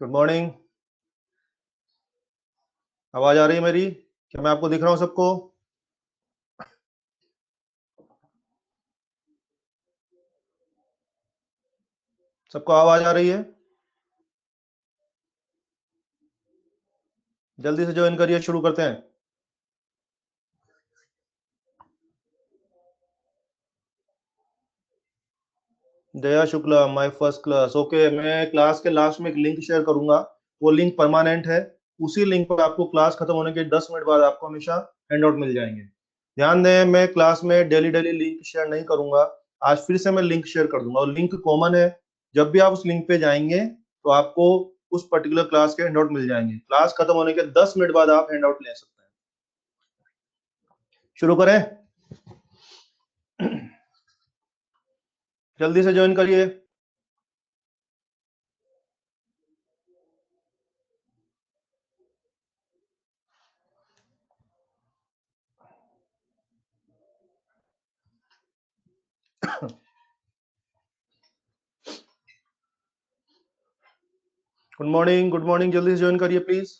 Good morning. आवाज आ रही है मेरी? क्या मैं आपको दिख रहा हूँ सबको? सबको आवाज आ रही है? जल्दी से ज्वाइन करिए, शुरू करते हैं। Daya Shukla, my first class. Okay, मैं क्लास के लास्ट में एक लिंक शेयर करूंगा। वो लिंक परमानेंट है। उसी लिंक पर आपको क्लास खत्म होने के 10 मिनट बाद आपको हमेशा हैंडआउट मिल जाएंगे। ध्यान दें, मैं क्लास में डेली डेली लिंक शेयर नहीं करूंगा। आज फिर से मैं लिंक शेयर कर दूंगा और लिंक कॉमन है। जब भी आप उस लिंक पे जाएंगे तो आपको उस पर्टिकुलर क्लास के हैंडआउट मिल जाएंगे। क्लास खत्म होने के 10 मिनट बाद आप हैंडआउट ले सकते हैं। शुरू करें? जल्दी से ज्वाइन करिए। Good morning, good morning. जल्दी से ज्वाइन करिए प्लीज।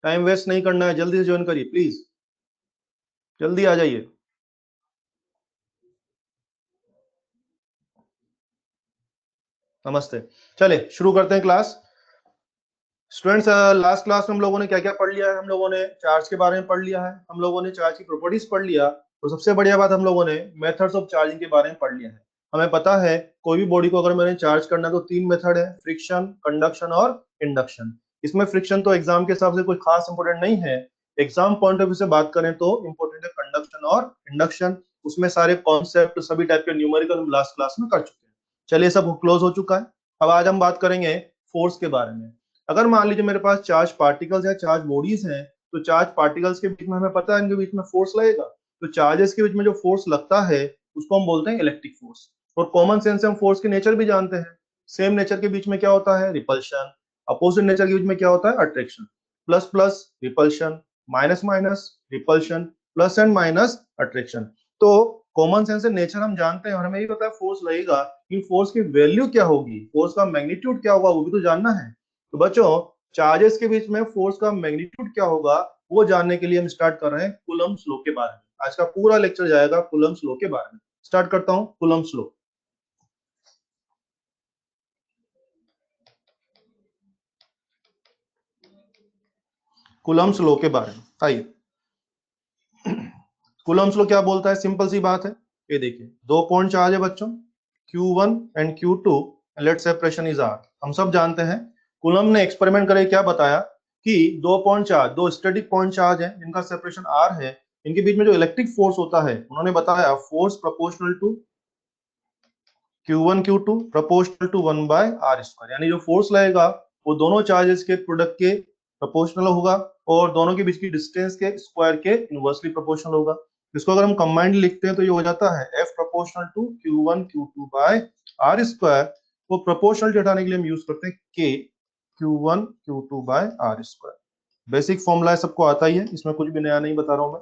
टाइम वेस्ट नहीं करना है, जल्दी से ज्वाइन करिए प्लीज। जल्दी आ जाइए। नमस्ते। चले शुरू करते हैं क्लास। स्टूडेंट्स, लास्ट क्लास में हम लोगों ने क्या क्या पढ़ लिया है? हम लोगों ने चार्ज के बारे में पढ़ लिया है, हम लोगों ने चार्ज की प्रॉपर्टीज पढ़ लिया, और सबसे बढ़िया बात, हम लोगों ने मेथड्स ऑफ चार्जिंग के बारे में पढ़ लिया है। हमें पता है कोई भी बॉडी को अगर मैंने चार्ज करना है तो तीन मेथड है, फ्रिक्शन, कंडक्शन और इंडक्शन। इसमें फ्रिक्शन तो एग्जाम के हिसाब से कोई खास इंपोर्टेंट नहीं है। एग्जाम पॉइंट ऑफ व्यू से बात करें तो इंपोर्टेंट है कंडक्शन और इंडक्शन। उसमें सारे कॉन्सेप्ट, सभी टाइप के न्यूमेरिकल हम लास्ट क्लास में कर चुके हैं। चलिए, सब क्लोज हो चुका है। अब आज हम बात करेंगे फोर्स के बारे में। अगर मान लीजिए मेरे पास चार्ज पार्टिकल्स या चार्ज बॉडीज हैं, तो चार्ज पार्टिकल्स के बीच में हमें पता है इनके बीच में फोर्स लगेगा। तो चार्जेस के बीच में जो फोर्स लगता है उसको हम बोलते हैं इलेक्ट्रिक फोर्स। और कॉमन सेंस से हम फोर्स की नेचर भी जानते हैं। सेम नेचर के बीच में क्या होता है? रिपल्शन। अपोजिट नेचर के बीच में क्या होता है? Attraction. Plus plus repulsion, minus minus repulsion, plus and minus attraction. तो कॉमन सेंस से नेचर हम जानते हैं और हमें ये पता है फोर्स लगेगा कि फोर्स की वैल्यू क्या होगी, फोर्स का मैग्नीट्यूड क्या होगा, वो भी तो जानना है। तो बच्चों, चार्जेस के बीच में फोर्स का मैग्नीट्यूड क्या होगा वो जानने के लिए हम स्टार्ट कर रहे हैं कूलम्ब्स लॉ के बारे में। आज का पूरा लेक्चर जाएगा कूलम्ब्स लॉ के बारे में। स्टार्ट करता हूं कूलम्ब्स लॉ। कूलम्ब्स लॉ के बारे में आइए। कूलम्ब्स लॉ क्या बोलता है? सिंपल सी बात है। ये देखिए, दो पॉइंट चार्ज है बच्चों, Q1 and Q2, let separation is R। हम सब जानते हैं। कूलम्ब ने एक्सपेरिमेंट करके क्या बताया कि दो पॉइंट चार्ज, दो स्टैटिक पॉइंट चार्ज है जिनका सेपरेशन R है, इनके बीच में जो इलेक्ट्रिक फोर्स होता है, उन्होंने बताया force proportional to Q1 Q2 proportional to 1/r²। यानी जो फोर्स लगेगा वो दोनों चार्जेस के प्रोडक्ट के प्रोपोर्शनल होगा और दोनों के बीच की डिस्टेंस के स्क्वायर के इनवर्सली प्रोपोर्शनल होगा। इसको अगर हम कंबाइंड लिखते हैं तो ये हो जाता है F proportional to Q1 Q2 by r²। वो प्रोपोर्शनल हटाने के लिए हम यूज करते हैं K Q1 Q2 by r²। Basic formula सबको आता ही है, इसमें कुछ भी नया नहीं बता रहा हूं मैं।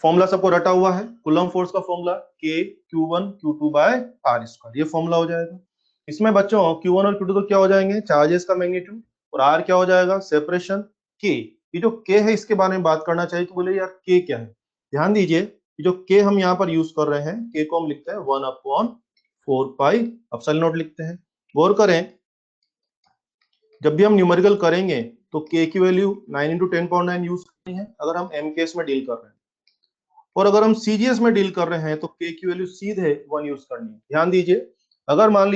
फॉर्मूला सबको रटा हुआ है। कूलम्ब फोर्स का formula K Q1 Q2 by r², ये फॉर्मूला हो जाएगा। इसमें बच्चों Q1 और Q2 तो क्या हो जाएंगे? चार्जेस का मैग्नीट्यूड। और R क्या हो जाएगा? सेपरेशन। K, ये जो K है इसके बारे में बात करना चाहिए तो बोले यार K क्या है? ध्यान दीजिए, जो K हम यहाँ पर यूज कर रहे हैं, K को हम लिखते हैं 1/4πε0 लिखते हैं। गौर करें, जब भी हम न्यूमेरिकल करेंगे तो K की वैल्यू 9 × 10⁹ यूज करनी है अगर हम MKS में डील कर रहे हैं, और अगर हम CGS में डील कर रहे हैं तो K की वैल्यू सीधे 1 यूज करनी है। ध्यान दीजिए, अगर मान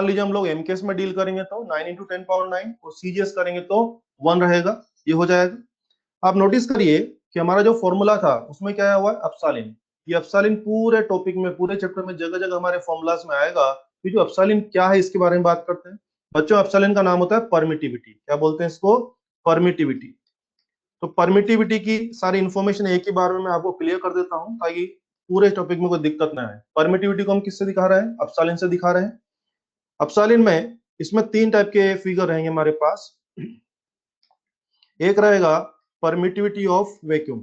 लीजिए हम लोग MKS में डील करेंगे तो 9 × 10⁹ और CGS करेंगे तो 1 रहेगा, ये हो जाएगा। आप नोटिस करिए कि हमारा जो फॉर्मूला था उसमें क्या हुआ है? एप्सिलॉन। ये एप्सिलॉन पूरे टॉपिक में, पूरे चैप्टर में जगह जगह हमारे फॉर्मूलाज में आएगा। तो जो एप्सिलॉन क्या है इसके बारे में बात करते हैं। बच्चों, एप्सिलॉन का नाम होता है परमिटिविटी। क्या बोलते हैं इसको? परमिटिविटी। तो परमिटिविटी की सारी इंफॉर्मेशन एक ही बार में मैं आपको क्लियर कर देता हूं ताकि पूरे टॉपिक में कोई दिक्कत ना आए। परमिटिविटी को हम किससे दिखा रहे हैं? एप्सिलॉन से दिखा रहे हैं। एप्सिलॉन में इसमें तीन टाइप के फिगर रहेंगे हमारे पास। एक रहेगा permittivity of vacuum.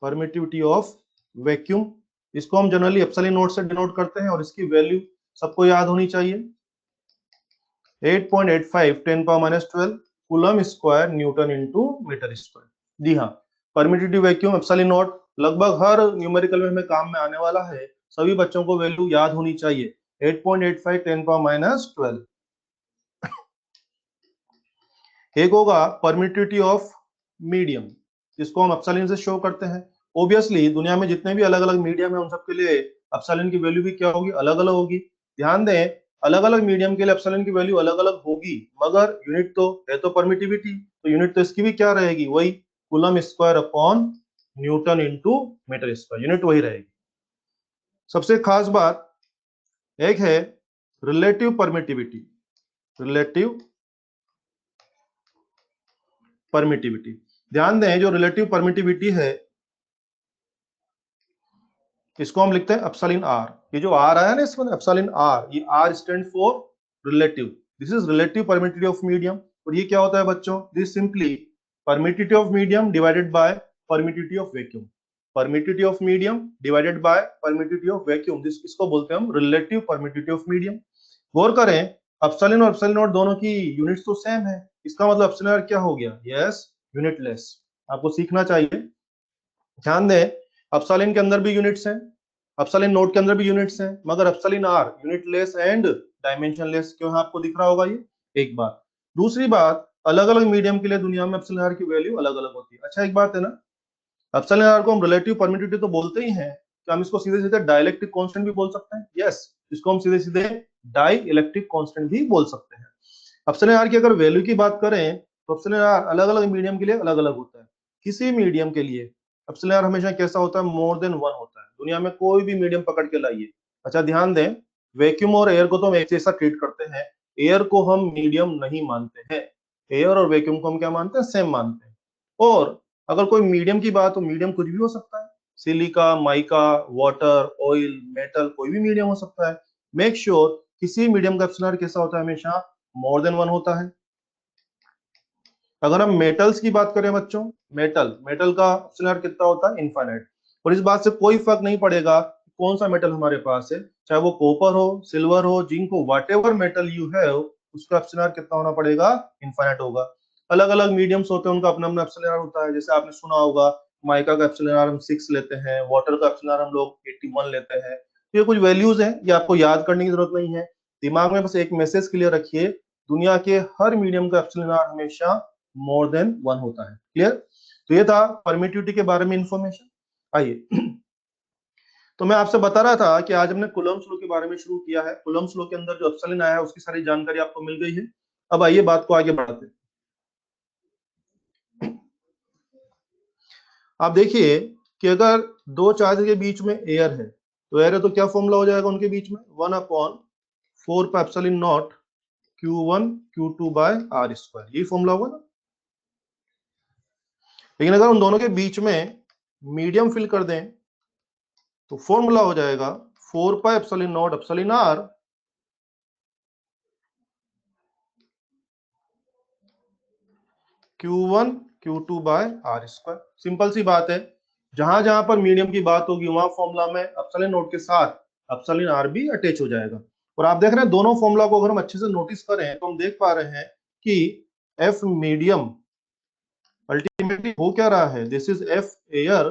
Permittivity of vacuum, इसको हम जनरली एप्सिलॉन नोट से डिनोट करते हैं और इसकी वैल्यू सबको याद होनी चाहिए। 8.85 10⁻12 coulomb square newton into metre square. जी हाँ, परमिटिविटी वैक्यूम एप्सिलॉन नॉट लगभग हर न्यूमेरिकल में हमें काम में आने वाला है, सभी बच्चों को वैल्यू याद होनी चाहिए। 8.85 10⁻12। एक होगा परमिटिविटी ऑफ मीडियम, जिसको हम एप्सिलॉन से शो करते हैं। ऑब्वियसली दुनिया में जितने भी अलग अलग मीडियम है उन सबके लिए एप्सिलॉन की वैल्यू भी क्या होगी, अलग अलग होगी। ध्यान दें, अलग अलग मीडियम के लिए एप्सिलॉन की वैल्यू अलग अलग होगी, मगर यूनिट तो है तो परमिटिविटी, तो यूनिट तो इसकी भी क्या रहेगी, वही coulomb square upon newton into metre square, unit वही रहेगी। सबसे खास बात एक है रिलेटिव परमिटिविटी, रिलेटिव परमिटिविटी। ध्यान दें, जो रिलेटिव परमिटिविटी है इसको हम लिखते हैं एप्सिलॉन आर। ये जो आर आया ना इसमें एप्सिलॉन आर, ये R stand for relative. This is relative permittivity of medium. और ये क्या होता है बच्चों, this simply permittivity of medium divided by permittivity of vacuum. Permittivity of medium divided by permittivity of vacuum, this इसको बोलते हैं हम रिलेटिव परमिटिविटी ऑफ मीडियम। गौर करें, एप्सिलॉन और एप्सिलॉन नॉट दोनों की यूनिट्स तो सेम है, इसका मतलब एप्सिलॉन आर क्या हो गया, यस यूनिटलेस। आपको सीखना चाहिए। ध्यान दें, एप्सिलॉन के अंदर भी यूनिट्स हैं, एप्सिलॉन नोट के अंदर भी यूनिट्स हैं, मगर epsilon R unitless and dimensionless क्यों है, आपको दिख रहा होगा ये एक बात। दूसरी बात, अलग अलग मीडियम के लिए दुनिया में एप्सिलॉन आर की वैल्यू अलग अलग होती है। अच्छा एक बात है ना, एप्सिलॉन आर को हम रिलेटिव परमिटिविटी तो बोलते ही हैं, क्या हम इसको सीधे सीधे डाइलेक्ट्रिक कांस्टेंट भी बोल सकते हैं, यस इसको हम सीधे सीधे डाई इलेक्ट्रिक कांस्टेंट भी बोल सकते हैं। एप्सिलॉन आर की अगर वैल्यू की बात करें तो एप्सिलॉन आर अलग अलग मीडियम के लिए अलग अलग होता है। किसी मीडियम के लिए एप्सिलॉन आर हमेशा कैसा होता है, मोर देन 1 होता है। दुनिया में कोई भी मीडियम पकड़ के लाइए। अच्छा ध्यान दें, वैक्यूम और एयर को तो हम एक जैसा ट्रीट करते हैं, एयर को हम मीडियम नहीं मानते हैं। एयर और वैक्यूम को हम क्या मानते हैं, सेम मानते हैं। और अगर कोई मीडियम की बात, तो मीडियम कुछ भी हो सकता है, silica, mica, water, oil, metal, कोई भी मीडियम हो सकता है। मेक श्योर किसी मीडियम का एप्सिलॉन आर कैसा होता है, हमेशा मोर देन 1 होता है। अगर हम मेटल्स की बात करें बच्चों, मेटल का एप्सिलॉन आर कितना होता है, इनफाइनाइट। और इस बात से कोई फर्क नहीं पड़ेगा कौन सा मेटल हमारे पास है, चाहे वो कॉपर हो, सिल्वर हो, जिंक हो, what ever metal you have, उसका एप्सिलॉन आर कितना होना पड़ेगा, इनफाइनाइट होगा। अलग अलग मीडियम्स होते हैं, उनका अपना अपना एप्सिलॉन आर होता है। जैसे आपने सुना होगा माइका का एप्सिलॉन आर हम 6 लेते हैं, वाटर का एप्सिलॉन आर हम लोग 81 लेते हैं। तो ये कुछ वैल्यूज हैं, ये आपको याद करने की जरूरत नहीं है, दिमाग में बस एक मैसेज क्लियर रखिए, दुनिया के हर मीडियम का एप्सिलॉन आर हमेशा मोर देन 1 होता है। क्लियर? तो ये था परमिटिविटी के बारे में इंफॉर्मेशन। आइए, तो मैं आपसे बता रहा था कि आज हमने कूलम्ब्स लॉ के बारे में शुरू किया है। कूलम्ब्स लॉ के अंदर जो एप्सिलॉन आया है उसकी सारी जानकारी आपको मिल गई है। अब आइए बात को आगे बढ़ाते हैं। आप देखिए कि अगर दो चार्ज के बीच में एयर है, तो एयर है तो क्या फॉर्मूला हो जाएगा उनके बीच में, 1/4 pi epsilon not Q1 Q2 by R square, यही फॉर्मूला होगा ना। लेकिन अगर उन दोनों के बीच में मीडियम फिल कर दें तो फॉर्मूला हो जाएगा 4 pi epsilon naught epsilon R Q1 Q2 by R square. Simple सी बात है, जहां जहां पर मीडियम की बात होगी वहां फॉर्मूला में एप्सिलॉन नॉट के साथ एप्सिलॉन आर भी अटैच हो जाएगा। और आप देख रहे हैं दोनों फॉर्मूला को अगर हम अच्छे से नोटिस करें तो हम देख पा रहे हैं कि एफ मीडियम अल्टीमेटली हो क्या रहा है, this is F air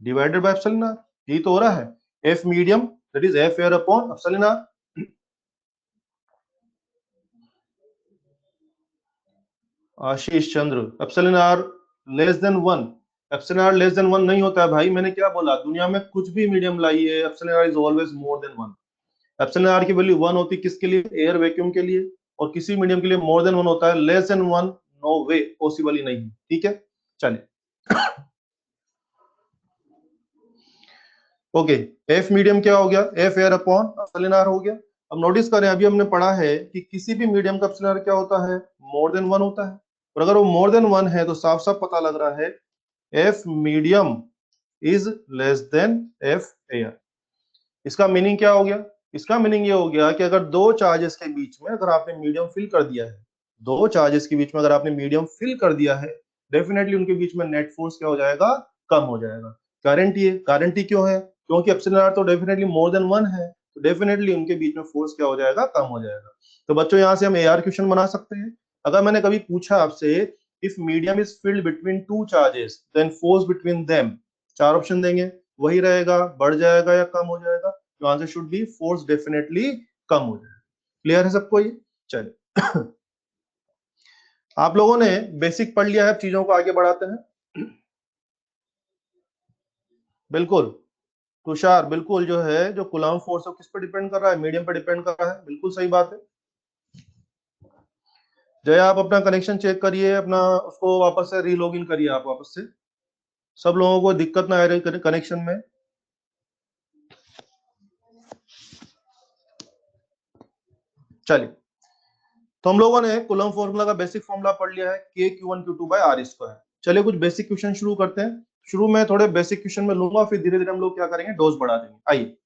divided by epsilon R, यही तो हो रहा है। F medium that is F air upon epsilon R. Ashish Chandra, epsilon R less than 1, epsilon R less than 1 नहीं होता है भाई, मैंने क्या बोला, दुनिया में कुछ भी मीडियम लाइए epsilon R is always more than 1। Epsilon R की वैल्यू 1 होती है किसके लिए, एयर वैक्यूम के लिए, और किसी मीडियम के लिए मोर देन 1 होता है, लेस देन 1 नो वे, पॉसिबल ही नहीं। ठीक है, चलिए ओके, एफ मीडियम क्या हो गया, F air upon epsilon R हो गया। अब नोटिस करें, अभी हमने पढ़ा है कि किसी भी मीडियम का एप्सिलॉन आर क्या होता है, मोर देन 1 होता है। और अगर वो मोर देन 1 है तो साफ साफ पता लग रहा है F medium is less than F air. इसका मीनिंग क्या हो गया, इसका मीनिंग ये हो गया कि अगर दो चार्जेस के बीच में अगर आपने मीडियम फिल कर दिया है, दो चार्जेस के बीच में अगर आपने मीडियम फिल कर दिया है, डेफिनेटली उनके बीच में नेट फोर्स क्या हो जाएगा, कम हो जाएगा। गारंटी है, गारंटी क्यों है, क्योंकि एप्सिलॉन आर तो डेफिनेटली मोर देन 1 है, तो डेफिनेटली उनके बीच में फोर्स क्या हो जाएगा, कम हो जाएगा। तो बच्चों यहाँ से हम AR क्वेश्चन बना सकते हैं। अगर मैंने कभी पूछा आपसे if medium is filled between two charges then force between them, 4 option देंगे, वही रहेगा, बढ़ जाएगा या कम हो जाएगा? तो answer should be force definitely come हो जाएगा। क्लियर है सबको ये? चलिए आप लोगों ने बेसिक पढ़ लिया है, चीजों को आगे बढ़ाते हैं। बिल्कुल तुषार, बिल्कुल जो है जो कूलम्ब फोर्स है किस पे डिपेंड कर रहा है, मीडियम पे डिपेंड कर रहा है, बिल्कुल सही बात है। जय आप अपना कनेक्शन चेक करिए, अपना उसको वापस से रीलॉगिन करिए आप वापस से, सब लोगों को दिक्कत ना आ रही कनेक्शन में। चलिए तो हम लोगों ने कूलम्ब फॉर्मूला का बेसिक फॉर्मूला पढ़ लिया है, K/Q1Q2/R²। चलिए कुछ बेसिक क्वेश्चन शुरू करते हैं। शुरू में थोड़े बेसिक क्वेश्चन में लूंगा, फिर धीरे धीरे हम लोग क्या करेंगे, डोज बढ़ा देंगे। आइए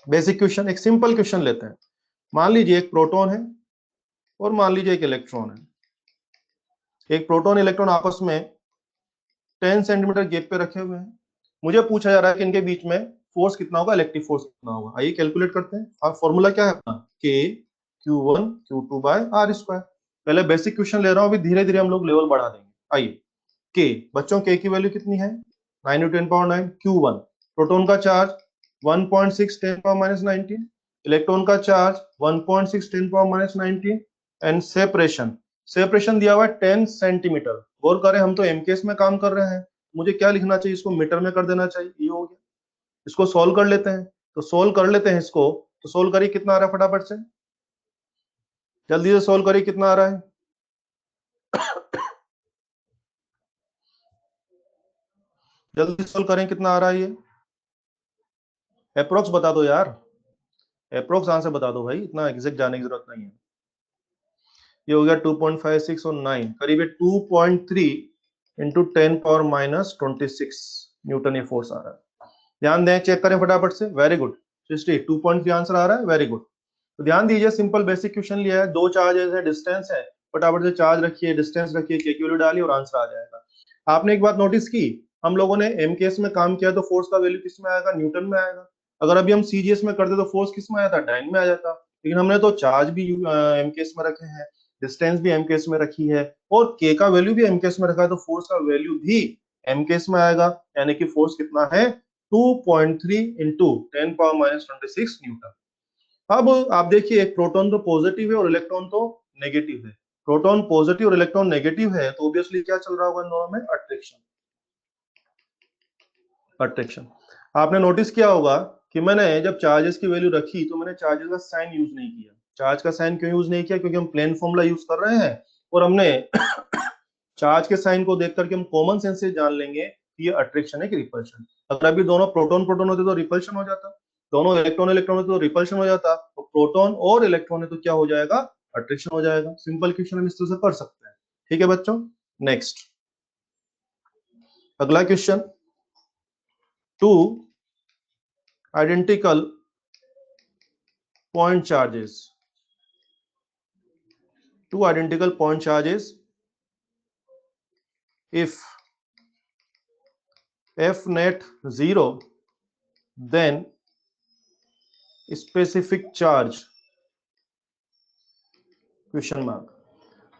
बेसिक क्वेश्चन, एक सिंपल क्वेश्चन लेते हैं। मान लीजिए एक प्रोटॉन है और मान लीजिए एक इलेक्ट्रॉन है। एक प्रोटॉन इलेक्ट्रॉन आपस में 10 सेंटीमीटर गैप पे रखे हुए हैं। मुझे पूछा जा रहा है कि इनके बीच में फोर्स कितना होगा, इलेक्ट्रिक फोर्स कितना होगा। आइए कैलकुलेट करते हैं। और फॉर्मूला क्या है अपना, K/Q1Q2/R²। पहले बेसिक क्वेश्चन ले रहा हूं, अभी धीरे धीरे हम लोग लेवल बढ़ा देंगे। आइए K, बच्चों K की वैल्यू कितनी है, 9 × 10⁻9। Q1 प्रोटॉन का चार्ज 1.6 10⁻19, इलेक्ट्रॉन का चार्ज 1.6 10⁻19 एंड सेपरेशन, सेपरेशन दिया हुआ है 10 सेंटीमीटर। गौर करें हम तो एमकेएस में काम कर रहे हैं, मुझे क्या लिखना चाहिए, इसको मीटर में कर देना चाहिए, ये हो गया। इसको सोल्व कर लेते हैं, तो सोल्व कर लेते हैं इसको। तो सोल्व करिए कितना आ रहा है, फटाफट से जल्दी से सोल्व करिए, कितना आ रहा है। जल्दी सोल्व करें, कितना आ रहा है ये, अप्रोक्स बता दो यार, अप्रोक्स आंसर बता दो भाई, इतना एग्जैक्ट जाने की जरूरत नहीं है। ये हो गया 2.56 और 9 करीब 2.3 इंटू 10⁻26 न्यूटन ये फोर्स आ रहा है। ध्यान दें, चेक करें फटाफट से, वेरी गुड सृष्टि, 2.3 आंसर आ रहा है, वेरी गुड। तो ध्यान दीजिए, सिंपल बेसिक क्वेश्चन लिया है, दो चार्जेस है, डिस्टेंस है, फटाफट से चार्ज रखिए, डिस्टेंस रखिए, के की वैल्यू डालिए और आंसर आ जाएगा। आपने एक बात नोटिस की, हम लोगों ने एमकेएस में काम किया तो फोर्स का वैल्यू किस में आएगा, न्यूटन में आएगा। अगर अभी हम सीजीएस में करते तो फोर्स किस में आया था, डाइन में आ जाता। लेकिन हमने तो चार्ज भी एमकेएस में रखे हैं, डिस्टेंस भी एमकेएस में रखी है और के का वैल्यू भी एमकेएस में रखा है, तो फोर्स का वैल्यू भी एमकेएस में आएगा। यानी कि फोर्स कितना है, 2.3 इंटू 10⁻26 न्यूटन। अब आप देखिए, एक प्रोटॉन तो पॉजिटिव है और इलेक्ट्रॉन तो नेगेटिव है। प्रोटॉन पॉजिटिव और इलेक्ट्रॉन नेगेटिव है, तो ऑब्वियसली क्या चल रहा होगा इन दोनों में, अट्रैक्शन। अट्रैक्शन आपने नोटिस किया होगा कि मैंने जब चार्जेस की वैल्यू रखी तो मैंने चार्जेस का साइन यूज नहीं किया। चार्ज का साइन क्यों यूज नहीं किया, क्योंकि हम प्लेन फॉर्मूला यूज कर रहे हैं और हमने चार्ज के साइन को देख करके हम कॉमन सेंस से जान लेंगे कि ये अट्रैक्शन है कि रिपल्शन। अगर अभी दोनों प्रोटॉन प्रोटॉन होते तो रिपल्शन हो जाता, दोनों इलेक्ट्रॉन इलेक्ट्रॉन होते तो रिपल्शन हो जाता, तो प्रोटॉन और इलेक्ट्रॉन है तो क्या हो जाएगा, अट्रैक्शन हो जाएगा। सिंपल क्वेश्चन हम इस तरह से कर सकते हैं। ठीक है बच्चों, नेक्स्ट अगला question, two identical point charges, two identical point charges, if f net 0 then specific charge question mark.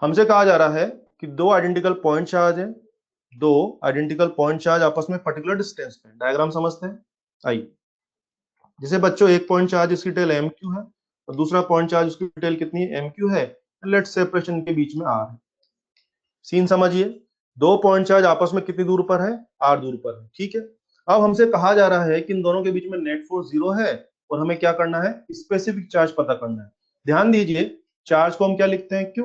हमसे कहा जा रहा है कि दो आइडेंटिकल पॉइंट चार्ज है, दो आइडेंटिकल पॉइंट चार्ज आपस में पर्टिकुलर डिस्टेंस पे, डायग्राम समझते हैं। आइए, जैसे बच्चों एक पॉइंट चार्ज इसकी टेल एम क्यू है और दूसरा पॉइंट चार्ज उसकी टेल कितनी है, एम क्यू है। लेट सेपरेशन के बीच में आर है। सीन समझिए, दो पॉइंट चार्ज आपस में कितनी दूर पर है, आर दूर पर है। ठीक है, अब हमसे कहा जा रहा है कि इन दोनों के बीच में नेट फोर्स 0 है और हमें क्या करना है, स्पेसिफिक चार्ज पता करना है। ध्यान दीजिए, चार्ज को हम क्या लिखते हैं, क्यू,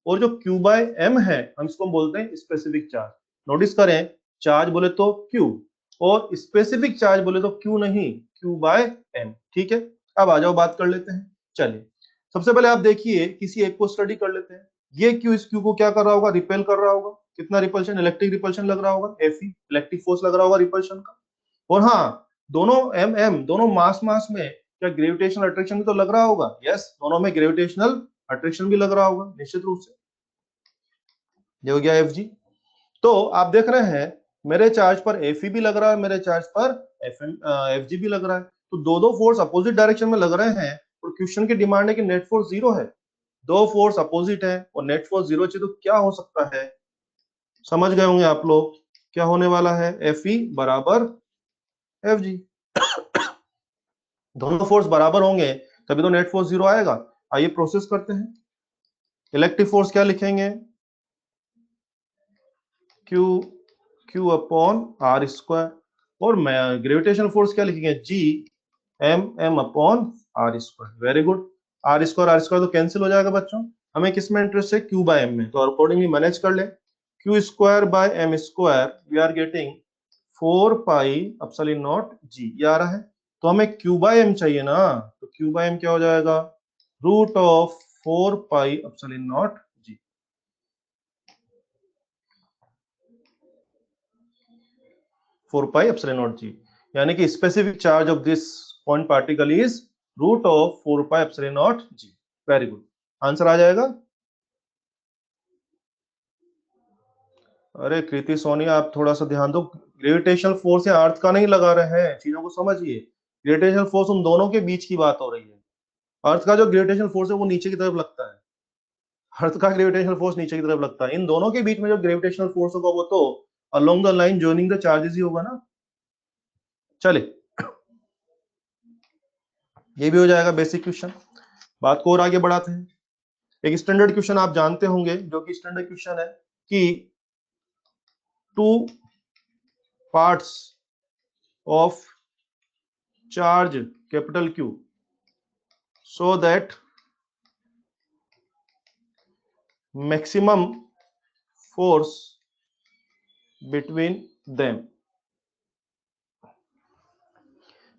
और जो क्यू बाय एम है हम इसको बोलते हैं स्पेसिफिक चार्ज। नोटिस करें, चार्ज बोले तो क्यू और स्पेसिफिक चार्ज बोले तो क्यू नहीं, क्यू बाय एम। ठीक है, अब आ जाओ बात कर लेते हैं। चलिए सबसे पहले आप देखिए, किसी एक को स्टडी कर लेते हैं। ये क्यू इस क्यू को क्या कर रहा होगा, रिपेल कर रहा होगा। कितना रिपल्शन, इलेक्ट्रिक रिपल्शन लग रहा होगा, एफई इलेक्ट्रिक फोर्स लग रहा होगा रिपल्शन का। और हाँ, दोनों एम एम दोनों मास मास में क्या ग्रेविटेशनल अट्रैक्शन भी तो लग रहा होगा, यस, दोनों में ग्रेविटेशनल अट्रैक्शन भी लग रहा होगा निश्चित रूप से। ये हो गया एफ जी। तो आप देख रहे हैं मेरे चार्ज पर एफ भी लग रहा है, मेरे चार्ज पर एफ जी भी लग रहा है। तो दो दो फोर्स अपोजिट डायरेक्शन में लग रहे हैं और क्वेश्चन की डिमांड है कि नेट फोर्स 0 है। दो फोर्स अपोजिट है और नेट फोर्स 0 चाहिए, तो क्या हो सकता है? समझ गए होंगे आप लोग क्या होने वाला है। एफ ई बराबर एफ जी। दोनों फोर्स बराबर होंगे तभी तो नेट फोर्स 0 आएगा। आइए प्रोसेस करते हैं। इलेक्ट्रिक फोर्स क्या लिखेंगे? Q Q upon R square. और ग्रेविटेशनल फोर्स क्या लिखेंगे? G M M upon R square. Very good. R square तो कैंसिल हो जाएगा बच्चों। हमें किस में इंटरेस्ट है? क्यू बाय एम में, तो अकॉर्डिंगली मैनेज कर ले। Q square by M square we are getting 4 pi epsilon naught G, ये आ रहा है। तो हमें क्यू बाय एम चाहिए ना, तो क्यू बाय एम क्या हो जाएगा? Root of 4 pi epsilon naught G. 4 pi epsilon naught G, यानी कि specific charge of this point particle is root of 4 pi epsilon naught G. Very good, answer आ जाएगा। अरे कृति सोनिया, आप थोड़ा सा ध्यान दो। ग्रेविटेशनल फोर्स या अर्थ का नहीं लगा रहे हैं, चीजों को समझिए। ग्रेविटेशनल फोर्स उन दोनों के बीच की बात हो रही है। अर्थ का जो ग्रेविटेशनल फोर्स है वो नीचे की तरफ लगता है, अर्थ का ग्रेविटेशनल फोर्स नीचे की तरफ लगता है। इन दोनों के बीच में जो ग्रेविटेशनल फोर्स होगा वो तो along the line joining the charges ही होगा ना। चले, ये भी हो जाएगा बेसिक क्वेश्चन। बात को और आगे बढ़ाते हैं। एक स्टैंडर्ड क्वेश्चन आप जानते होंगे, जो कि स्टैंडर्ड क्वेश्चन है कि two parts of charge capital Q so that maximum force between them.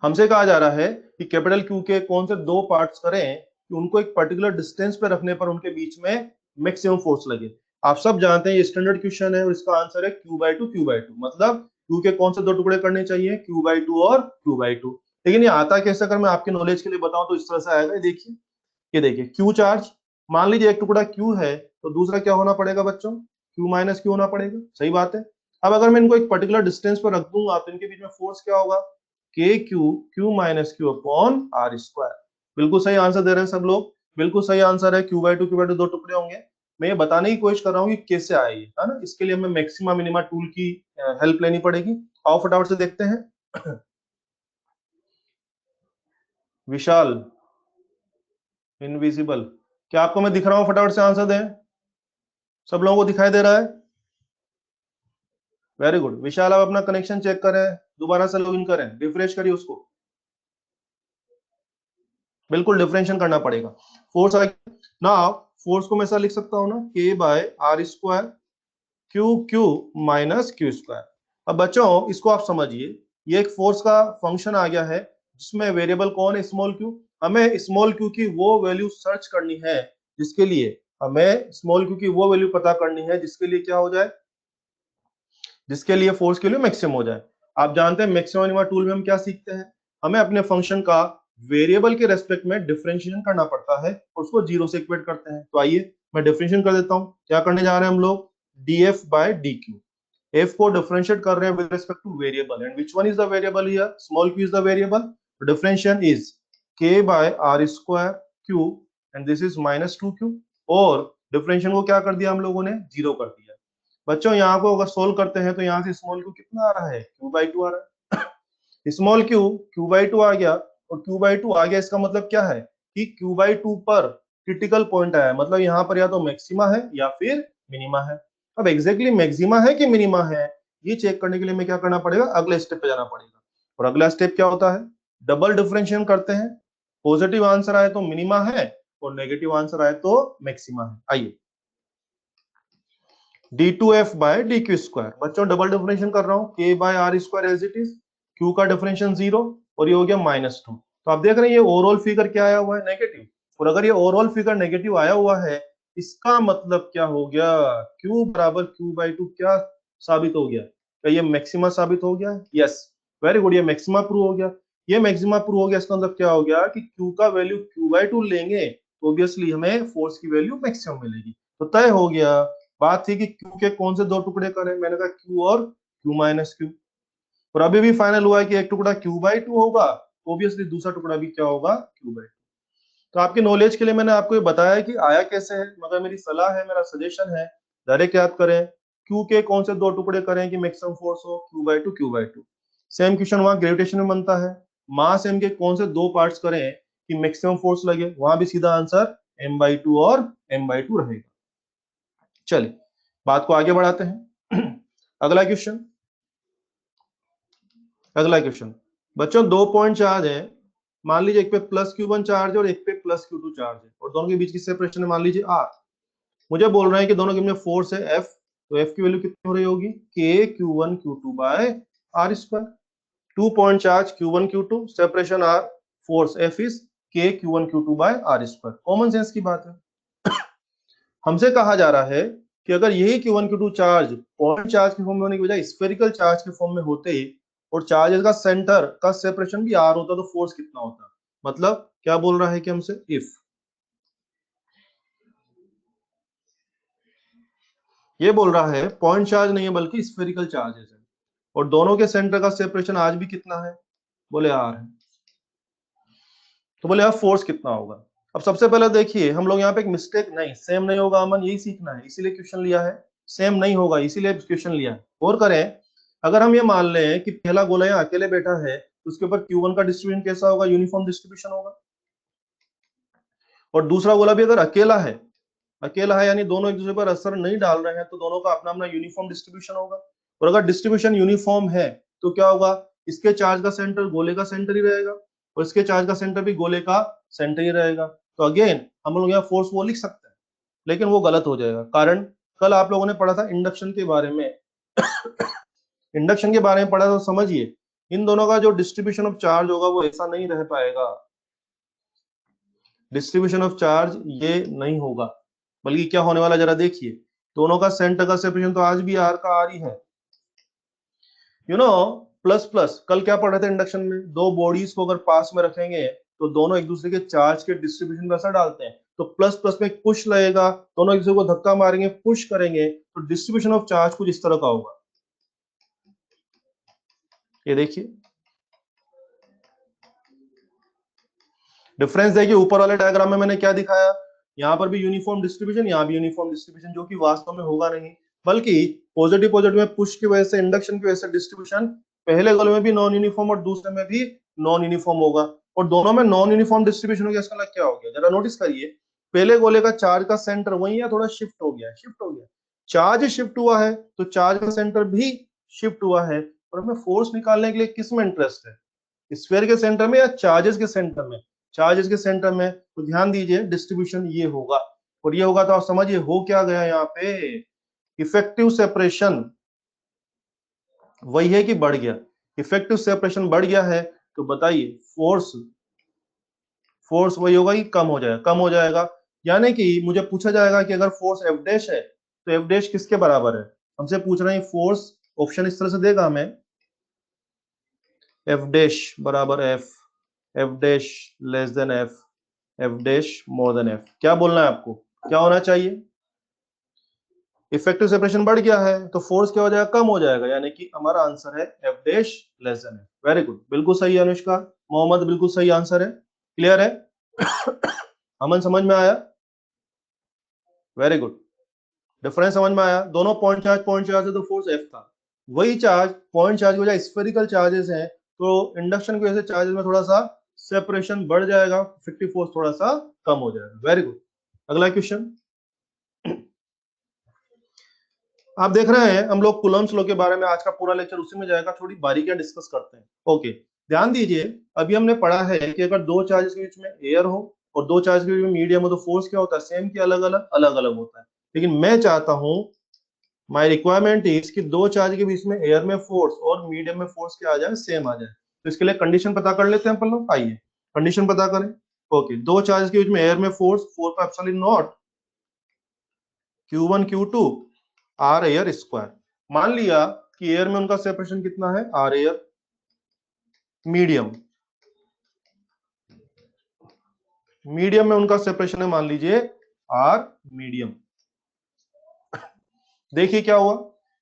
हमसे कहा जा रहा है कि कैपिटल क्यू के कौन से दो पार्ट्स करें कि उनको एक पर्टिकुलर डिस्टेंस पे रखने पर उनके बीच में मैक्सिमम फोर्स लगे। आप सब जानते हैं ये स्टैंडर्ड क्वेश्चन है और इसका आंसर है Q/2 मतलब क्यू के कौन से दो टुकड़े करने चाहिए? Q/2 और Q/2। लेकिन ये आता कैसे, अगर मैं आपके नॉलेज के लिए बताऊं तो इस तरह से आएगा। देखिए, ये देखिए क्यू चार्ज, मान लीजिए एक टुकड़ा क्यू है तो दूसरा क्या होना पड़ेगा बच्चों? Q-Q होना पड़ेगा, सही बात है। अब अगर मैं इनको एक पर्टिकुलर डिस्टेंस पर रख दूंगा तो इनके बीच में फोर्स क्या होगा? Q upon R square. बिल्कुल सही आंसर दे रहे हैं सब लोग, बिल्कुल सही आंसर है। Q/2 दो टुकड़े होंगे। मैं ये बताने की कोशिश कर रहा हूँ कि कैसे आए ये, है ना। इसके लिए हमें मैक्सिमा मिनिमा टूल की हेल्प लेनी पड़ेगी। आओ फटाफट से देखते हैं। विशाल इनविजिबल, क्या आपको मैं दिख रहा हूँ? फटाफट से आंसर दें। सब लोगों को दिखाई दे रहा है? Very good. विशाल, आप अपना कनेक्शन चेक करें, दोबारा से लॉगिन करें, रिफ्रेश करिए उसको। बिल्कुल डिफरेंशिएशन करना पड़ेगा। फोर्स ना, फोर्स को मैं ऐसा लिख सकता हूं ना, K/R² Q/Q अब बच्चों इसको आप समझिए, ये एक फोर्स का फंक्शन आ गया है जिसमें वेरिएबल कौन है? Small Q. हमें स्मॉल क्यू की वो वैल्यू सर्च करनी है जिसके लिए हमें स्मॉल क्यू की वो वैल्यू पता करनी है जिसके लिए क्या हो जाए? जिसके लिए फोर्स के लिए मैक्सिमम हो जाए। आप जानते हैं मैक्सिमम मिनिमम टूल में हम क्या सीखते हैं? हमें अपने फंक्शन का वेरिएबल के रेस्पेक्ट में डिफरेंशिएशन करना पड़ता है और उसको जीरो से इक्वेट करते हैं। तो आइए मैं डिफरेंशिएशन कर देता हूं। क्या करने जा रहे हैं हम लोग? df/dq। f को डिफरेंशिएट कर रहे हैं with respect two variable, and which one is the variable here? Small q is the variable. Differentiation is K/R² q and this is -2q। और डिफरेंशिएशन को क्या कर दिया हम लोगों ने? जीरो कर दिया। बच्चों यहाँ को अगर सोल्व करते हैं तो यहाँ से स्मॉल क्यू कितना आ रहा है? Q/2 आ रहा है। स्मॉल क्यू Q/2 आ गया, और Q/2 आ गया इसका मतलब क्या है कि Q/2 पर क्रिटिकल पॉइंट आया, मतलब यहाँ पर या तो मैक्सिमा है या फिर मिनिमा है। अब एग्जैक्टली मैक्सिमा है कि मिनिमा है, ये चेक करने के लिए हमें क्या करना पड़ेगा? अगले स्टेप पे जाना पड़ेगा। और अगला स्टेप क्या होता है? डबल डिफरेंशिएशन करते हैं। पॉजिटिव आंसर आए तो मिनिमा है और नेगेटिव आंसर आए तो मैक्सिमा है। आइए, d2f/dq²। बच्चों डबल डिफरेंशिएशन कर रहा हूं, K/R² as it is, Q का डिफरेंशिएशन 0 और ये हो गया -2। तो आप देख रहे हैं ये ओवरऑल फिगर क्या आया हुआ है? नेगेटिव। और अगर ये ओवरऑल फिगर नेगेटिव आया हुआ है, इसका मतलब क्या हो गया? Q बराबर Q/2 क्या साबित हो गया? क्या ये मैक्सिमा साबित हो गया? यस, वेरी गुड, ये मैक्सिमा प्रूव हो गया। ये मैक्सिमा प्रूव हो गया, इसका मतलब क्या हो गया कि Q का वैल्यू Q/2 लेंगे तो ऑब्वियसली हमें फोर्स की वैल्यू मैक्सिमम मिलेगी। तो तय हो गया। बात थी कि क्यू के कौन से दो टुकड़े करें, मैंने कहा क्यू और Q-Q। और अभी भी फाइनल हुआ है कि एक टुकड़ा Q/2 होगा ऑब्वियसली दूसरा टुकड़ा भी क्या होगा, Q/2। तो आपकी नॉलेज के लिए मैंने आपको ये बताया कि आया कैसे है, मगर मेरी सलाह है, मेरा सजेशन है, डायरेक्ट याद करें। Q के कौन से दो टुकड़े करें कि मैक्सिमम फोर्स हो, Q/2 Q/2। सेम क्वेश्चन वहां ग्रेविटेशन में बनता है, मास m के कौन से दो पार्ट्स करें कि मैक्सिमम फोर्स लगे, वहां भी सीधा आंसर m/2 और m/2 रहेगा। चलिए बात को आगे बढ़ाते हैं। अगला क्वेश्चन, अगला क्वेश्चन बच्चों, 2 पॉइंट चार्ज है, मान लीजिए एक पे प्लस Q1 चार्ज है और एक पे प्लस Q2 चार्ज है, और दोनों के बीच की सेपरेशन है मान लीजिए R। मुझे बोल रहे हैं कि दोनों के बीच फोर्स है F, तो F की वैल्यू कितनी हो रही होगी, K Q1 Q2 R square. 2 point charge Q1 Q2, separation R, force F is K Q1 Q2 R square. Common sense की बात है। हमसे कहा जा रहा है कि अगर यही Q1 Q2 charge point charge के फॉर्म में होने की बजाय स्फेरिकल चार्ज के फॉर्म में होते और चार्जेस का सेंटर का सेपरेशन भी R होता, तो फोर्स कितना होता। मतलब क्या बोल रहा है कि हमसे, इफ ये बोल रहा है पॉइंट चार्ज नहीं है बल्कि स्फेरिकल चार्जेस है, और दोनों के सेंटर का सेपरेशन आज भी कितना है, बोले R है, तो बोले अब फोर्स कितना होगा। अब सबसे पहले देखिए हम लोग यहाँ पे एक मिस्टेक, नहीं सेम नहीं होगा अमन, यही सीखना है, इसीलिए क्वेश्चन लिया है, सेम नहीं होगा इसीलिए क्वेश्चन लिया है। और करें, अगर हम ये मान लें कि पहला गोला यहाँ अकेले बैठा है, तो उसके ऊपर Q1 का डिस्ट्रीब्यूशन कैसा होगा, यूनिफॉर्म डिस्ट्रीब्यूशन होगा। और दूसरा गोला भी अगर अकेला है, अकेला है यानी दोनों एक दूसरे पर असर नहीं डाल रहे हैं, तो दोनों का अपना अपना यूनिफॉर्म डिस्ट्रीब्यूशन होगा। और अगर डिस्ट्रीब्यूशन यूनिफॉर्म है तो क्या होगा, इसके चार्ज का सेंटर गोले का सेंटर ही रहेगा, और इसके चार्ज का सेंटर भी गोले का सेंटर ही रहेगा। तो अगेन हम लोग यहाँ फोर्स वो लिख सकते हैं, लेकिन वो गलत हो जाएगा। कारण कल आप लोगों ने पढ़ा था इंडक्शन के बारे में। इंडक्शन के बारे में पढ़ा तो समझिए, इन दोनों का जो डिस्ट्रीब्यूशन ऑफ चार्ज होगा वो ऐसा नहीं रह पाएगा, डिस्ट्रीब्यूशन ऑफ चार्ज ये नहीं होगा, बल्कि क्या होने वाला जरा देखिए, दोनों का सेंटर का सेपरेशन तो आज भी R का R ही है। यू नो, प्लस प्लस कल क्या पढ़ रहे थे इंडक्शन में, दो बॉडीज को अगर पास में रखेंगे तो दोनों एक दूसरे के चार्ज के डिस्ट्रीब्यूशन पर असर डालते हैं, तो प्लस प्लस में पुश लगेगा, दोनों एक दूसरे को धक्का मारेंगे, पुश करेंगे, तो डिस्ट्रीब्यूशन ऑफ चार्ज कुछ इस तरह का होगा। ये देखिए डिफरेंस देखिए, ऊपर वाले डायग्राम में मैंने क्या दिखाया, यहाँ पर भी यूनिफॉर्म डिस्ट्रीब्यूशन, यहाँ भी यूनिफॉर्म डिस्ट्रीब्यूशन, जो कि वास्तव में होगा नहीं, बल्कि पॉजिटिव पॉजिटिव में पुश की वजह से, इंडक्शन की वजह से डिस्ट्रीब्यूशन पहले गोले में भी नॉन यूनिफॉर्म और दूसरे में भी नॉन यूनिफॉर्म होगा, और दोनों में नॉन यूनिफॉर्म डिस्ट्रीब्यूशन हो गया। इसका मतलब क्या हो गया, जरा नोटिस करिए, पहले गोले का चार्ज का सेंटर वही है, थोड़ा शिफ्ट हो गया, शिफ्ट हो गया, चार्ज शिफ्ट हुआ है तो चार्ज का सेंटर भी शिफ्ट हुआ है। और हमें फोर्स निकालने के लिए किस में इंटरेस्ट है, स्फीयर के सेंटर में या चार्जेस के सेंटर में, चार्जेस के सेंटर में, तो ध्यान दीजिए डिस्ट्रीब्यूशन ये होगा, और ये होगा तो आप समझिए हो क्या गया यहाँ पे, इफेक्टिव सेपरेशन वही है कि बढ़ गया, इफेक्टिव सेपरेशन बढ़ गया है, तो बताइए फोर्स, फोर्स वही होगा कि कम हो जाएगा, कम हो जाएगा। यानी कि मुझे पूछा जाएगा कि अगर फोर्स एफ डैश है तो एफ डैश किसके बराबर है, हमसे पूछ रहे हैं फोर्स, ऑप्शन इस तरह से देगा हमें, एफ डैश बराबर F, F dash less than F, F dash more than F. क्या बोलना है आपको, क्या होना चाहिए, इफेक्टिव सेपरेशन बढ़ गया है तो फोर्स क्या हो जाएगा, कम हो जाएगा, यानी कि हमारा आंसर है F dash less than F. Very good, बिल्कुल सही है अनुष्का, मोहम्मद बिल्कुल सही आंसर है। क्लियर है? अमन समझ में आया? वेरी गुड, डिफरेंस समझ में आया, दोनों पॉइंट चार्ज है तो फोर्स एफ था, वही चार्ज पॉइंट चार्ज की वजह स्फेरिकल चार्जेस हैं, तो इंडक्शन की वजह से चार्जेस में थोड़ा सा सेपरेशन बढ़ जाएगा, इफेक्टिव फोर्स थोड़ा सा कम हो जाएगा। वेरी गुड, अगला क्वेश्चन आप देख रहे हैं, हम लोग कूलम्ब्स लॉ के बारे में आज का पूरा लेक्चर उसी में जाएगा, थोड़ी बारीकियां डिस्कस करते हैं। ओके, ध्यान दीजिए, अभी हमने पढ़ा है कि अगर दो चार्जेस के बीच में एयर हो और दो चार्ज के बीच में मीडियम हो तो फोर्स क्या होता है, सेम की अलग अलग, अलग अलग होता है। लेकिन मैं चाहता हूं, माई रिक्वायरमेंट इज कि दो चार्ज के बीच में एयर में फोर्स और मीडियम में फोर्स क्या आ जाए, सेम आ जाए। तो इसके लिए कंडीशन पता कर लेते हैं अपन लोग, आइए कंडीशन पता करें। ओके, दो चार्ज के बीच में एयर में force 4πε0 Q1 Q2 R air square. मान लिया कि एयर में उनका सेपरेशन कितना है, R एयर, मीडियम, मीडियम में उनका सेपरेशन है मान लीजिए R मीडियम। देखिए क्या हुआ,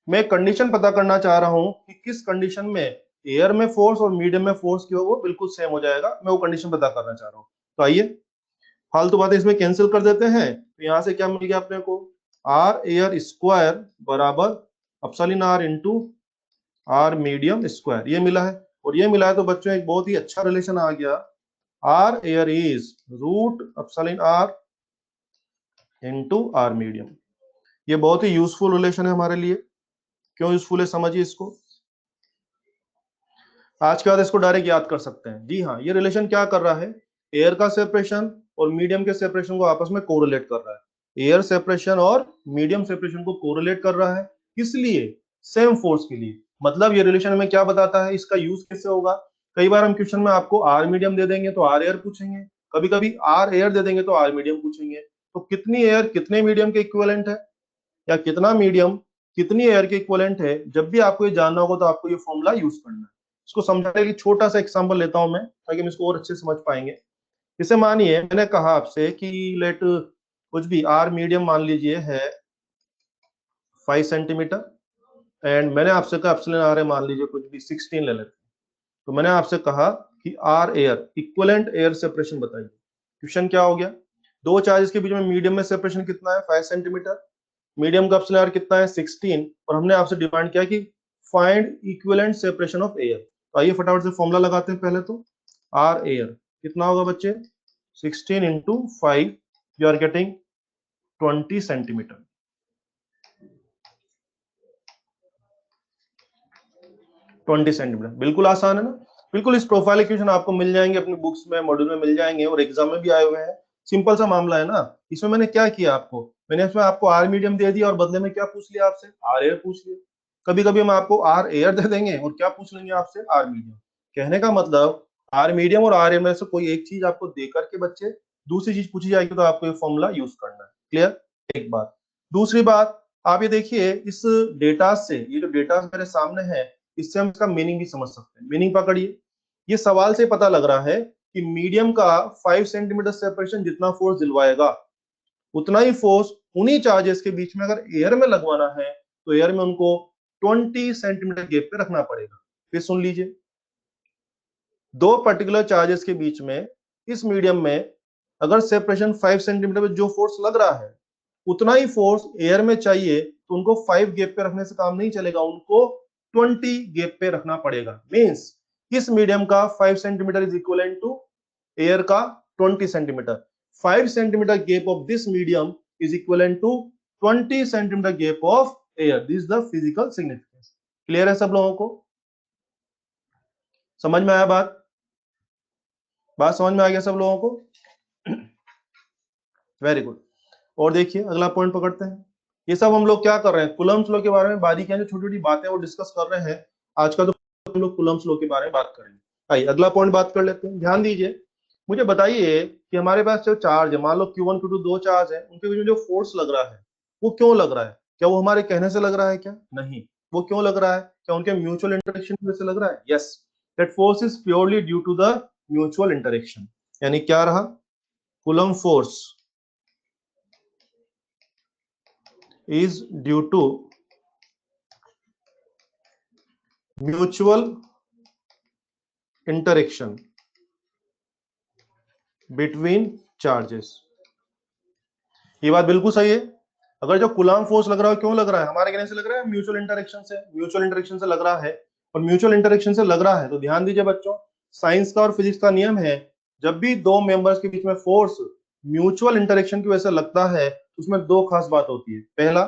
मैं कंडीशन पता करना चाह रहा हूं कि किस कंडीशन में एयर में फोर्स और मीडियम में फोर्स की वो बिल्कुल सेम हो जाएगा। मैं वो कंडीशन बता करना चाह रहा हूँ। तो आइए फालतू बातें इसमें कैंसिल कर देते हैं। तो यहाँ से क्या मिल गया अपने को, आर एयर स्क्वायर बराबर epsilon R into R medium square, ये मिला है। और ये मिला है तो बच्चों एक बहुत ही अच्छा रिलेशन आ गया, R air is root epsilon R into R medium. ये बहुत ही यूजफुल रिलेशन है हमारे लिए। क्यों यूजफुल है समझिए इसको। आज के बाद इसको डायरेक्ट याद कर सकते हैं। जी हाँ, ये रिलेशन क्या कर रहा है, एयर का सेपरेशन और मीडियम के सेपरेशन को आपस में कोरिलेट कर रहा है। एयर सेपरेशन और मीडियम सेपरेशन को कोरिलेट कर रहा है, किस लिए, सेम फोर्स के लिए। मतलब ये रिलेशन हमें क्या बताता है, इसका यूज कैसे होगा। कई बार हम क्वेश्चन में आपको आर मीडियम दे देंगे तो आर एयर पूछेंगे, कभी कभी आर एयर दे देंगे तो आर मीडियम पूछेंगे। तो कितनी एयर कितने मीडियम के इक्विवेलेंट है, या कितना मीडियम कितनी एयर के इक्विवेलेंट है, जब भी आपको ये जानना होगा तो आपको ये फॉर्मूला यूज करना है। इसको समझाने के लिए छोटा सा एग्जांपल लेता हूं मैं, ताकि हम इसको और अच्छे से समझ पाएंगे। जैसे मानिए मैंने कहा आपसे कि लेट कुछ भी आर मीडियम मान लीजिए है 5 सेंटीमीटर, एंड मैंने आपसे कहा एप्सिलॉन आर है मान लीजिए कुछ भी 16 ले लेते हैं। तो मैंने आपसे कहा कि R air equivalent air separation बताइए। क्वेश्चन क्या हो गया, दो चार्जेस के बीच में मीडियम में सेपरेशन कितना है 5 सेंटीमीटर, मीडियम का एप्सिलॉन आर कितना है 16, और हमने आपसे डिमांड किया कि find equivalent separation of air. तो आइए फटाफट से फॉर्मूला लगाते हैं पहले तो। आर एयर कितना होगा बच्चे, 16 into 5, you are getting 20 centimetre. 20 centimetre बिल्कुल आसान है ना। बिल्कुल इस प्रोफाइल इक्वेशन आपको मिल जाएंगे अपनी बुक्स में, मॉड्यूल में मिल जाएंगे, और एग्जाम में भी आए हुए हैं। सिंपल सा मामला है ना। इसमें मैंने क्या किया आपको, मैंने इसमें आपको आर मीडियम दे दिया और बदले में क्या पूछ लिया आपसे, आर एयर पूछ लिया। कभी कभी हम आपको आर एयर दे देंगे और क्या पूछ लेंगे आपसे, आर मीडियम। कहने का मतलब आर मीडियम और आर एयर में से कोई एक चीज आपको दे करके बच्चे दूसरी चीज पूछी जाएगी तो आपको ये फॉर्मूला यूज करना है। क्लियर, एक बात। दूसरी बात, आप ये देखिए इस डेटा से, ये जो डेटा मेरे सामने है, इससे हम इसका मीनिंग भी समझ सकते हैं। मीनिंग पकड़िए, ये सवाल से पता लग रहा है कि मीडियम का 5 सेंटीमीटर सेपरेशन जितना फोर्स दिलवाएगा, उतना ही फोर्स उन्हीं चार्जेस के बीच में अगर एयर में लगवाना है तो एयर में उनको 20 सेंटीमीटर गैप पे रखना पड़ेगा। फिर सुन लीजिए, दो पर्टिकुलर चार्जेस के बीच में इस मीडियम में अगर सेपरेशन 5 सेंटीमीटर पे जो फोर्स लग रहा है, उतना ही फोर्स एयर में चाहिए, तो उनको 5 गैप पे रखने से काम नहीं चलेगा, उनको 20 गैप पे रखना पड़ेगा। मींस इस मीडियम का 5 centimetre is equivalent to air का 20 centimetre. 5 centimetre gap of this medium is equivalent to 20 centimetre gap of air. This is the physical significance. Clear है सब लोगों को, समझ में आया बात, बात समझ में आ गया सब लोगों को। Very good. और देखिए अगला पॉइंट पकड़ते हैं। ये सब हम लोग क्या कर रहे हैं, कूलम्ब्स लॉ के बारे में बारीकियां जो छोटी छोटी बातें वो डिस्कस कर रहे हैं। आज का तो हम लोग कूलम्ब्स लॉ के बारे में बात करेंगे। आइए अगला पॉइंट बात कर लेते हैं। ध्यान दीजिए, मुझे बताइए कि हमारे पास जो चार्ज है, मान लो Q1 Q2 दो चार्ज है, उनके बीच में जो फोर्स लग रहा है वो क्यों लग रहा है, क्या वो हमारे कहने से लग रहा है, क्या नहीं। वो क्यों लग रहा है, क्या उनके म्यूचुअल इंटरेक्शन की वजह से लग रहा है, yes. That force is purely due to the mutual interaction. यानी क्या रहा, Coulomb force is due to mutual interaction between charges। ये बात बिल्कुल सही है। अगर जो कूलम्ब फोर्स लग रहा है क्यों लग रहा है, हमारे कहने से लग रहा है, म्यूचुअल इंटरेक्शन से, म्यूचुअल इंटरेक्शन से लग रहा है। और म्यूचुअल इंटरेक्शन से लग रहा है तो ध्यान दीजिए बच्चों, साइंस का और फिजिक्स का नियम है, जब भी दो मेंबर्स के बीच में फोर्स म्यूचुअल इंटरेक्शन की वजह से लगता है, उसमें दो खास बात होती है। पहला,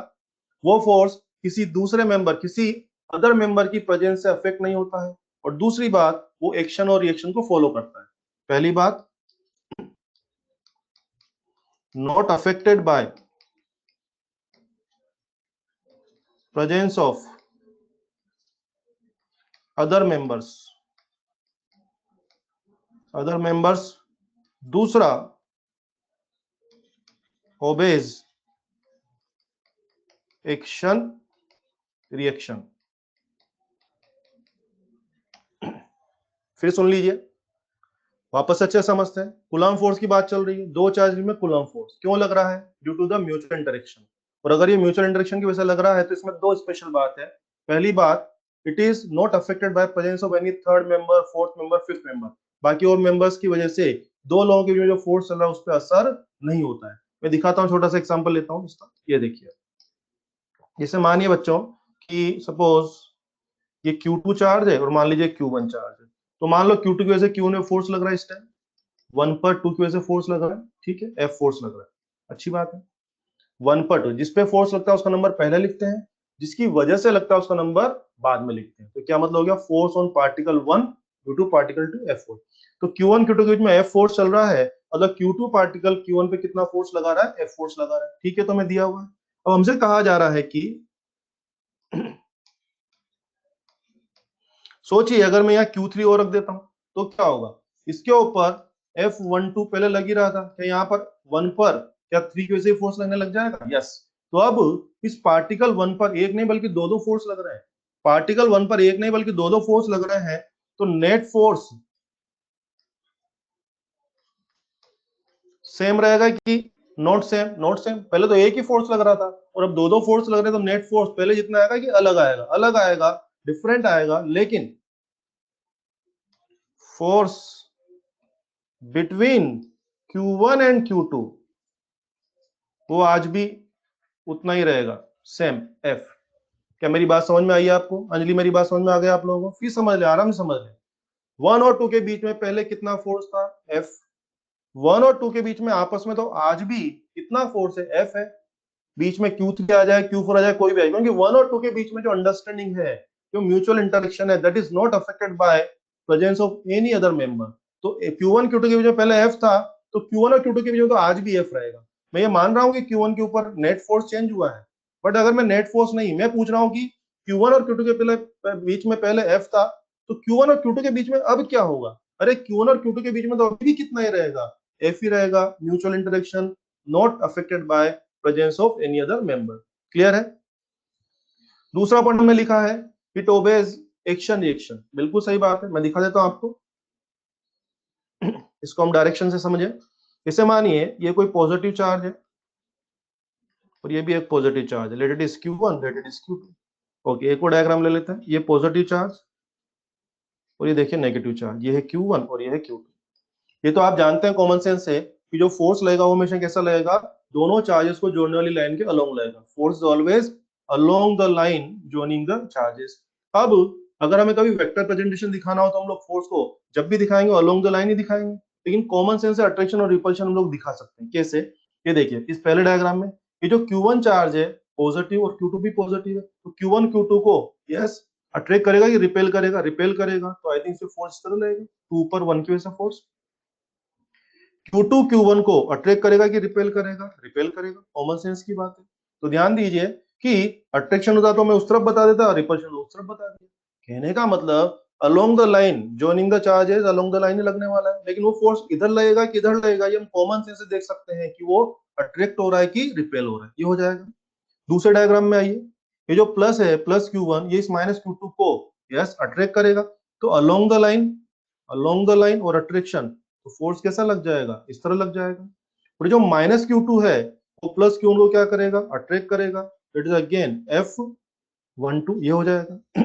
वो फोर्स किसी दूसरे मेंबर, किसी अदर मेंबर की प्रेजेंस से अफेक्ट नहीं होता है। और दूसरी बात, वो एक्शन और रिएक्शन को फॉलो करता है। पहली बात, not affected by presence of other members, other members. दूसरा, ओबेज एक्शन रिएक्शन। फिर सुन लीजिए, वापस अच्छे समझते हैं। कूलम्ब फोर्स की बात चल रही है, दो चार्ज में कूलम्ब फोर्स क्यों लग रहा है, due to the mutual interaction. और अगर ये म्यूचुअल इंटरेक्शन की वजह से लग रहा है तो इसमें दो स्पेशल बात है। पहली बात, it is not affected by presence of any third member, fourth member, fifth member. बाकी और मेंबर्स की वजह से दो लोगों के बीच में जो फोर्स चल रहा है उस पर असर नहीं होता है। मैं दिखाता हूँ, छोटा सा एग्जांपल लेता हूँ इसका। ये देखिए, जैसे मानिए बच्चों कि सपोज ये Q2 चार्ज है और मान लीजिए Q1 चार्ज है। तो मान लो Q2 की वजह से Q1 में फोर्स लग रहा है इस टाइम, 1 पर 2 की वजह से फोर्स लग रहा है, ठीक है, F फोर्स लग रहा है, अच्छी बात है। 1 पर 2 जिस पे फोर्स लगता है उसका नंबर पहले लिखते हैं, जिसकी वजह से लगता है उसका नंबर बाद में लिखते हैं। तो क्या मतलब हो गया, force on particle 1 due to particle 2 F force. तो Q1 Q2 के बीच में F फोर्स चल रहा है, मतलब Q2 पार्टिकल Q1 पे कितना फोर्स लगा रहा है, F फोर्स लगा रहा है, ठीक है। तो मैं दिया हुआ है। अब हमसे कहा जा रहा है कि सोचिए अगर मैं यहाँ Q3 और रख देता हूं तो क्या होगा, इसके ऊपर F12 पहले लग ही रहा था, क्या यहाँ पर 1 पर क्या 3 की वजह से फोर्स लगने लग जाएगा, यस। तो अब इस पार्टिकल 1 पर एक नहीं बल्कि दो दो फोर्स लग रहे हैं, पार्टिकल 1 पर एक नहीं बल्कि दो दो फोर्स लग रहे हैं। तो नेट फोर्स सेम रहेगा कि नॉट सेम, नॉट सेम। पहले तो एक ही फोर्स लग रहा था और अब दो दो फोर्स लग रहे हैं, तो नेट फोर्स पहले जितना आएगा कि अलग आएगा, अलग आएगा, डिफरेंट आएगा, लेकिन force between Q1 and Q2 वो आज भी उतना ही रहेगा, सेम F। क्या मेरी बात समझ में आई है आपको? अंजलि मेरी बात समझ में आ गया आप लोगों को? फिर समझ ले, आराम से समझ ले। 1 और 2 के बीच में पहले कितना फोर्स था, F। 1 और 2 के बीच में आपस में तो आज भी कितना फोर्स है, F है। बीच में Q3 आ जाए, Q4 आ जाए, कोई भी आए, क्योंकि 1 और 2 के बीच में जो अंडरस्टैंडिंग है, जो म्यूचुअल इंटरेक्शन है, that is not affected by presence of any other member. तो Q1 Q2 के बीच में पहले F था, तो Q1 और Q2 के बीच में तो आज भी F रहेगा। मैं ये मान रहा हूँ कि Q1 के ऊपर नेट फोर्स चेंज हुआ है, बट अगर मैं नेट फोर्स नहीं, मैं पूछ रहा हूँ कि Q1 और Q2 के पहले बीच में पहले F था, तो Q1 और Q2 के बीच में अब क्या होगा? अरे Q1 और Q2 के बीच में तो अभी भी कितना ही रहेगा, F ही रहेगा। Mutual interaction not affected by presence of any other member. Clear है? दूसरा पॉइंट में लिखा है इट ओबेज एक्शन रिएक्शन, बिल्कुल सही बात है। मैं दिखा देता हूं आपको, इसको हम डायरेक्शन से समझे। इसे मानिए ये कोई पॉजिटिव चार्ज है और ये भी एक पॉजिटिव चार्ज है, let it is Q1, let it is Q2। Okay, एक और डायग्राम ले लेते हैं। ये पॉजिटिव चार्ज और ये देखिए नेगेटिव चार्ज, ये है Q1 और ये है Q2। ये तो आप जानते हैं कॉमन सेंस से कि जो फोर्स लगेगा वो हमेशा कैसा लगेगा, दोनों चार्जेस को जोड़ने वाली लाइन के अलोंग लगेगा। Force is always along the line joining the charges. अब अगर हमें कभी वेक्टर प्रेजेंटेशन दिखाना हो तो हम लोग फोर्स को जब भी दिखाएंगे अलोंग द लाइन ही दिखाएंगे, लेकिन कॉमन सेंस से अट्रैक्शन और रिपल्शन हम लोग दिखा सकते हैं। कैसे? ये देखिए इस पहले डायग्राम में ये जो Q1 चार्ज है पॉजिटिव और Q2 भी पॉजिटिव है, तो Q1 Q2 को यस अट्रैक्ट करेगा कि रिपेल करेगा, रिपेल करेगा। तो आई थिंक से फोर्स इस तरह लगेगा, 2 पर 1 की वजह से फोर्स। Q2 Q1 को अट्रैक्ट करेगा कि रिपेल करेगा, रिपेल करेगा। कॉमन सेंस की बात है। तो ध्यान दीजिए कि अट्रैक्शन होता तो मैं उस तरफ बता देता, रिपल्शन उस तरफ बता दिया। कहने का मतलब along the line joining the charges, along the line ही लगने वाला है, लेकिन वो फोर्स इधर लगेगा कि इधर लगेगा, ये हम कॉमन सेंस से देख सकते हैं कि वो अट्रैक्ट हो रहा है कि रिपेल हो रहा है, ये हो जाएगा। दूसरे डायग्राम में आइए, ये जो प्लस है प्लस Q1 ये इस माइनस Q2 को यस अट्रैक्ट करेगा। तो along the line, along the line और अट्रैक्शन, तो फोर्स कैसा लग जाएगा, इस तरह लग जाएगा। और जो माइनस Q2 है वो प्लस Q1 को क्या करेगा, अट्रैक्ट करेगा। इट इज अगेन F12, ये हो जाएगा।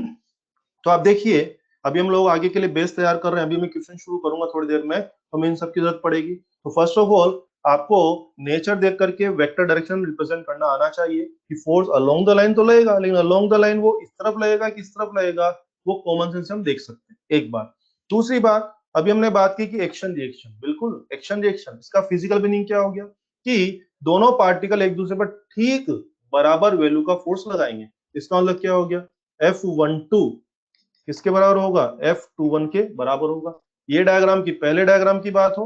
तो आप देखिए अभी हम लोग आगे के लिए बेस तैयार कर रहे हैं, अभी मैं क्वेश्चन शुरू करूंगा थोड़ी देर में, तो हमें इन सब की जरूरत पड़ेगी। तो फर्स्ट ऑफ ऑल आपको नेचर देख करके वेक्टर डायरेक्शन रिप्रेजेंट करना आना चाहिए कि फोर्स अलोंग द लाइन तो लगेगा, लेकिन अलोंग द लाइन वो इस तरफ लगेगा कि इस तरफ लगेगा, वो कॉमन सेंस से हम देख सकते हैं, एक बात। दूसरी बात, अभी हमने बात की कि एक्शन रिएक्शन, बिल्कुल एक्शन रिएक्शन, इसका फिजिकल मीनिंग क्या हो गया कि दोनों पार्टिकल एक दूसरे पर ठीक बराबर वैल्यू का फोर्स लगाएंगे। इसका मतलब क्या हो गया, F12 किसके बराबर होगा, F21 के बराबर होगा। ये डायग्राम की पहले डायग्राम की बात हो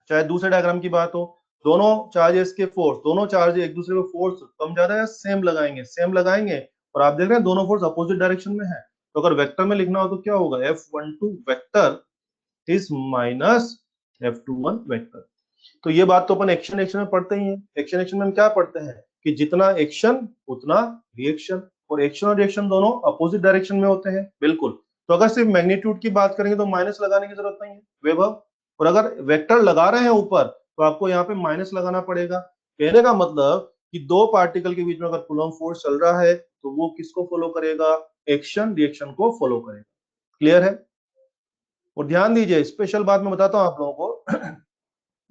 चाहे दूसरे डायग्राम की बात हो, दोनों चार्जेस के फोर्स, दोनों चार्ज एक दूसरे को फोर्स कम ज्यादा या सेम लगाएंगे, सेम लगाएंगे। और आप देख रहे हैं दोनों फोर्स अपोजिट डायरेक्शन में है। तो अगर वेक्टर में लिखना हो तो क्या होगा, F12 vector is minus F21 vector. तो ये बात तो अपन एक्शन एक्शन में पढ़ते ही हैं। एक्शन एक्शन में हम क्या पढ़ते हैं कि जितना एक्शन उतना रिएक्शन, और एक्शन और रिएक्शन दोनों अपोजिट डायरेक्शन में होते हैं, बिल्कुल। तो अगर सिर्फ मैग्नीट्यूड की बात करेंगे तो माइनस लगाने की जरूरत नहीं है, वैभव। और अगर वेक्टर लगा रहे हैं ऊपर तो आपको यहाँ पे माइनस लगाना पड़ेगा। कहने का मतलब कि दो पार्टिकल के बीच में अगर कूलम्ब फोर्स चल रहा है तो वो किसको फॉलो करेगा, एक्शन रिएक्शन को फॉलो करेगा। क्लियर है? और ध्यान दीजिए, स्पेशल बात मैं बताता हूं आप लोगों को।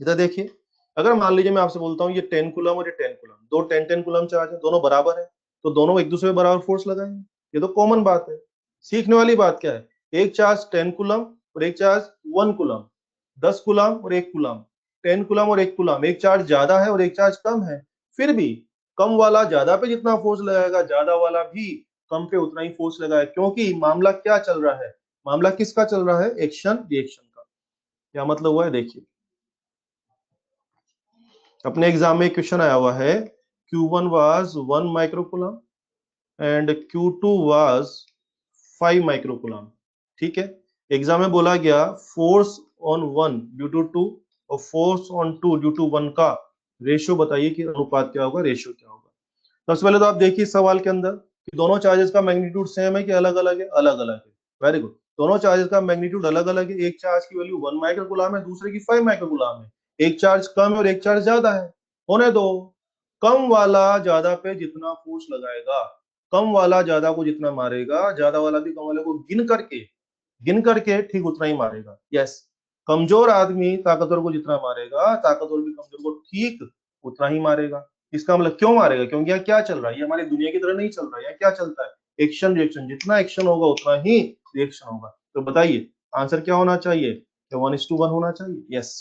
इधर देखिए, अगर मान लीजिए मैं आपसे बोलता हूँ ये 10 कूलम और ये 10 कूलम, दो 10 कूलम चार्ज है, दोनों बराबर है, तो दोनों एक दूसरे पे बराबर फोर्स लगाएंगे। ये तो कॉमन बात है। सीखने वाली बात क्या है, एक चार्ज 10 कूलम और एक चार्ज 1 कूलम, 10 कूलम और 1 कूलम, 10 कूलम और 1 कूलम, एक चार्ज ज्यादा है और एक चार्ज कम है, फिर भी कम वाला ज्यादा पे जितना फोर्स लगाएगा, ज्यादा वाला भी कम पे उतना ही फोर्स लगाएगा, क्योंकि मामला क्या चल रहा है, मामला किसका चल रहा है, एक्शन रिएक्शन का। क्या मतलब हुआ है, देखिए अपने एग्जाम में क्वेश्चन आया हुआ है, Q1 was 1 microcoulomb and Q2 was 5 microcoulomb. ठीक है, एग्जाम में बोला गया फोर्स ऑन 1 ड्यू टू 2 और फोर्स ऑन 2 ड्यू टू 1 का रेशियो बताइए कि अनुपात क्या होगा, रेशियो क्या होगा। सबसे पहले तो आप देखिए सवाल के अंदर कि दोनों चार्जेस का मैग्नीट्यूड सेम है कि अलग अलग है, अलग अलग है। वेरी गुड, दोनों चार्जेस का मैग्नीट्यूड अलग अलग है, एक चार्ज की वैल्यू 1 माइक्रोकूलम है, दूसरे की 5 माइक्रोकूलम है, एक चार्ज कम है और एक चार्ज ज्यादा है। होने दो, कम वाला ज्यादा पे जितना फोर्स लगाएगा, कम वाला ज्यादा को जितना मारेगा, ज्यादा वाला भी कम वाले को गिन करके ठीक उतना ही मारेगा। यस, कमजोर आदमी ताकतवर को जितना मारेगा, ताकतवर भी कमजोर को ठीक उतना ही मारेगा। इसका मतलब क्यों मारेगा, क्योंकि यहाँ क्या चल रहा है, ये हमारी दुनिया की तरह नहीं चल रहा है। यहाँ क्या चलता है, एक्शन रिएक्शन, जितना एक्शन होगा उतना ही रिएक्शन होगा। तो बताइए आंसर क्या होना चाहिए, 1:1 होना चाहिए। यस,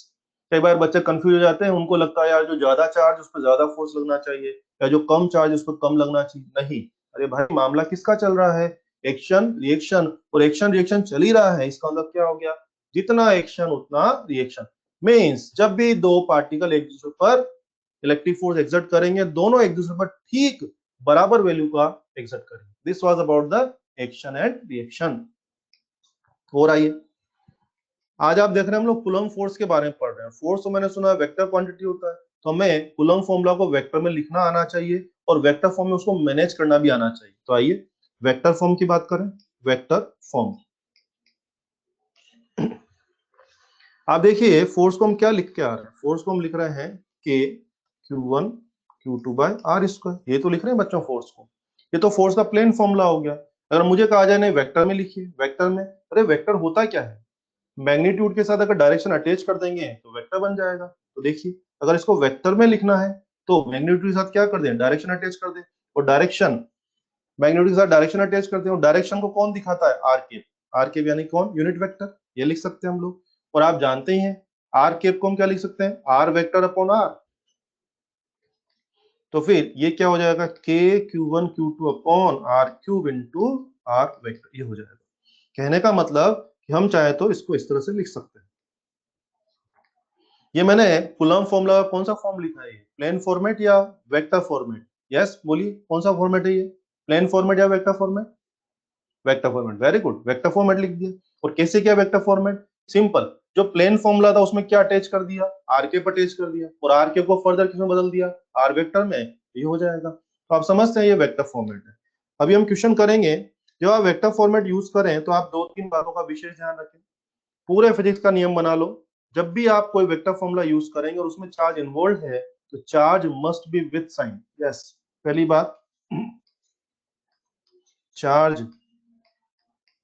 कई बार बच्चे कंफ्यूज हो जाते हैं, उनको लगता है यार जो ज्यादा चार्ज उस पर ज्यादा फोर्स लगना चाहिए, या जो कम चार्ज उस पर कम लगना चाहिए। नहीं, अरे भाई मामला किसका चल रहा है, एक्शन रिएक्शन, और एक्शन रिएक्शन चल ही रहा है। इसका मतलब क्या हो गया, जितना एक्शन उतना रिएक्शन। मीन्स जब भी दो पार्टिकल एक दूसरे पर इलेक्ट्रिक फोर्स एक्सर्ट करेंगे, दोनों एक दूसरे पर ठीक बराबर वैल्यू का एक्सर्ट करेंगे। This was about the action and reaction. और आइए, आज आप देख रहे हैं हम लोग कूलम फोर्स के बारे में पढ़ रहे हैं। फोर्स तो मैंने सुना है वेक्टर क्वांटिटी होता है, तो हमें कूलम फॉर्मूला को वेक्टर में लिखना आना चाहिए और वेक्टर फॉर्म में उसको मैनेज करना भी आना चाहिए। तो आइए वेक्टर फॉर्म की बात करें। वेक्टर फॉर्म, आप देखिए फोर्स को हम क्या लिख के आ रहे हैं, फोर्स को हम लिख रहे हैं K Q1 Q2 by R square. ये तो लिख रहे हैं बच्चों फोर्स को, ये तो फोर्स का प्लेन फॉर्मूला हो गया। अगर मुझे कहा जाए नहीं वेक्टर में लिखिए, वेक्टर में, अरे वेक्टर होता क्या है, मैग्नीट्यूड के साथ अगर डायरेक्शन अटैच कर देंगे तो वेक्टर बन जाएगा। तो देखिए अगर इसको वेक्टर में लिखना है तो मैग्नीट्यूड के साथ क्या कर दें, डायरेक्शन अटैच कर दें, और डायरेक्शन मैग्नीट्यूड के साथ डायरेक्शन अटैच करते हैं, और डायरेक्शन को कौन दिखाता है, आर केप। आर केप यानी कौन, यूनिट वेक्टर, ये लिख सकते हैं हम लोग। और आप जानते ही हैं आर केप को हम क्या लिख सकते हैं, आर वेक्टर अपॉन आर। तो फिर ये क्या हो जाएगा, K Q1 Q2 upon R cube into R vector, ये हो जाएगा। कहने का मतलब कि हम चाहे तो इसको इस तरह से लिख सकते हैं। ये मैंने कूलम फॉर्मूला का कौन सा फॉर्म लिखा है, प्लेन फॉर्मेट या वेक्टर फॉर्मेट, यस बोलिए कौन सा फॉर्मेट है ये, प्लेन फॉर्मेट या vector format, vector format. Very good, vector format लिख दिया। और कैसे किया वेक्टर फॉर्मेट, सिंपल, जो प्लेन फॉर्मूला था उसमें क्या अटैच कर दिया, आर के पर अटैच कर दिया, और आर के को फर्दर किसमें बदल दिया, आर वेक्टर में, ये हो जाएगा। तो आप समझते हैं ये वेक्टर फॉर्मेट है। अभी हम क्वेश्चन करेंगे, जब आप वेक्टर फॉर्मेट यूज करें तो आप दो तीन बातों का विशेष ध्यान रखें। पूरे फिजिक्स का नियम बना लो, जब भी आप कोई वेक्टर फॉर्मूला यूज करेंगे और उसमें चार्ज इन्वॉल्व है तो charge must be with sign. Yes, पहली बात, charge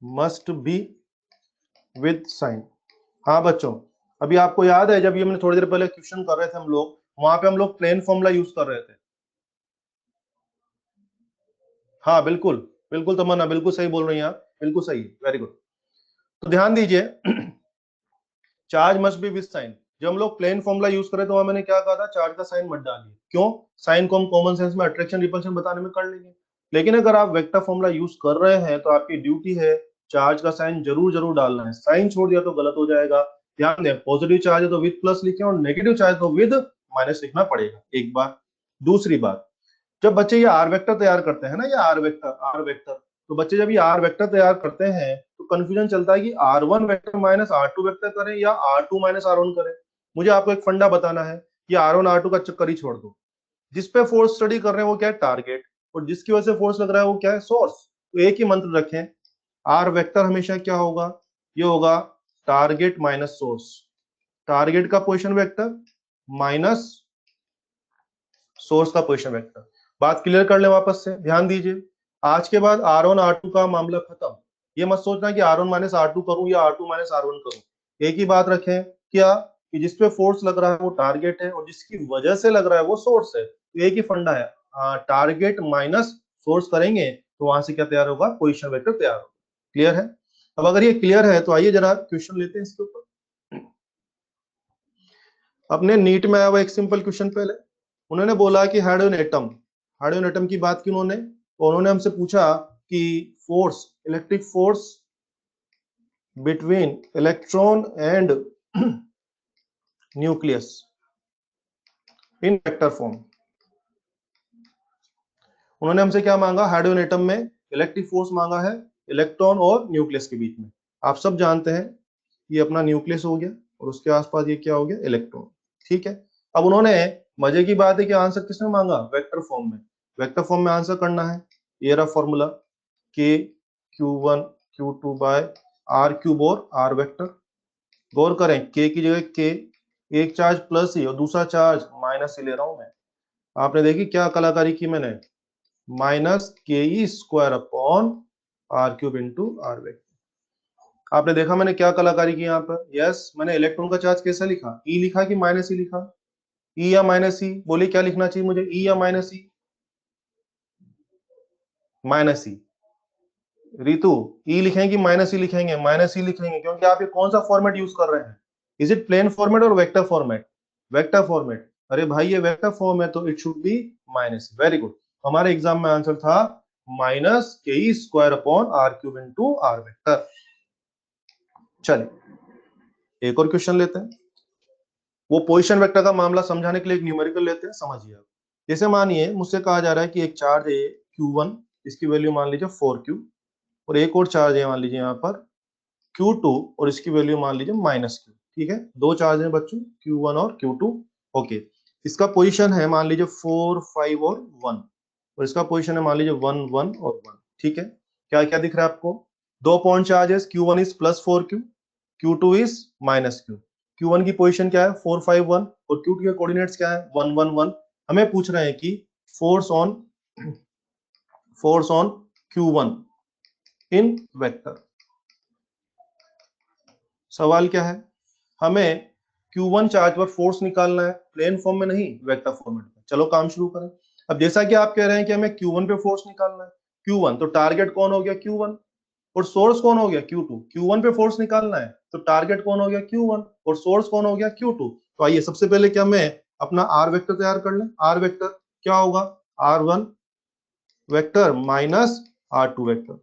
must be with sign. हाँ बच्चों, अभी आपको याद है जब ये मैंने थोड़ी देर पहले क्वेश्चन कर रहे थे हम लोग, वहां पे हम लोग प्लेन फॉर्मूला यूज कर रहे थे। हाँ बिल्कुल, बिल्कुल तमन्ना, बिल्कुल सही बोल रही हैं आप, बिल्कुल सही, वेरी गुड। तो ध्यान दीजिए, charge must be with sign. जब हम लोग प्लेन फॉर्मूला यूज कर रहे थे वहां मैंने क्या कहा था, चार्ज का साइन मत डालिए। क्यों, साइन को हम कॉमन सेंस में अट्रैक्शन रिपल्शन बताने में कर लेंगे। लेकिन अगर आप वेक्टर फॉर्मूला यूज कर रहे हैं तो आपकी ड्यूटी है चार्ज का साइन जरूर जरूर डालना है। साइन छोड़ दिया तो गलत हो जाएगा। ध्यान दें, पॉजिटिव चार्ज है तो विद प्लस लिखें और नेगेटिव चार्ज तो विद माइनस लिखना पड़ेगा, एक बार। दूसरी बात, जब बच्चे ये आर वेक्टर तैयार करते हैं ना, ये आर वेक्टर, तो बच्चे जब ये आर वेक्टर तैयार करते हैं तो कंफ्यूजन चलता है कि R1 vector minus R2 vector करें या R2 माइनस R1 करें। मुझे आपको एक फंडा बताना है कि R1 R2 का चक्कर ही छोड़ दो। जिस पे फोर्स स्टडी कर रहे हैं वो क्या है, टारगेट, और जिसकी वजह से फोर्स लग रहा है वो क्या है, सोर्स। तो एक ही मंत्र रखें, आर वेक्टर हमेशा क्या होगा, ये होगा टारगेट माइनस सोर्स, टारगेट का पोजिशन वेक्टर माइनस सोर्स का पोजिशन वेक्टर। बात क्लियर कर ले वापस से, ध्यान दीजिए। आज के बाद R1 R2 का मामला खत्म। ये मत सोचना कि R1 माइनस R2 करूं या R2 माइनस R1 करूं। एक ही बात रखें, क्या कि जिस पे फोर्स लग रहा है वो टारगेट है और जिसकी वजह से लग रहा है वो सोर्स है। तो एक ही फंडा है, टारगेट माइनस सोर्स करेंगे तो वहां से क्या तैयार होगा, पोजीशन वेक्टर तैयार होगा। क्लियर है? अब अगर ये क्लियर है तो आइए जरा क्वेश्चन लेते हैं इसके ऊपर। अपने नीट में आया हुआ एक सिंपल क्वेश्चन पहले। उन्होंने बोला कि हाइड्रोजन एटम की बात की उन्होंने, और उन्होंने हमसे पूछा कि force, electric force between electron and nucleus in vector form. उन्होंने हमसे क्या मांगा, हाइड्रोजन एटम में इलेक्ट्रिक फोर्स मांगा है इलेक्ट्रॉन और न्यूक्लियस के बीच में। आप सब जानते हैं ये अपना न्यूक्लियस हो गया और उसके आसपास ये क्या हो गया, इलेक्ट्रॉन। ठीक है, अब उन्होंने, मजे की बात है कि आंसर किसमें मांगा, वेक्टर फॉर्म में। वेक्टर फॉर्म में आंसर करना है, ये रहा formula, K Q1 Q2 by R cube और आर वेक्टर। गौर करें, के की जगह के, एक चार्ज प्लस ही और दूसरा चार्ज माइनस ही ले रहा हूं मैं। आपने देखी क्या कलाकारी की मैंने, minus K E square upon R cube into R vector. आपने देखा मैंने क्या कलाकारी की यहाँ पर। यस, मैंने इलेक्ट्रॉन का चार्ज कैसा लिखा, ई लिखा कि माइनस ई लिखा, ई या माइनस ई, बोलिए क्या लिखना चाहिए मुझे, ई या माइनस ई, माइनस ई। रितु, ई लिखेंगे कि माइनस ई लिखेंगे, माइनस ई लिखेंगे, क्योंकि आप ये कौन सा फॉर्मेट यूज कर रहे हैं, इज इट प्लेन फॉर्मेट और वेक्टर फॉर्मेट, वेक्टर फॉर्मेट। अरे भाई ये वेक्टर फॉर्म है तो it should be minus. Very good, हमारे एग्जाम में आंसर था minus K E square upon R cube into R vector. चलिए एक और क्वेश्चन लेते हैं। वो पोजीशन वेक्टर का मामला समझाने के लिए एक न्यूमेरिकल लेते हैं, समझिए आप। जैसे मानिए मुझसे कहा जा रहा है कि एक चार्ज है Q1, इसकी वैल्यू मान लीजिए 4Q, और एक और चार्ज है मान लीजिए यहाँ पर Q2 और इसकी वैल्यू मान लीजिए -Q। ठीक है, दो चार्ज हैं बच्चों, Q1 और Q2। ओके, इसका पोजीशन है मान लीजिए 4, 5 और 1, और इसका पोजीशन है मान लीजिए 1, 1 और 1। ठीक है, क्या क्या दिख रहा है आपको, दो point charges, Q1 is +4Q, Q2 is -Q। Q1 की पोजीशन क्या है 4, 5, 1, और Q2 के कोऑर्डिनेट्स क्या है 1, 1, 1। हमें पूछ रहे हैं कि force on Q1 in vector. सवाल क्या है, हमें Q1 चार्ज पर फोर्स निकालना है, प्लेन फॉर्म में नहीं, वेक्टर फॉर्मेट में। चलो काम शुरू करें। अब जैसा कि आप कह रहे हैं कि हमें Q1 पे फोर्स निकालना है, Q1 तो टारगेट कौन हो गया Q1, और सोर्स कौन हो गया Q2। Q1 पे फोर्स निकालना है तो टारगेट कौन हो गया Q1 और सोर्स कौन हो गया Q2। तो आइए सबसे पहले क्या मैं अपना आर वेक्टर तैयार कर लें। आर वेक्टर क्या होगा, R1 vector minus R2 vector.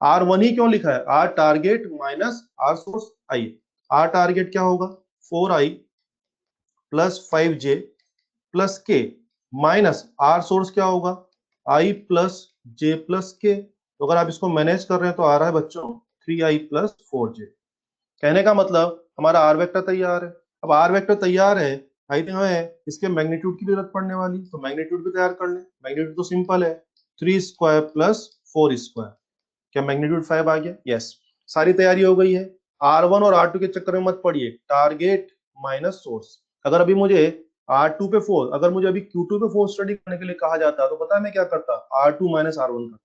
R1 ही क्यों लिखा है, R target minus R source. आइए, आर टारगेट क्या होगा, 4i plus 5j plus K, minus R source क्या होगा, i प्लस j प्लस के। तो अगर आप इसको मैनेज कर रहे हैं तो आ रहा है बच्चों 3i प्लस 4j। कहने का मतलब हमारा आर वेक्टर तैयार है। अब आर वेक्टर तैयार है, आई थिंक हमें इसके मैग्नीट्यूड की जरूरत पड़ने वाली, तो मैग्नीट्यूड भी तैयार कर लें। मैग्नीट्यूड तो सिंपल है, 3 स्क्वायर प्लस 4 स्क्वायर। क्या मैग्नीट्यूड 5 आ गया, यस। सारी तैयारी हो गई है। R1 और R2 के चक्कर में मत पड़िए, टारगेट माइनस सोर्स। अगर अभी मुझे R2 पे फोर्स, अगर मुझे अभी Q2 पे फोर्स स्टडी करने के लिए कहा जाता तो पता है मैं क्या करता, R2 माइनस R1 करता।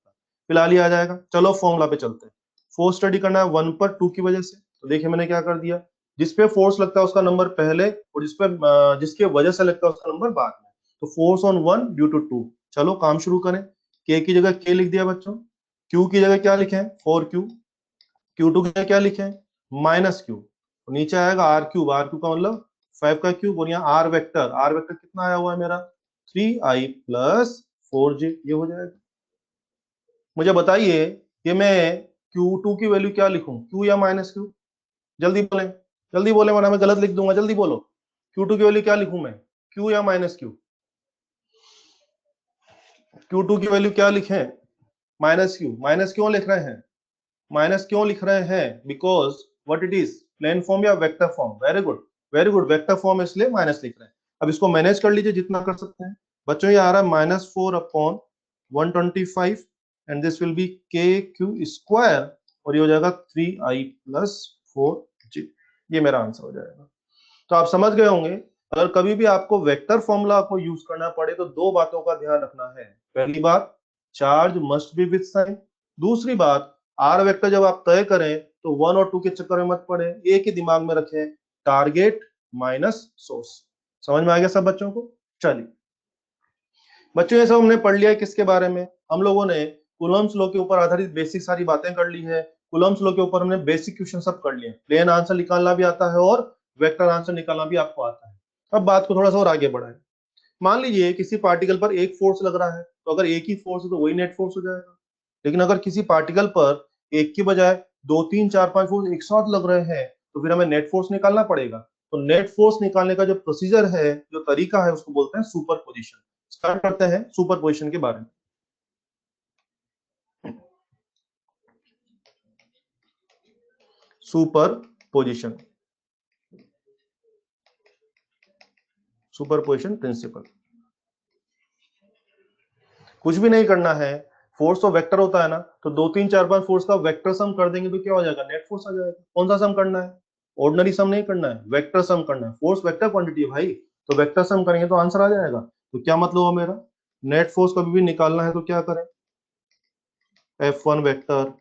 फिलहाल ही आ जाएगा। चलो फॉर्मूला पे चलते हैं। फोर्स स्टडी करना है 1 पर 2 की वजह से, तो देखिए मैंने क्या कर दिया, जिस पे फोर्स लगता है उसका नंबर पहले, और जिसके वजह से लगता है उसका नंबर बाद में। तो फोर्स ऑन 1 ड्यू टू 2। चलो काम शुरू करें। के की जगह के लिख दिया बच्चों, Q की जगह क्या लिखे, 4Q, Q2 की जगह क्या लिखे, -Q, तो नीचे आएगा आर क्यूब, आर क्यूब का मतलब 5 का क्यूब, और यहाँ आर वेक्टर, आर वेक्टर कितना आया हुआ है मेरा 3i प्लस 4j, ये हो जाएगा। मुझे बताइए कि मैं Q2 की वैल्यू क्या लिखूं, Q या -Q, जल्दी बोले, जल्दी बोले, वरना मैं गलत लिख दूंगा, जल्दी बोलो। Q2 की वैल्यू क्या लिखूं मैं, Q या -Q, Q2 की वैल्यू क्या लिखें, -Q। माइनस क्यों लिख रहे हैं, माइनस क्यों लिख रहे हैं, because what it is, plane form या vector form. Very good, very good, vector form इसलिए माइनस लिख रहे हैं। अब इसको मैनेज कर लीजिए जितना कर सकते हैं। बच्चों ये आ रहा है -4 upon 125, and this will be के क्यू स्क्वायर, और ये हो जाएगा 3i प्लस 4j। ये मेरा आंसर हो जाएगा। तो आप समझ गए होंगे, अगर कभी भी आपको वेक्टर फॉर्मूला को यूज करना पड़े तो दो बातों का ध्यान रखना है। पहली बात, charge must be with sign. दूसरी बात, आर वेक्टर जब आप तय करें तो 1 और 2 के चक्कर में मत पड़े, एक ही दिमाग में रखें, टारगेट माइनस सोर्स। समझ में आ गया सब बच्चों को? चलिए बच्चों, ये सब हमने पढ़ लिया है किसके बारे में? हम लोगों ने कूलम्ब्स लॉ के ऊपर आधारित बेसिक सारी बातें कर ली है। कूलम्ब्स लॉ के ऊपर हमने बेसिक क्वेश्चन सब कर लिए, प्लेन आंसर निकालना भी आता है और वेक्टर आंसर निकालना भी आपको आता है। अब बात को थोड़ा सा और आगे बढ़ाएं। मान लीजिए किसी पार्टिकल पर एक फोर्स लग रहा है, तो अगर एक ही फोर्स है तो वही नेट फोर्स हो जाएगा। लेकिन अगर किसी पार्टिकल पर एक की बजाय 2 3 4 5 फोर्स एक साथ लग रहे हैं, तो फिर हमें नेट फोर्स निकालना पड़ेगा। तो नेट फोर्स निकालने का जो प्रोसीजर है, जो तरीका है, उसको बोलते हैं सुपर पोजिशन। स्टार्ट करते हैं सुपर पोजिशन के बारे में। Superposition, superposition principle. कुछ भी नहीं करना है, फोर्स तो वेक्टर होता है ना, तो 2 3 4 5 फोर्स का वेक्टर सम कर देंगे तो क्या हो जाएगा? नेट फोर्स आ जाएगा। कौन सा सम करना है? ऑर्डिनरी सम नहीं करना है, वेक्टर सम करना है। फोर्स वेक्टर क्वांटिटी है भाई, तो वेक्टर सम करेंगे तो आंसर आ जाएगा। तो क्या मतलब हुआ मेरा? नेट फोर्स कभी भी निकालना है तो क्या करें? F1 vector,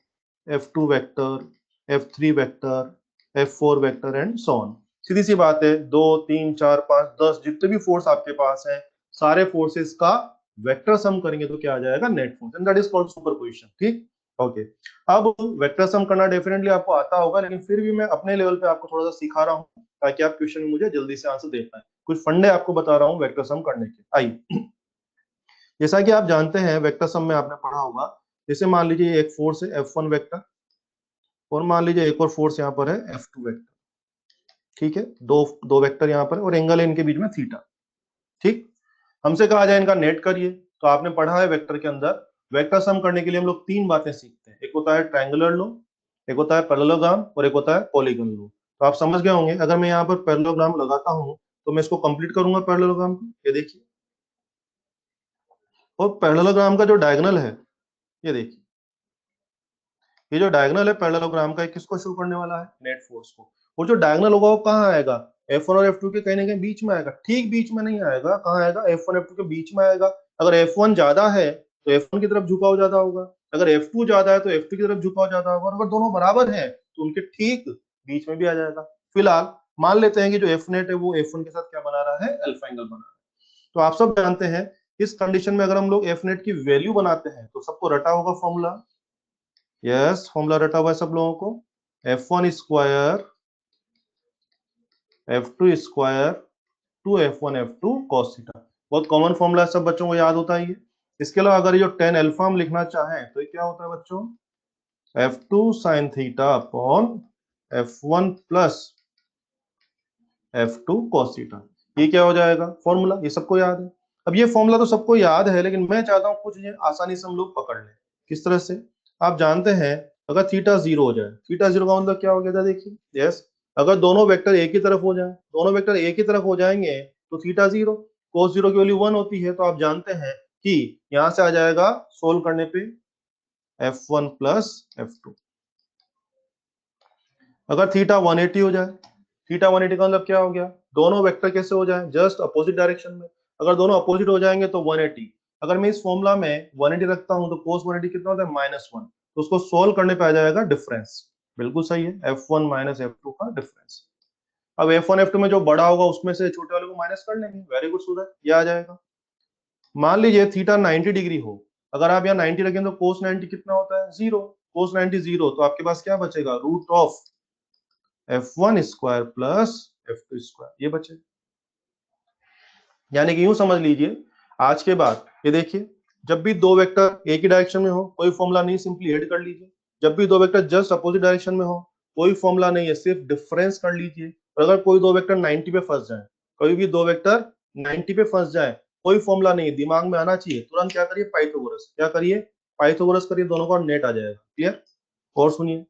F2 vector, F3 vector, F4 vector and so on. सीधी सी बात है, 2 3 4 5 10 जितने भी फोर्स आपके पास है, सारे फोर्सेस का वेक्टर सम करेंगे तो क्या आ जाएगा? Net force, and that is called superposition. ठीक, ओके। अब वेक्टर सम करना डेफिनेटली आपको आता होगा, लेकिन फिर भी मैं अपने लेवल पे आपको थोड़ा सा सिखा रहा हूँ ताकि आप क्वेश्चन में मुझे जल्दी से आंसर दे पाए। कुछ फंडे आपको बता रहा हूँ वेक्टर सम करने के। आइए, जैसा कि आप जानते हैं वेक्टर सम में आपने पढ़ा होगा, जैसे मान लीजिए एक फोर्स है F1 वेक्टर, और मान लीजिए एक और फोर्स यहाँ पर है F2 वेक्टर। ठीक है, दो दो वेक्टर यहाँ पर, और एंगल है इनके बीच में थीटा। ठीक, हमसे कहा जाए इनका नेट करिए, तो आपने पढ़ा है वेक्टर के अंदर वेक्टर सम करने के लिए हम लोग 3 बातें सीखते हैं। एक होता है ट्रायंगुलर लॉ, एक होता है पैरेललोग्राम, और एक होता है पॉलीगन लॉ। तो आप समझ गए होंगे, अगर मैं यहाँ पर पैरेललोग्राम लगाता हूँ तो मैं इसको कंप्लीट करूंगा पैरेललोग्राम को। ये देखिए, और पैरेललोग्राम का जो डायगोनल है, ये देखिए, ये जो डायगोनल है पैरेललोग्राम का, किसको शो करने वाला है? नेट फोर्स को। और जो डायगोनल होगा वो कहाँ आएगा? F1 और F2 के कहीं ना कहीं बीच में आएगा। ठीक बीच में नहीं आएगा, कहाँ आएगा? F1 F2 के बीच में आएगा। अगर F1 ज्यादा है तो F1 की तरफ झुकाव ज्यादा होगा, अगर F2 ज्यादा है तो F2 की तरफ झुकाव ज्यादा होगा, और अगर दोनों बराबर है तो उनके ठीक बीच में भी आ जाएगा। फिलहाल मान लेते हैं कि जो F नेट है वो F1 के साथ क्या बना रहा है? अल्फा एंगल बना रहा है। तो आप सब जानते हैं इस कंडीशन में अगर हम लोग F नेट की वैल्यू बनाते हैं तो सबको रटा होगा फॉर्मूला। यस, फॉर्मूला रटा हुआ है सब लोगों को। F1 square F2 square 2F1 F2 cos theta. बहुत कॉमन फॉर्मूला है, सब बच्चों को याद होता है ये। इसके अलावा अगर ये जो tan अल्फा हम लिखना चाहें तो ये क्या होता है बच्चों? F2 sin theta upon F1 plus F2 cos theta. ये क्या हो जाएगा? फॉर्मूला, ये सबको याद है। अब ये फॉर्मूला तो सबको याद है, लेकिन मैं चाहता हूं कुछ ये आसानी से हम लोग पकड़ लें। किस तरह से? आप जानते हैं अगर थीटा 0 हो जाए, थीटा 0 का मतलब क्या हो गया था? देखिए, यस, अगर दोनों वेक्टर एक ही तरफ हो जाए, दोनों वेक्टर एक ही तरफ हो जाएंगे तो थीटा 0, cos 0 की वैल्यू 1 होती है। तो आप जानते हैं कि यहां से आ जाएगा सोल्व करने पे F1 प्लस F2। अगर थीटा 180 हो जाए, थीटा 180 का मतलब क्या हो गया? दोनों वेक्टर कैसे हो जाए? जस्ट अपोजिट डायरेक्शन में। अगर दोनों अपोजिट हो जाएंगे तो 180। अगर मैं इस फॉर्मूला में 180 रखता हूं तो cos 180 कितना होता है? -1। तो उसको सोल्व करने पे आ जाएगा डिफरेंस। बिल्कुल सही है, F1 माइनस F2 का डिफरेंस। अब F1 F2 में जो बड़ा होगा उसमें से छोटे वाले को माइनस कर लेंगे। वेरी गुड सूरज, ये आ जाएगा। मान लीजिए थीटा 90 डिग्री हो, अगर आप यहाँ 90 रखें तो cos 90 कितना होता है? 0। cos 90 0, तो आपके पास क्या बचेगा? Root of F1 square plus F2 square, ये बचे। यानी कि यूं समझ लीजिए, आज के बाद ये देखिए, जब भी दो वेक्टर एक ही डायरेक्शन में हो कोई फॉर्मूला नहीं, सिंपली ऐड कर लीजिए। जब भी दो वेक्टर जस्ट अपोजिट डायरेक्शन में हो कोई फॉर्मूला नहीं है, सिर्फ डिफरेंस कर लीजिए। और अगर कोई दो वेक्टर 90 पे फंस जाए, कोई भी दो वेक्टर 90 पे फंस जाए, कोई फॉर्मूला नहीं है, दिमाग में आना चाहिए, तुरंत क्या करिए? पाइथागोरस। क्या करिए? पाइथागोरस करिए, दोनों का नेट आ जाएगा। क्लियर? और सुनिए,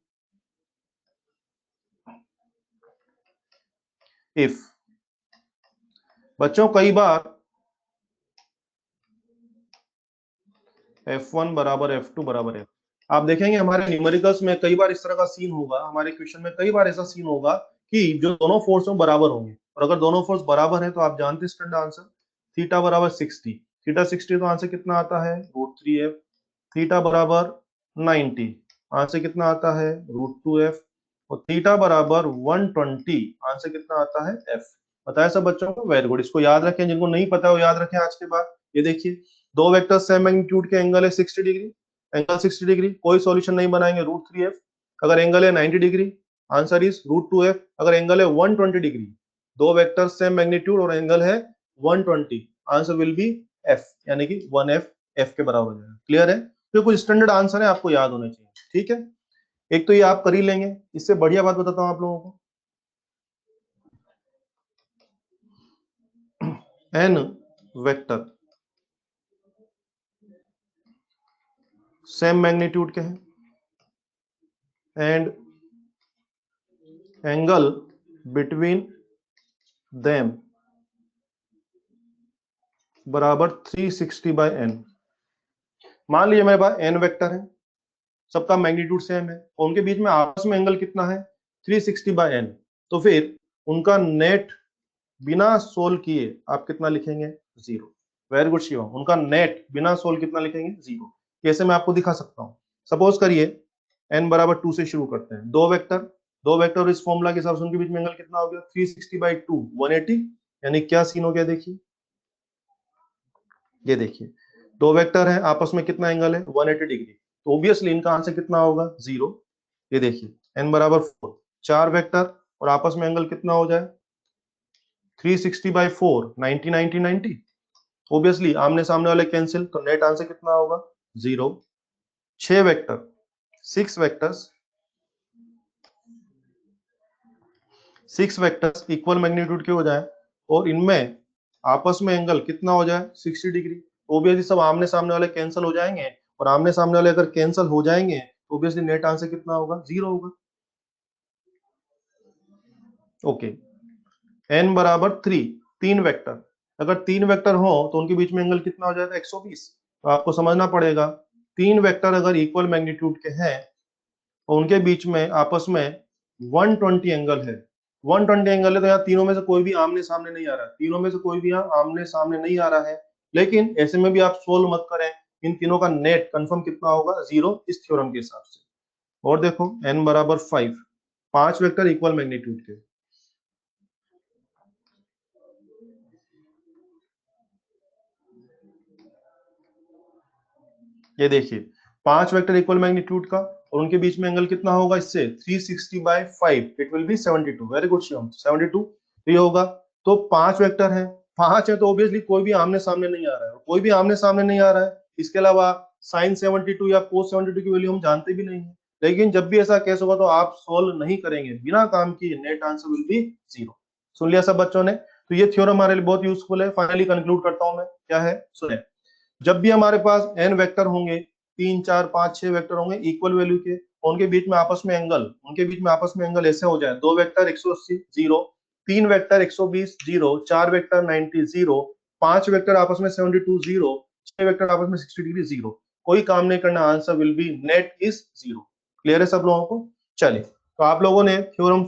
इफ बच्चों कई बार F1 बराबर F2 बराबर F, आप देखेंगे हमारे न्यूमेरिकल्स में कई बार इस तरह का सीन होगा, हमारे क्वेश्चन में कई बार ऐसा सीन होगा कि जो दोनों फोर्स में बराबर होंगे, और अगर दोनों फोर्स बराबर है तो आप जानते हैं स्टैंडर्ड आंसर, थीटा बराबर 60। थीटा 60 तो आंसर कितना आता है? √3F। थीटा बराबर 90, आंसर कितना आता है √2f, और थीटा बराबर 120, आंसर कितना आता है f। बताया सब बच्चों को? Very good. इसको याद रखें, जिनको नहीं पता वो याद रखें आज के बाद। ये देखिए, दो वेक्टर सेम मैग्नीट्यूड के एंगल है 60 डिग्री, एंगल 60 डिग्री, कोई सॉल्यूशन नहीं बनाएंगे, √3f। अगर एंगल है 90 डिग्री, आंसर इज √2f। अगर एंगल है 120 डिग्री, दो वेक्टर सेम मैग्नीट्यूड और एंगल है 120, आंसर विल बी f, यानी कि 1f, f के बराबर हो जाएगा। क्लियर है? तो कुछ स्टैंडर्ड आंसर है, आपको याद होने चाहिए। ठीक है, एक तो ये आप कर ही लेंगे। इससे बढ़िया बात बताता हूं आप लोगों को, n वेक्टर सेम मैग्नीट्यूड के हैं एंड एंगल बिटवीन देम बराबर 360/n। मान लीजिए मेरे पास n वेक्टर है, सबका मैग्नीट्यूड सेम है, और उनके बीच में आपस में एंगल कितना है 360/n। तो फिर उनका नेट बिना सोल्व किए आप कितना लिखेंगे? 0। वेरी गुड शिवम, उनका नेट बिना सोल्व कितना लिखेंगे? 0। कैसे? मैं आपको दिखा सकता हूं। सपोज करिए n बराबर 2 से शुरू करते हैं, दो वेक्टर इस फॉर्मूला के हिसाब से उनके बीच में एंगल कितना हो गया? 360/2 180, यानी क्या सीन हो गया देखिए, ये देखिए दो वेक्टर हैं, आपस में कितना एंगल है? 180 डिग्री। तो ऑब्वियसली इनका आंसर कितना होगा? 0। ये देखिए n बराबर 4, चार वेक्टर और आपस में एंगल कितना हो जाए? 360/4 90 90 90। ऑब्वियसली आमने सामने वाले कैंसिल, तो नेट आंसर कितना होगा? 0। छह vector, six vectors equal magnitude के हो जाए और इनमें आपस में एंगल कितना हो जाए? 60 डिग्री। ऑब्वियसली सब आमने सामने वाले कैंसिल हो जाएंगे, और आमने सामने वाले अगर कैंसिल हो जाएंगे तो ऑब्वियसली नेट आंसर कितना होगा? 0 होगा। ओके, n बराबर 3, तीन वेक्टर, अगर तीन वेक्टर हो तो उनके बीच में एंगल कितना हो जाएगा? 120। तो आपको समझना पड़ेगा, तीन वेक्टर अगर इक्वल मैग्नीट्यूड के हैं और उनके बीच में आपस में 120 एंगल है, 120 एंगल है, तो यहाँ तीनों में से कोई भी आमने सामने नहीं आ रहा है, तीनों में से कोई भी यहाँ आमने सामने नहीं आ रहा है। लेकिन ऐसे में भी आप सोल्व मत करें, इन तीनों का नेट कंफर्म कितना होगा? 0, इस थ्योरम के हिसाब से। और देखो n बराबर 5, पांच वेक्टर इक्वल मैग्नीट्यूड के, ये देखिए पांच वेक्टर इक्वल मैग्नीट्यूड का, और उनके बीच में एंगल कितना होगा? इससे 360/5, it will be 72। Very good Shivam, 72 ये होगा। तो पांच वेक्टर है, पांच है, तो ऑब्वियसली कोई भी आमने सामने नहीं आ रहा है, कोई भी आमने सामने नहीं आ रहा है। इसके अलावा साइन 72 या कोस 72 की वैल्यू हम जानते भी नहीं है। लेकिन जब भी ऐसा केस होगा तो आप सोल्व नहीं करेंगे, बिना काम किए नेट आंसर विल बी 0। सुन लिया सब बच्चों ने? तो ये थ्योरम हमारे लिए बहुत यूजफुल है। फाइनली कंक्लूड करता हूं मैं, क्या है सुने, जब भी हमारे पास n वेक्टर होंगे, 3 4 5 6 वेक्टर होंगे इक्वल वैल्यू के, उनके बीच में आपस में एंगल, ऐसे हो जाए, दो वेक्टर 180 0, तीन वेक्टर 120 0, चार वेक्टर 90 0, पांच वेक्टर आपस में 72 0, छह वेक्टर आपस में 60 डिग्री 0, कोई काम नहीं करना, answer will be net is 0। Clear है सब लोगों को? चलिए, तो आप लोगों ने थ्योरम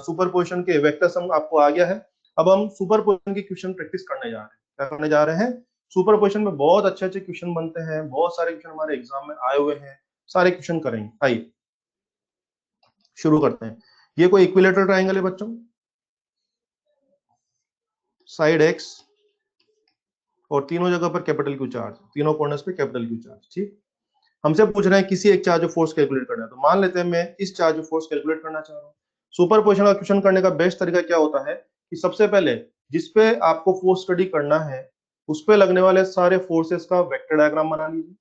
सुपरपोजिशन के वेक्टर सम आपको आ गया है। अब हम सुपरपोजिशन की क्वेश्चन प्रैक्टिस करने जा रहे हैं। क्या करने जा रहे हैं? सुपरपोजिशन में बहुत अच्छे अच्छे क्वेश्चन बनते हैं, बहुत सारे क्वेश्चन हमारे एग्जाम में आए हुए हैं, सारे क्वेश्चन करेंगे। आइए शुरू करते हैं। ये कोई इक्विलेटरल ट्रायंगल है बच्चों, साइड एक्स और तीनों जगह पर कैपिटल क्यू चार्ज, तीनों कॉर्नर्स पे कैपिटल क्यू चार्ज। ठीक, हमसे पूछ रहे हैं किसी एक चार्ज ऑफ फोर्स कैलकुलेट करना है, तो मान लेते हैं मैं इस चार्ज ऑफ फोर्स कैलकुलेट करना चाह रहा हूँ। सुपरपोजिशन का क्वेश्चन करने का बेस्ट तरीका क्या होता है कि सबसे पहले जिसपे आपको फोर्स स्टडी करना है उस पे लगने वाले सारे फोर्सेस का वेक्टर डायग्राम बना लीजिए,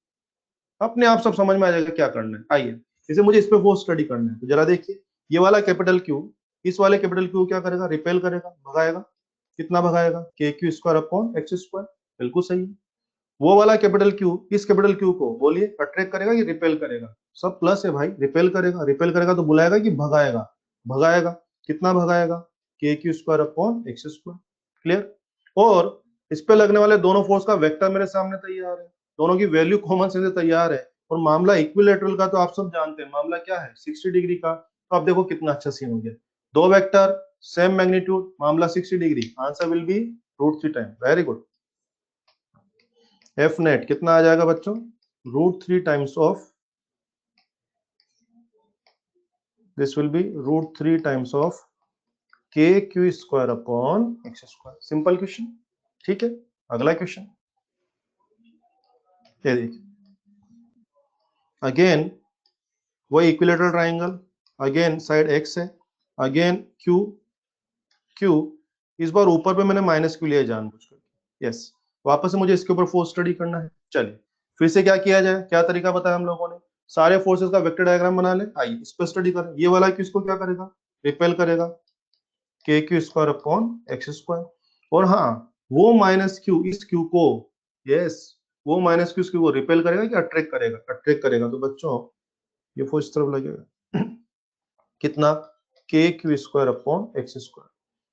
अपने आप सब समझ में आ जाएगा क्या करना है। आइए, जैसे मुझे इस पे फोर्स स्टडी करना है, तो जरा देखिए, ये वाला कैपिटल क्यू इस वाले कैपिटल क्यू क्या करेगा? रिपेल करेगा, भगाएगा। कितना भगाएगा? के Q square upon X square. बिल्कुल सही है। वो वाला कैपिटल क्यू इस कैपिटल क्यू को बोलिए अट्रैक्ट करेगा कि रिपेल करेगा? सब प्लस है भाई, रिपेल करेगा। रिपेल करेगा तो बुलाएगा कि भगाएगा? भगाएगा। कितना भगाएगा? के Q square upon X square. Clear? और इस पे लगने वाले दोनों फोर्स का वेक्टर मेरे सामने तैयार है, दोनों की वैल्यू कॉमन सेंस से तैयार है, और मामला इक्विलेटरल का तो आप सब जानते हैं, मामला क्या है? 60 डिग्री का। तो आप देखो कितना अच्छा सीन हो गया, दो वेक्टर सेम मैग्नीट्यूड, मामला 60 degree, answer will be √3 time. Very good. F net कितना आ जाएगा बच्चों? √3 times of, this will be √3 times of KQ square upon x square. Simple question, ठीक है। अगला क्वेश्चन ये देखिए, अगेन वही equilateral triangle, again side x है, अगेन Q, इस बार ऊपर पे मैंने माइनस क्यू लिया जानबूझकर, यस। वापस से मुझे इसके ऊपर फोर्स स्टडी करना है। चलिए फिर से क्या किया जाए, क्या तरीका बताया हम लोगों ने, सारे फोर्सेस का वेक्टर डायग्राम बना ले। आइए इस पर स्टडी करें। ये वाला क्यू इसको क्या करेगा, रिपेल करेगा, के Q square upon X square. और हाँ, वो माइनस क्यू इस क्यू को, यस, वो माइनस क्यू इस क्यू को रिपेल करेगा कि अट्रैक्ट करेगा, अट्रैक्ट करेगा। तो बच्चों ये फोर्स इस तरफ लगेगा, कितना, के Q square upon X square.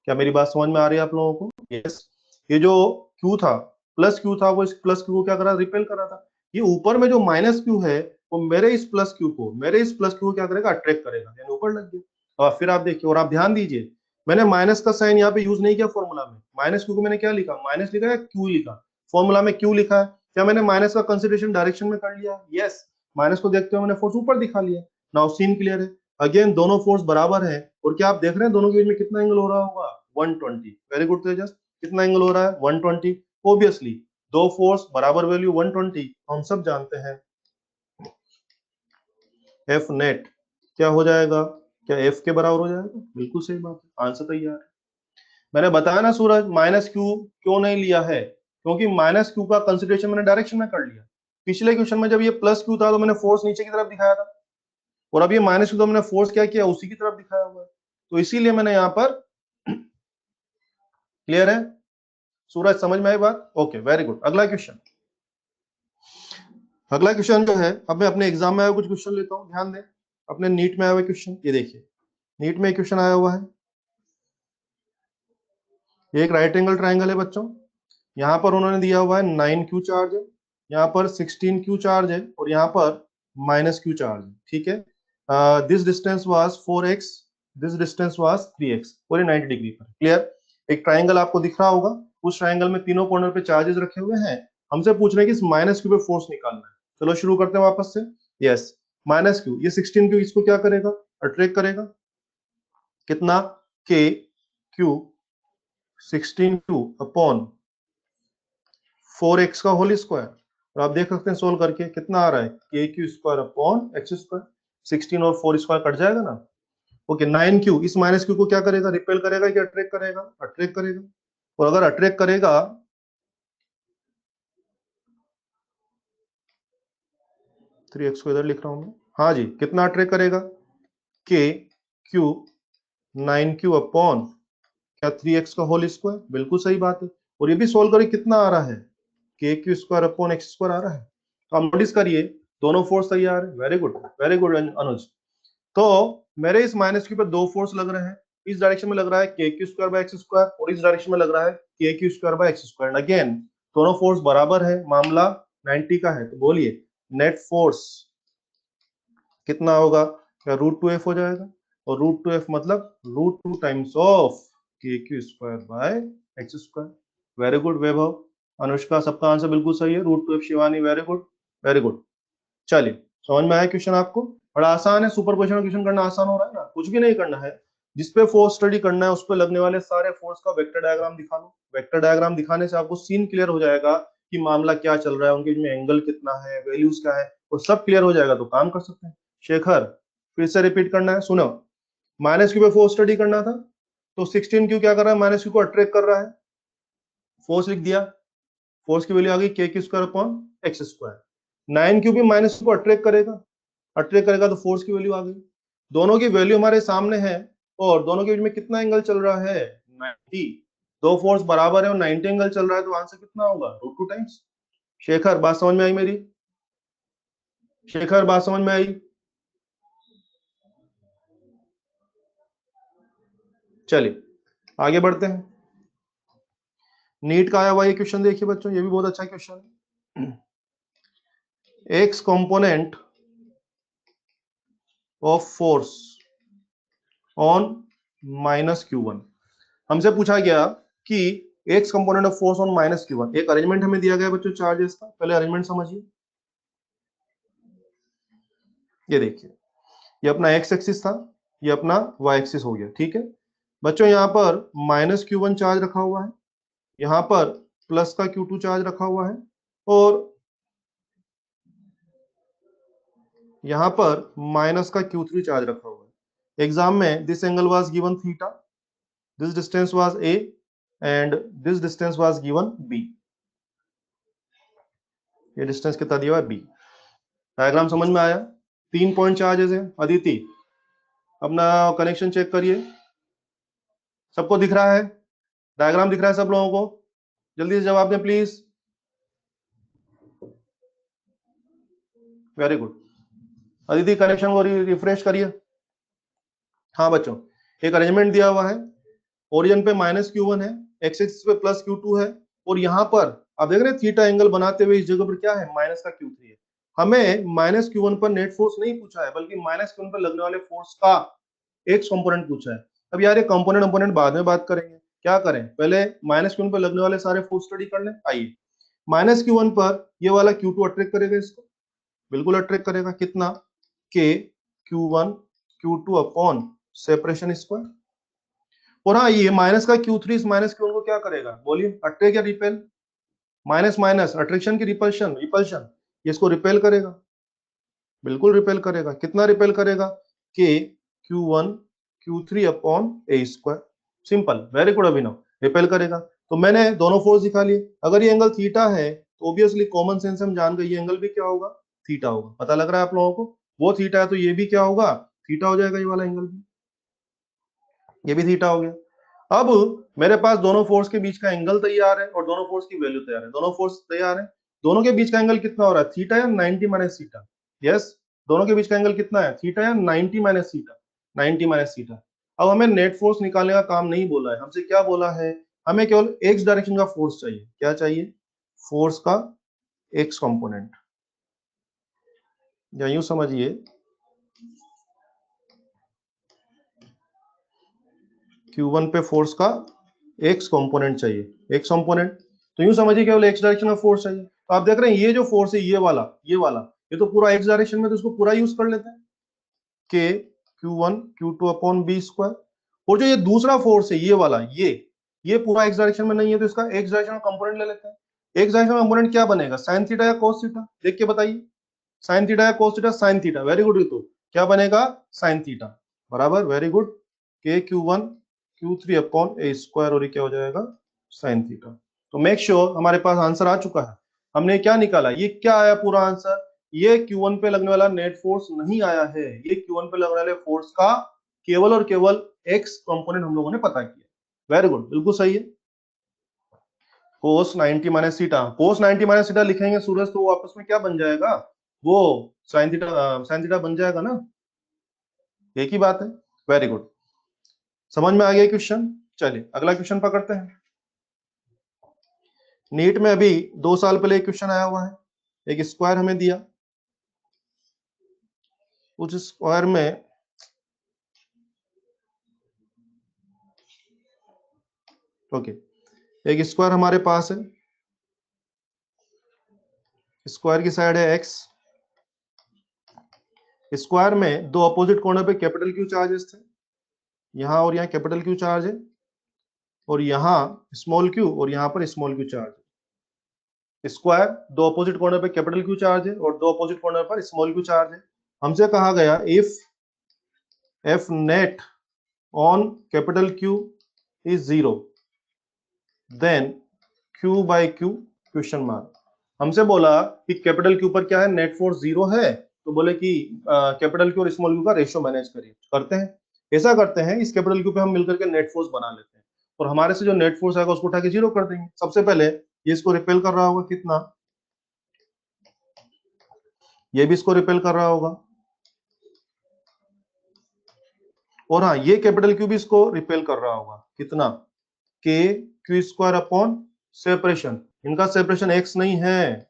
क्या मेरी बात समझ में आ रही है आप लोगों को, यस। ये जो क्यू था, प्लस क्यू था, वो इस प्लस क्यू को क्या करा, रिपेल करा था। ये ऊपर में जो माइनस क्यू है वो मेरे इस प्लस क्यू को, मेरे इस प्लस क्यू को क्या करेगा, अट्रैक्ट करेगा, यानी ऊपर लग गया। और फिर आप देखिए, और आप ध्यान दीजिए, मैंने माइनस का साइन यहाँ पे यूज नहीं किया फॉर्मूला में। माइनस क्यू को मैंने क्या लिखा, माइनस लिखा है, क्यू लिखा, फॉर्मूला में क्यू लिखा है। क्या मैंने माइनस का कंसिडरेशन डायरेक्शन में कर लिया, यस। माइनस को देखते हुए मैंने फोर्स ऊपर दिखा लिया। नाउ सीन क्लियर है। अगेन दोनों फोर्स बराबर है, और क्या आप देख रहे हैं दोनों के बीच में कितना एंगल हो रहा होगा, 120। वेरी गुड तेजस, कितना एंगल हो रहा है, 120। ऑब्वियसली दो फोर्स बराबर वैल्यू 120, हम सब जानते हैं एफ नेट क्या हो जाएगा, क्या एफ के बराबर हो जाएगा, बिल्कुल सही बात है, आंसर तैयार है। मैंने बताया ना सूरज, माइनस क्यू क्यों नहीं लिया है, क्योंकि माइनस क्यू का कंसिडरेशन मैंने डायरेक्शन में कर लिया। पिछले क्वेश्चन में जब ये प्लस क्यू था तो मैंने फोर्स नीचे की तरफ दिखाया था, और अब ये माइनस क्यू तो मैंने फोर्स क्या किया, उसी की तरफ दिखाया हुआ है। तो इसीलिए मैंने यहाँ पर, क्लियर है सूरज, समझ में आई बात, ओके वेरी गुड। अगला क्वेश्चन, अगला क्वेश्चन जो है, अब मैं अपने एग्जाम में आया कुछ क्वेश्चन लेता हूं, ध्यान दें। अपने नीट में आया हुआ क्वेश्चन, ये देखिए, नीट में एक क्वेश्चन आया हुआ है। ये एक राइट एंगल ट्राइंगल है बच्चों, यहाँ पर उन्होंने दिया हुआ है 9Q चार्ज है, यहाँ पर 16Q चार्ज है, और यहाँ पर -Q चार्ज है, ठीक है। This distance was 4x, this distance was 3x, और ये 90 डिग्री पर, क्लियर। एक ट्राइंगल आपको दिख रहा होगा, उस ट्राइंगल में तीनों कॉर्नर पे चार्जेस रखे हुए हैं। हमसे पूछ रहे हैं कि इस -Q पे फोर्स निकालना है। चलो शुरू करते हैं वापस से। यस, -Q, ये 16Q इसको क्या करेगा, अट्रैक्ट करेगा, कितना, K Q 16Q upon 4x का होल स्क्वायर। और आप देख सकते हैं सोल्व करके कितना आ रहा है, K Q square upon X square. 16 और 4 स्क्वायर कट जाएगा ना, ओके। 9Q इस माइनस क्यू को क्या करेगा, रिपेल करेगा कि अट्रैक्ट करेगा, अट्रैक्ट करेगा। और अगर अट्रैक्ट करेगा, 3x को इधर लिख रहा हूं मैं, हाँ जी, कितना अट्रैक्ट करेगा, के क्यू 9Q अपॉन क्या 3x का होल स्क्वायर, बिल्कुल सही बात है। और ये भी सोल्व करें, कितना आ रहा है, K Q square upon X square आ रहा है। तो आप नोटिस करिए, दोनों फोर्स तैयार है, वेरी गुड, वेरी गुड अनुज। तो मेरे इस माइनस क्यू पे दो फोर्स लग रहे हैं, इस डायरेक्शन में लग रहा है K Q square by X square, और इस डायरेक्शन में लग रहा है K Q square by X square. Again दोनों फोर्स बराबर है, मामला 90 का है। तो बोलिए नेट फोर्स कितना होगा, क्या √2f हो जाएगा, और √2f मतलब √2 times of K Q square by X square. Very good Vaibhav, Anushka, सबका आंसर बिल्कुल सही है, √2f। Shivani very good, very good. चलिए समझ में आया क्वेश्चन आपको, बड़ा आसान है, सुपरपोजिशन क्वेश्चन करना आसान हो रहा है ना, कुछ भी नहीं करना है। जिसपे फोर्स स्टडी करना है उस पर लगने वाले सारे फोर्स का वेक्टर डायग्राम दिखा लो। वेक्टर डायग्राम दिखाने से आपको सीन क्लियर हो जाएगा कि मामला क्या चल रहा है, उनके में एंगल कितना है, वैल्यूज क्या है, और सब क्लियर हो जाएगा, तो काम कर सकते हैं। शेखर फिर से रिपीट करना है, सुनो। -Q पे फोर्स स्टडी करना था, तो 16Q क्या कर रहा है, -Q को अट्रैक्ट कर रहा है, फोर्स लिख दिया, फोर्स की वैल्यू आ गई के Q square upon X square. 9Q भी माइनस को अट्रैक्ट करेगा, अट्रैक्ट करेगा तो फोर्स की वैल्यू आ गई। दोनों की वैल्यू हमारे सामने है, और दोनों के बीच में कितना एंगल चल रहा है, 90। दो फोर्स बराबर है और 90 एंगल चल रहा है, तो आंसर कितना होगा, √2 टाइम्स। शेखर बात समझ में आई मेरी, शेखर बात समझ में आई। चलिए आगे बढ़ते हैं। नीट का आया हुआ ये क्वेश्चन देखिए बच्चों, ये भी बहुत अच्छा क्वेश्चन है। X component of force on -Q1। हमसे पूछा गया कि x component of force on -Q1। एक अरेंजमेंट हमें दिया गया बच्चों चार्जेस का, पहले अरेंजमेंट समझिए। ये देखिए, ये अपना एक्स एक्सिस था, ये अपना वाई एक्सिस हो गया, ठीक है बच्चों। यहाँ पर -Q1 चार्ज रखा हुआ है, यहाँ पर प्लस का Q2 चार्ज रखा हुआ है, और यहाँ पर माइनस का Q3 चार्ज रखा हुआ है। एग्जाम में this angle was given theta, this distance was a and this distance was given b। ये डिस्टेंस कितना दिया हुआ है b। डायग्राम समझ में आया? 3 पॉइंट चार्जेस है। अदिति अपना कनेक्शन चेक करिए, सबको दिख रहा है? डायग्राम दिख रहा है सब लोगों को? जल्दी से जवाब दें please. Very good. Aditi connection को रिफ्रेश करिए। हाँ बच्चों, एक अरेंजमेंट दिया हुआ है, ओरिजिन पे -Q1 है, एक्स एक्सिस पे +Q2 है, और यहाँ पर आप देख रहे हैं थीटा एंगल बनाते हुए इस जगह पर क्या है, माइनस का Q3 है। हमें -Q1 पर नेट फोर्स नहीं पूछा है, बल्कि -Q1 पर लगने वाले फोर्स का एक कंपोनेंट पूछा है। अब यार ये कंपोनेंट बाद में बात करेंगे, क्या करें, पहले -Q1 पर लगने वाले सारे फोर्स स्टडी कर लें। आइए, -Q1 पर ये वाला Q2 अट्रैक्ट करेगा इसको, बिल्कुल अट्रैक्ट करेगा। कितना? K Q1 Q2 upon separation square. और हाँ, ये माइनस का Q3 इस -Q1 को क्या करेगा, बोलिए, अट्रैक्ट या रिपेल? माइनस माइनस अट्रैक्शन की रिपल्शन, रिपल्शन, ये इसको रिपेल करेगा, बिल्कुल रिपेल करेगा। कितना रिपेल करेगा? K Q1 Q3 अपॉन ए स्क्वायर। सिंपल, वेरी गुड अभिनव, रिपेल करेगा। तो मैंने दोनों फोर्स दिखा लिए। अगर ये एंगल थीटा है तो ऑब्वियसली कॉमन सेंस हम जान गए ये एंगल भी क्या होगा, थीटा होगा। पता लग रहा है आप लोगों को? वो थीटा है तो ये भी क्या होगा, थीटा हो जाएगा। ये वाला एंगल भी, ये भी थीटा हो गया। अब मेरे पास दोनों फोर्स के बीच का एंगल तैयार है और दोनों फोर्स की वैल्यू तैयार है। दोनों फोर्स तैयार है, दोनों के बीच का एंगल कितना हो रहा है, थीटा या 90 माइनस थीटा? यस, दोनों के बीच का एंगल कितना है, थीटा या 90 माइनस थीटा? 90 minus theta. अब हमें नेट फोर्स निकालने का काम नहीं बोला है, हमसे क्या बोला है, हमें केवल एक्स डायरेक्शन का फोर्स चाहिए। क्या चाहिए? फोर्स का एक्स कंपोनेंट, या यूं समझिए, Q1 पे फोर्स का एक्स कंपोनेंट चाहिए। एक्स कंपोनेंट तो यूं समझिए केवल एक्स डायरेक्शन का फोर्स चाहिए। तो आप देख रहे हैं ये जो फोर्स है, ये वाला ये तो पूरा एक्स डायरेक्शन में, तो इसको पूरा यूज कर लेते हैं, के Q1 Q2 upon B square. और जो ये दूसरा फोर्स है, ये वाला, ये पूरा एक्स डायरेक्शन में नहीं है, तो इसका एक्स डायरेक्शन का कंपोनेंट ले लेते हैं। एक्स डायरेक्शन का कंपोनेंट क्या बनेगा, साइन थीटा या कॉस थीटा? देख के बताइए, साइन थीटा या cos theta? Sine theta. Very good Ritu, क्या बनेगा, साइन थीटा। बराबर, very good. K Q1 Q3 upon ए स्क्वायर, और ये क्या हो जाएगा, साइन थीटा। तो मेक श्योर हमारे पास आंसर आ चुका है। हमने क्या निकाला, ये क्या आया पूरा आंसर, ये Q1 पे लगने वाला नेट फोर्स नहीं आया है, ये Q1 पे लगने वाले फोर्स का केवल और केवल एक्स कंपोनेंट हम लोगों ने पता किया। वेरी गुड, बिल्कुल सही है। कोस 90 माइनस थीटा, कोस 90 माइनस थीटा लिखेंगे सूरज तो वो आपस में क्या बन जाएगा, वो साइन थीटा बन जाएगा ना, एक ही बात है। वेरी गुड, समझ में आ गया क्वेश्चन। चलिए अगला क्वेश्चन पकड़ते हैं। नीट में अभी 2 साल पहले एक क्वेश्चन आया हुआ है, एक स्क्वायर हमें दिया, उस स्क्वायर में ओके, एक स्क्वायर हमारे पास है, स्क्वायर की साइड है एक्स, स्क्वायर में दो अपोजिट कॉर्नर पे कैपिटल क्यू चार्जेस थे, यहां और यहाँ कैपिटल क्यू चार्ज है, और यहाँ स्मॉल क्यू, और यहाँ पर स्मॉल क्यू चार्ज है। स्क्वायर दो अपोजिट कॉर्नर पे कैपिटल क्यू चार्ज है और दो अपोजिट कॉर्नर पर स्मॉल क्यू चार्ज है। हमसे कहा गया if F net on capital Q is 0 then Q by Q question mark. हमसे बोला कि कैपिटल क्यू पर क्या है, नेट फोर्स 0 है, तो बोले कि कैपिटल क्यू और स्मॉल क्यू का रेशियो मैनेज करिए। करते हैं, ऐसा करते हैं, इस कैपिटल क्यू पे हम मिलकर के नेट फोर्स बना लेते हैं, और हमारे से जो नेट फोर्स आएगा उसको उठा के 0 कर देंगे। सबसे पहले ये इसको रिपेल कर रहा होगा, कितना, ये भी इसको रिपेल कर रहा होगा, और हाँ ये कैपिटल क्यू भी इसको रिपेल कर रहा होगा, कितना, के क्यू स्क्वायर अपॉन सेपरेशन, इनका सेपरेशन एक्स नहीं है,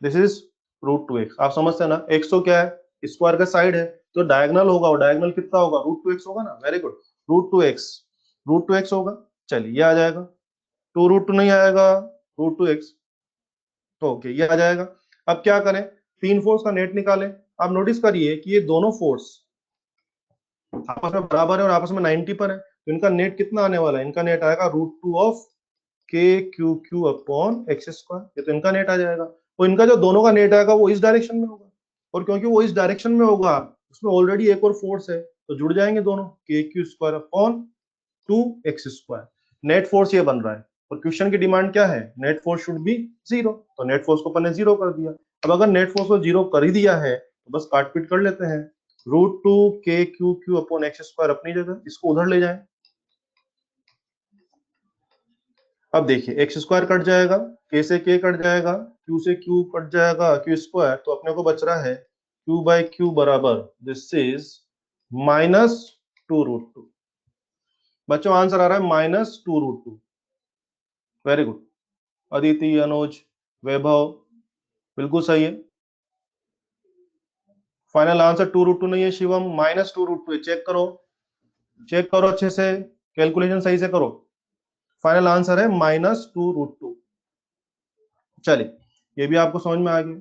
दिस इज √2x। आप समझते हैं ना, एक्स तो क्या है, स्क्वायर का साइड है, तो डायगोनल होगा, और डायगोनल कितना होगा, √2x होगा ना। वेरी गुड, √2x, √2x होगा। चलिए ये आ जाएगा, 2√2 नहीं आएगा, √2x, तो ओके ये आ जाएगा। अब क्या करें, तीन फोर्स का नेट निकालें। आप नोटिस करिए कि ये दोनों फोर्स आपस में बराबर है और आपस में 90 पर है, तो इनका नेट कितना आने वाला है? इनका नेट आएगा √2 of K Q Q upon X square. ये तो इनका नेट आ जाएगा। तो इनका जो दोनों का नेट आएगा वो इस डायरेक्शन में होगा, और क्योंकि वो इस डायरेक्शन में होगा उसमें ऑलरेडी एक और फोर्स है, तो जुड़ जाएंगे दोनों, के Q square upon 2x square. Net force ये बन रहा है, और क्वेश्चन की डिमांड क्या है? नेट फोर्स शुड बी 0, तो नेट फोर्स को अपन ने 0 कर दिया। अब अगर नेट फोर्स को 0 कर ही दिया है तो बस काट पीट कर लेते हैं। √2 के Q Q upon X square अपनी जगह, इसको उधर ले जाएं। अब देखिए एक्स स्क्वायर कट जाएगा, के से के कट जाएगा, क्यू से क्यू कट जाएगा, क्यू स्क्वायर, तो अपने को बच रहा है क्यू बाई क्यू बराबर दिस इज -2√2। बच्चों आंसर आ रहा है -2√2। वेरी गुड, अदिति, अनुज, वैभव, बिल्कुल सही है। फाइनल आंसर 2√2 नहीं है शिवम, -2√2 है। चेक करो अच्छे से, कैलकुलेशन सही से करो। फाइनल आंसर है -2√2। चलिए, ये भी आपको समझ में आ गया।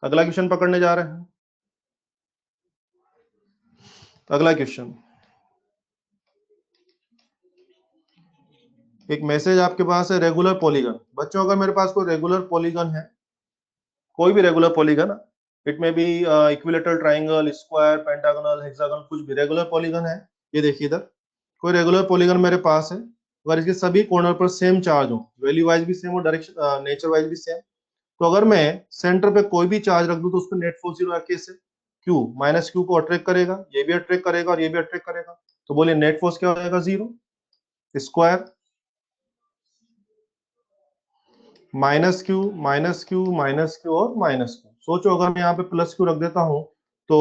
अगला क्वेश्चन पकड़ने जा रहे हैं। अगला क्वेश्चन, एक मैसेज आपके पास है, रेगुलर पॉलीगन। बच्चों अगर मेरे पास कोई रेगुलर पॉलीगन है, कोई भी रेगुलर पॉलीगन, इट में B equilateral triangle, square, pentagonal, hexagonal, कुछ भी रेगुलर पॉलीगन है। ये देखिए इधर कोई रेगुलर पॉलीगन मेरे पास है, अगर इसके सभी कॉर्नर पर सेम चार्ज हो, वैल्यू वाइज भी सेम और डायरेक्शन नेचर वाइज भी सेम, तो अगर मैं सेंटर पे कोई भी चार्ज रख दूं तो उस पर नेट फोर्स 0 है। कैसे? क्यू माइनस क्यू को अट्रैक्ट करेगा, ये भी अट्रैक्ट करेगा और ये भी अट्रैक्ट करेगा, तो बोलिए नेट फोर्स क्या हो जाएगा? 0। Square minus Q minus Q minus Q और माइनस क्यू। सोचो अगर मैं यहाँ पे प्लस क्यू रख देता हूं तो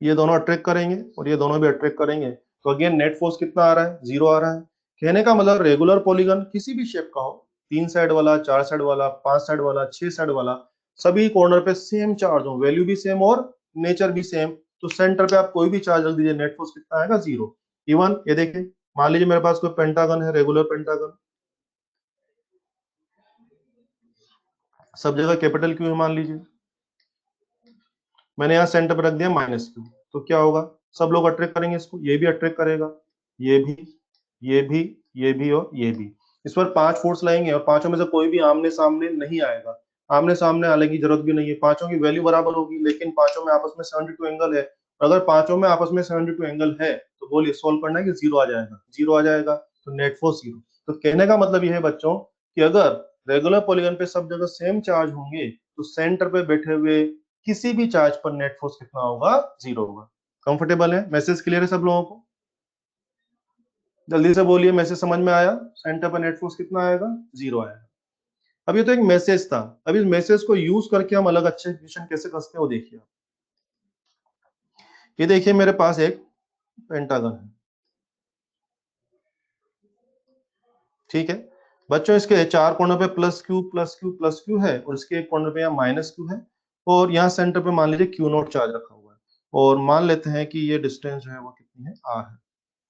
ये दोनों अट्रैक्ट करेंगे और ये दोनों भी अट्रैक्ट करेंगे, तो अगेन नेट फोर्स कितना आ रहा है? 0 आ रहा है। कहने का मतलब रेगुलर पॉलीगन किसी भी शेप का हो, 3 साइड वाला, 4 साइड वाला, 5 साइड वाला, 6 साइड वाला, सभी कॉर्नर पे सेम चार्ज हो, वैल्यू भी सेम और नेचर भी सेम, तो सेंटर पे आप कोई भी चार्ज रख दीजिए, नेट फोर्स कितना आएगा? 0। इवन ये देखिए, मान लीजिए मेरे पास कोई पेंटागन है, रेगुलर पेंटागन, सब जगह कैपिटल क्यू है मान लीजिए, मैंने यहाँ सेंटर पर रख दिया -क्यू, तो क्या होगा? सब लोग अट्रैक्ट करेंगे इसको, ये भी अट्रैक्ट करेगा, ये भी, ये भी, ये भी और ये भी। इस पर 5 फोर्स लाएंगे और पांचों में से कोई भी आमने सामने नहीं आएगा, आमने सामने आने की जरूरत भी नहीं है, पांचों की वैल्यू बराबर होगी, लेकिन पांचों में आपस में 72 एंगल है। अगर पांचों में आपस में 72 एंगल है तो बोलिए सोल्व करना है कि 0 आ जाएगा? 0 आ जाएगा, तो नेट फोर्स 0। तो कहने का मतलब यह है बच्चों कि अगर रेगुलर पॉलीगन पे सब जगह सेम चार्ज होंगे तो सेंटर पे बैठे हुए किसी भी चार्ज पर नेट फोर्स कितना होगा? 0 होगा। कंफर्टेबल है? मैसेज क्लियर है सब लोगों को? जल्दी से बोलिए, मैसेज समझ में आया? सेंटर पर नेट फोर्स कितना आएगा? 0 आएगा। अब ये तो एक मैसेज था, अब इस मैसेज को यूज करके हम अलग अच्छे क्वेश्चन कैसे करते हैं वो देखिए। ये देखिए मेरे पास एक पेंटागन है, ठीक है बच्चों, इसके 4 कोनों पे plus Q plus Q plus Q है और इसके एक कॉर्नर पे यहाँ माइनस क्यू है, और यहाँ सेंटर पे मान लीजिए क्यू नॉट चार्ज रखा हुआ है, और मान लेते हैं कि ये डिस्टेंस जो है वो कितनी है? आर है।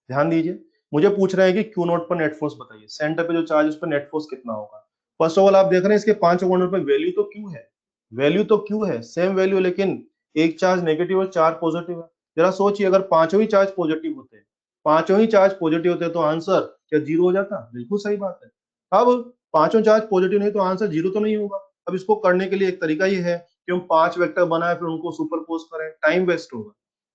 ध्यान दीजिए, मुझे पूछ रहे हैं कि क्यू नॉट पर नेट फोर्स बताइए, सेंटर पे जो चार्ज है उस पर नेट फोर्स कितना होगा। फर्स्ट ऑफ ऑल आप देख रहे हैं इसके 5 कॉर्नर पे वैल्यू तो क्यू है, वैल्यू तो क्यू है, सेम वैल्यू, लेकिन एक चार्ज नेगेटिव और 4 पॉजिटिव है। जरा सोचिए अगर पांचों ही चार्ज पॉजिटिव होते, पांचों ही चार्ज पॉजिटिव होते तो आंसर क्या 0 हो जाता? बिल्कुल सही बात है। अब पांचों चार्ज पॉजिटिव नहीं तो आंसर 0 तो नहीं होगा। अब इसको करने के लिए एक तरीका ये है कि हम 5 वेक्टर बनाए फिर उनको सुपरपोज करें, टाइम वेस्ट होगा।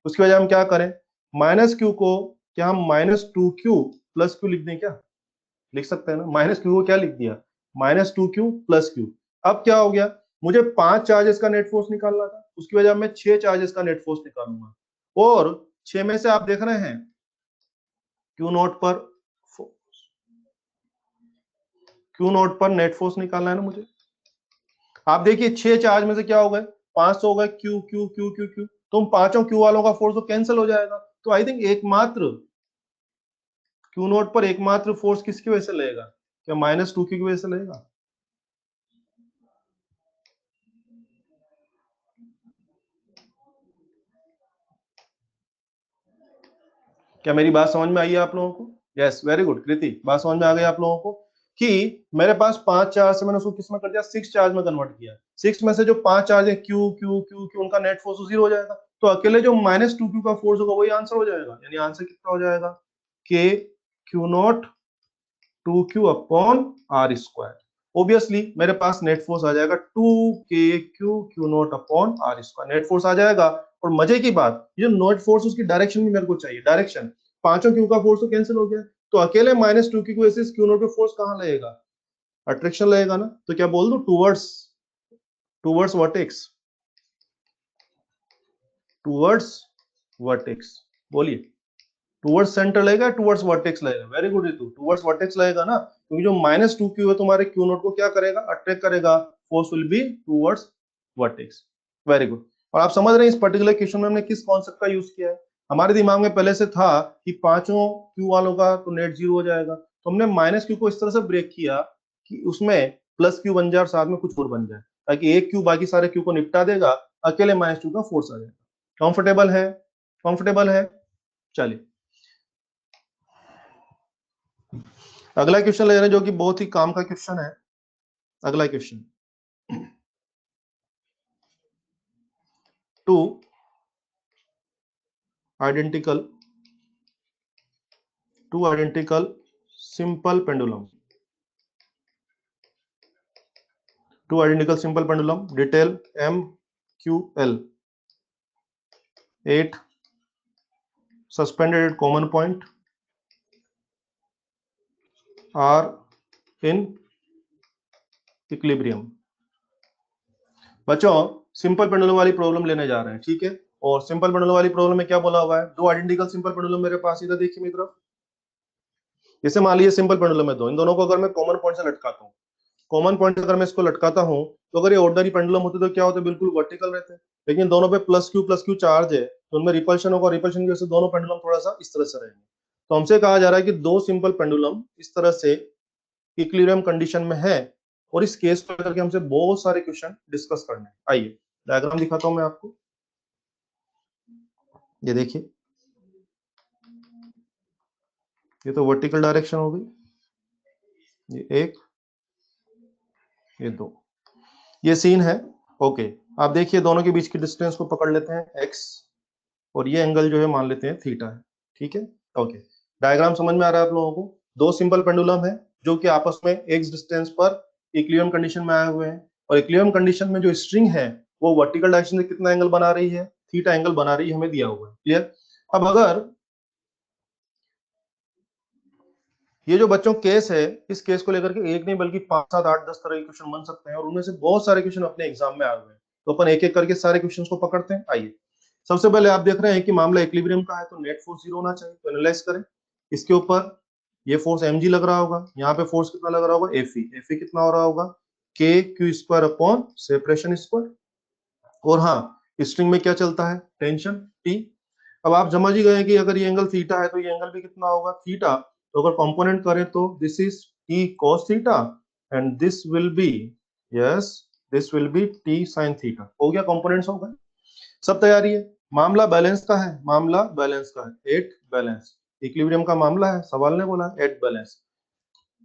उसकी वजह हम क्या करें, माइनस क्यू को क्या हम -2q प्लस क्यू लिख दें? क्या लिख सकते हैं ना? -q को क्या लिख दिया? -2q plus Q. अब क्या हो गया, मुझे 5 चार्जेस का नेट फोर्स निकालना था, उसकी वजह मैं 6 चार्जेस का नेट फोर्स निकालूंगा, और 6 में से आप देख रहे हैं क्यू नॉट पर, क्यू नॉट पर नेट फोर्स निकालना है ना मुझे। आप देखिए 6 चार्ज में से क्या हो गए? 5 हो गए Q Q Q Q Q, तो उन पांचों क्यू वालों का फोर्स तो कैंसिल हो जाएगा, तो आई थिंक एकमात्र क्यू नॉट पर एकमात्र फोर्स किसकी वजह से लगेगा? क्या -2q की वजह से लगेगा? क्या मेरी बात समझ में आई है आप लोगों को? यस, वेरी गुड कृति, बात समझ में आ गई आप लोगों को? कि मेरे पास 5 चार्ज से मैंने उसको किस में कर दिया, 6 चार्ज में कन्वर्ट किया। 6 में से जो 5 चार्ज है क्यू क्यू क्यू क्यू, उनका नेट फोर्स 0 हो जाएगा। तो अकेले जो -2q का फोर्स होगा वही आंसर हो जाएगा। यानी आंसर कितना हो जाएगा, K Q naught 2q upon R square. Obviously मेरे पास नेट फोर्स आ जाएगा 2k Q naught upon R square, net force आ जाएगा। और मजे की बात, ये नेट फोर्स उसकी डायरेक्शन भी मेरे को चाहिए, डायरेक्शन। पांचों क्यू का फोर्स तो कैंसिल हो गया, तो अकेले -2q को एसिस क्यू नॉट पे फोर्स कहां लगेगा, अट्रैक्शन लगेगा ना। तो क्या बोल दो, towards, towards vertex, towards vertex, बोलिए टूवर्ड्स सेंटर लगेगा, टूवर्ड्स वर्टेक्स लगेगा। Very good Ritu, towards vertex लगेगा ना, क्योंकि जो -2q है तुम्हारे क्यू नोट को क्या करेगा, अट्रैक्ट करेगा, force will be towards vertex. Very good. और आप समझ रहे हैं इस पर्टिकुलर क्वेश्चन में हमने किस कॉन्सेप्ट का यूज किया है। हमारे दिमाग में पहले से था कि पांचों क्यू वालों का तो नेट 0 हो जाएगा, तो हमने -q को इस तरह से ब्रेक किया कि उसमें +q बन जाए और साथ में कुछ और बन जाए, ताकि एक क्यू बाकी सारे क्यू को निपटा देगा, अकेले -2 का फोर्स आ जाएगा। कंफर्टेबल है, कंफर्टेबल है। चलिए अगला क्वेश्चन ले रहे हैं जो कि बहुत ही काम का क्वेश्चन है। अगला question, two identical simple pendulum, two identical simple pendulum detail MQL 8 suspended at common point are in equilibrium। बच्चों सिंपल पेंडुलम वाली प्रॉब्लम लेने जा रहे हैं, ठीक है। और सिंपल पेंडुलम वाली प्रॉब्लम में क्या बोला हुआ है, दो आइडेंटिकल सिंपल पेंडुलम मेरे पास, इधर देखिए मेरी तरफ। जैसे मान लीजिए सिंपल पेंडुलम है दो, इन दोनों को अगर मैं कॉमन पॉइंट से लटकाता हूँ, कॉमन पॉइंट अगर मैं इसको लटकाता हूं, तो अगर ये ऑर्डिनरी पेंडुलम होते तो क्या होते, बिल्कुल वर्टिकल रहते। लेकिन दोनों पे +q चार्ज है, तो उनमें रिपल्शन होगा, रिपल्शन की वजह से दोनों पेंडुलम थोड़ा सा इस तरह से रहेंगे। तो हमसे कहा जा रहा है कि दो सिंपल पेंडुलम इस तरह से इक्विलिब्रियम कंडीशन में है, और इस केस को लेकर के हमसे बहुत सारे क्वेश्चन डिस्कस करने हैं। आइए डायग्राम दिखाता हूं मैं आपको, ये देखिए, ये तो वर्टिकल डायरेक्शन हो गई, ये एक, ये दो, ये सीन है। ओके, आप देखिए दोनों के बीच की डिस्टेंस को पकड़ लेते हैं x, और ये एंगल जो है मान लेते हैं थीटा है, ठीक है। ओके, डायग्राम समझ में आ रहा है आप लोगों को। दो सिंपल पेंडुलम है जो कि आपस में x डिस्टेंस पर इक्विलिब्रियम कंडीशन में आए हुए हैं, और इक्विलिब्रियम कंडीशन में जो स्ट्रिंग है वो वर्टिकल डायरेक्शन से कितना एंगल बना रही है, थीटा एंगल बना रही है, हमें दिया हुआ है। क्लियर। अब अगर ये जो बच्चों केस है, इस केस को लेकर के एक नहीं बल्कि 5 7 8 10 तरह के क्वेश्चन बन सकते हैं, और उनमें से बहुत सारे क्वेश्चन अपने एग्जाम में आए हुए हैं। तो अपन एक एक करके सारे क्वेश्चंस को पकड़ते हैं। आइए, सबसे पहले आप देख रहे हैं कि मामला इक्विलिब्रियम का है, तो नेट फोर्स 0 होना चाहिए। तो एनालाइज करें, इसके ऊपर ये फोर्स mg लग रहा होगा, यहाँ पे फोर्स कितना लग रहा होगा, Fe कितना हो रहा होगा, k q square upon separation square. और हाँ, स्ट्रिंग में क्या चलता है, टेंशन T। अब आप समझ ही गए कि अगर ये एंगल थीटा है तो ये एंगल भी कितना होगा, थीटा। तो अगर कंपोनेंट करें तो this is T cos theta and this will be, yes, this will be T sin theta. हो गया, कंपोनेंट्स हो गए, सब तैयारी है। मामला बैलेंस का है, मामला बैलेंस का है, एट बैलेंस, इक्विलिब्रियम का मामला है, सवाल ने बोला एट बैलेंस।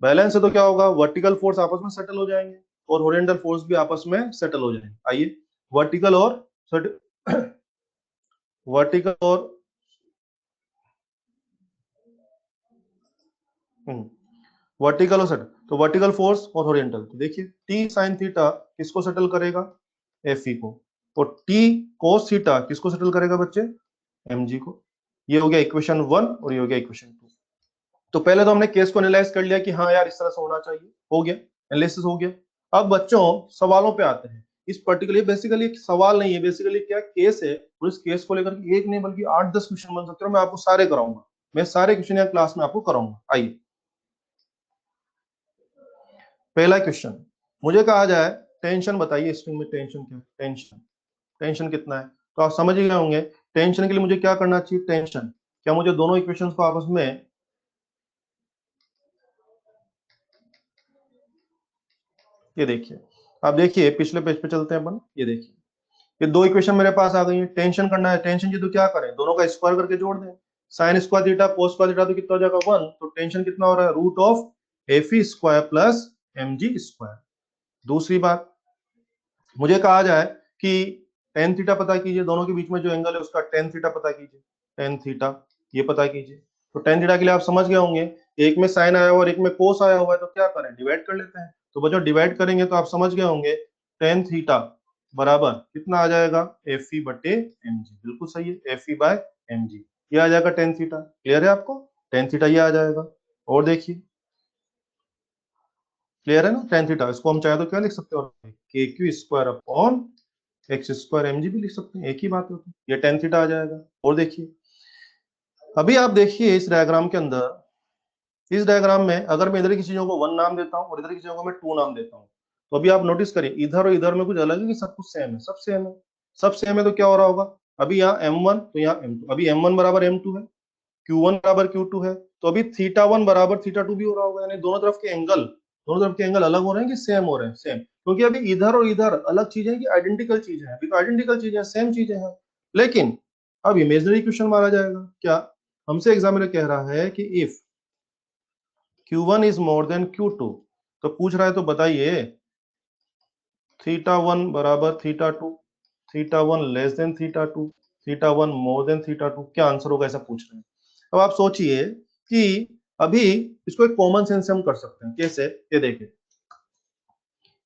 बैलेंस है तो क्या होगा, वर्टिकल फोर्स आपस में सेटल हो जाएंगे, और हॉरिजॉन्टल फोर्स भी आपस में सेटल हो जाएंगे। आइए, वर्टिकल और वर्टिकल और वर्टिकल और सेटल, तो वर्टिकल फोर्स और हॉरिजॉन्टल, तो देखिए टी साइन थीटा किसको सेटल करेगा, एफ ई को, और टी कोस थीटा किसको सेटल करेगा बच्चे, mg को। ये हो गया इक्वेशन 1 और ये हो गया इक्वेशन 2। तो पहले तो हमने केस को एनालाइज कर लिया कि हाँ यार इस तरह से होना चाहिए, हो गया, एनालिसिस हो गया। अब बच्चों सवालों पे आते हैं। इस पर्टिकुलर बेसिकली एक सवाल नहीं है, बेसिकली क्या केस है, और इस केस को लेकर के एक नहीं बल्कि 8 10 क्वेश्चन बन सकते हैं। मैं आपको सारे कराऊंगा, मैं सारे क्वेश्चन यहाँ क्लास में आपको कराऊंगा। आइए, पहला क्वेश्चन, मुझे कहा जाए टेंशन बताइए, स्ट्रिंग में टेंशन क्या है, टेंशन, टेंशन कितना है। तो आप समझ ही गए होंगे टेंशन के लिए मुझे क्या करना चाहिए, टेंशन, क्या मुझे दोनों इक्वेशंस को आपस में, ये देखिए, आप देखिए पिछले पेज पे चलते हैं अपन, ये देखिए ये दो इक्वेशन मेरे पास आ गई है। टेंशन करना है, टेंशन की तो क्या करें, दोनों का स्क्वायर करके जोड़ दें, sine square theta cos square theta तो कितना हो जाएगा 1, तो टेंशन कितना हो रहा है, root of F E square plus M G square. दूसरी बात, मुझे कहा जाए कि टेन थीटा पता कीजिए, दोनों के बीच में जो एंगल है उसका टेन थीटा पता कीजिए, टेन थीटा ये पता कीजिए। तो टेन थीटा के लिए आप समझ गए होंगे, एक में साइन आया हुआ और एक में कोस आया हुआ है, तो क्या करें, डिवाइड कर लेते हैं। तो बच्चों डिवाइड करेंगे तो आप समझ गए होंगे, टेन थीटा बराबर कितना आ जाएगा, एफ ई बटे एम जी। बिल्कुल सही है, F E by M G, ये आ जाएगा टेन थीटा। क्लियर है आपको, टेन थीटा ये आ जाएगा। और देखिए क्लियर है ना, टेन थीटा इसको हम चाहे तो क्या लिख सकते हो, K Q square upon X square M G भी लिख सकते हैं, एक ही बात होती है, ये टेन थीटा आ जाएगा। और देखिए अभी आप देखिए इस डायग्राम के अंदर, इस डायग्राम में अगर मैं इधर की चीजों को वन नाम देता हूं और इधर की चीजों को मैं टू नाम देता हूं, तो अभी आप नोटिस करिए इधर और इधर में कुछ अलग है कि सब कुछ सेम है, सब सेम है, सब सेम है। तो क्या हो रहा होगा, अभी यहाँ M1 तो यहाँ M2, अभी M1 बराबर M2 है, Q1 बराबर Q2 है, तो अभी थीटा वन बराबर थीटा टू भी हो रहा होगा, यानी दोनों तरफ के एंगल अलग हो रहे हैं कि सेम हो रहे हैं, सेम। क्योंकि अभी इधर और इधर अलग चीजें हैं कि आइडेंटिकल चीजें हैं, अभी तो आइडेंटिकल चीजें हैं, सेम चीजें हैं। लेकिन अब इमेजिनरी क्वेश्चन मारा जाएगा, क्या हमसे एग्जामिनर कह रहा है कि if Q1 is more than Q2, तो पूछ रहा है तो बताइए थीटा वन बराबर theta two, theta one less than theta two, theta one more than theta two, क्या आंसर होगा, ऐसा पूछ रहे हैं। अब आप सोचिए कि अभी इसको एक कॉमन सेंस से हम कर सकते हैं, कैसे,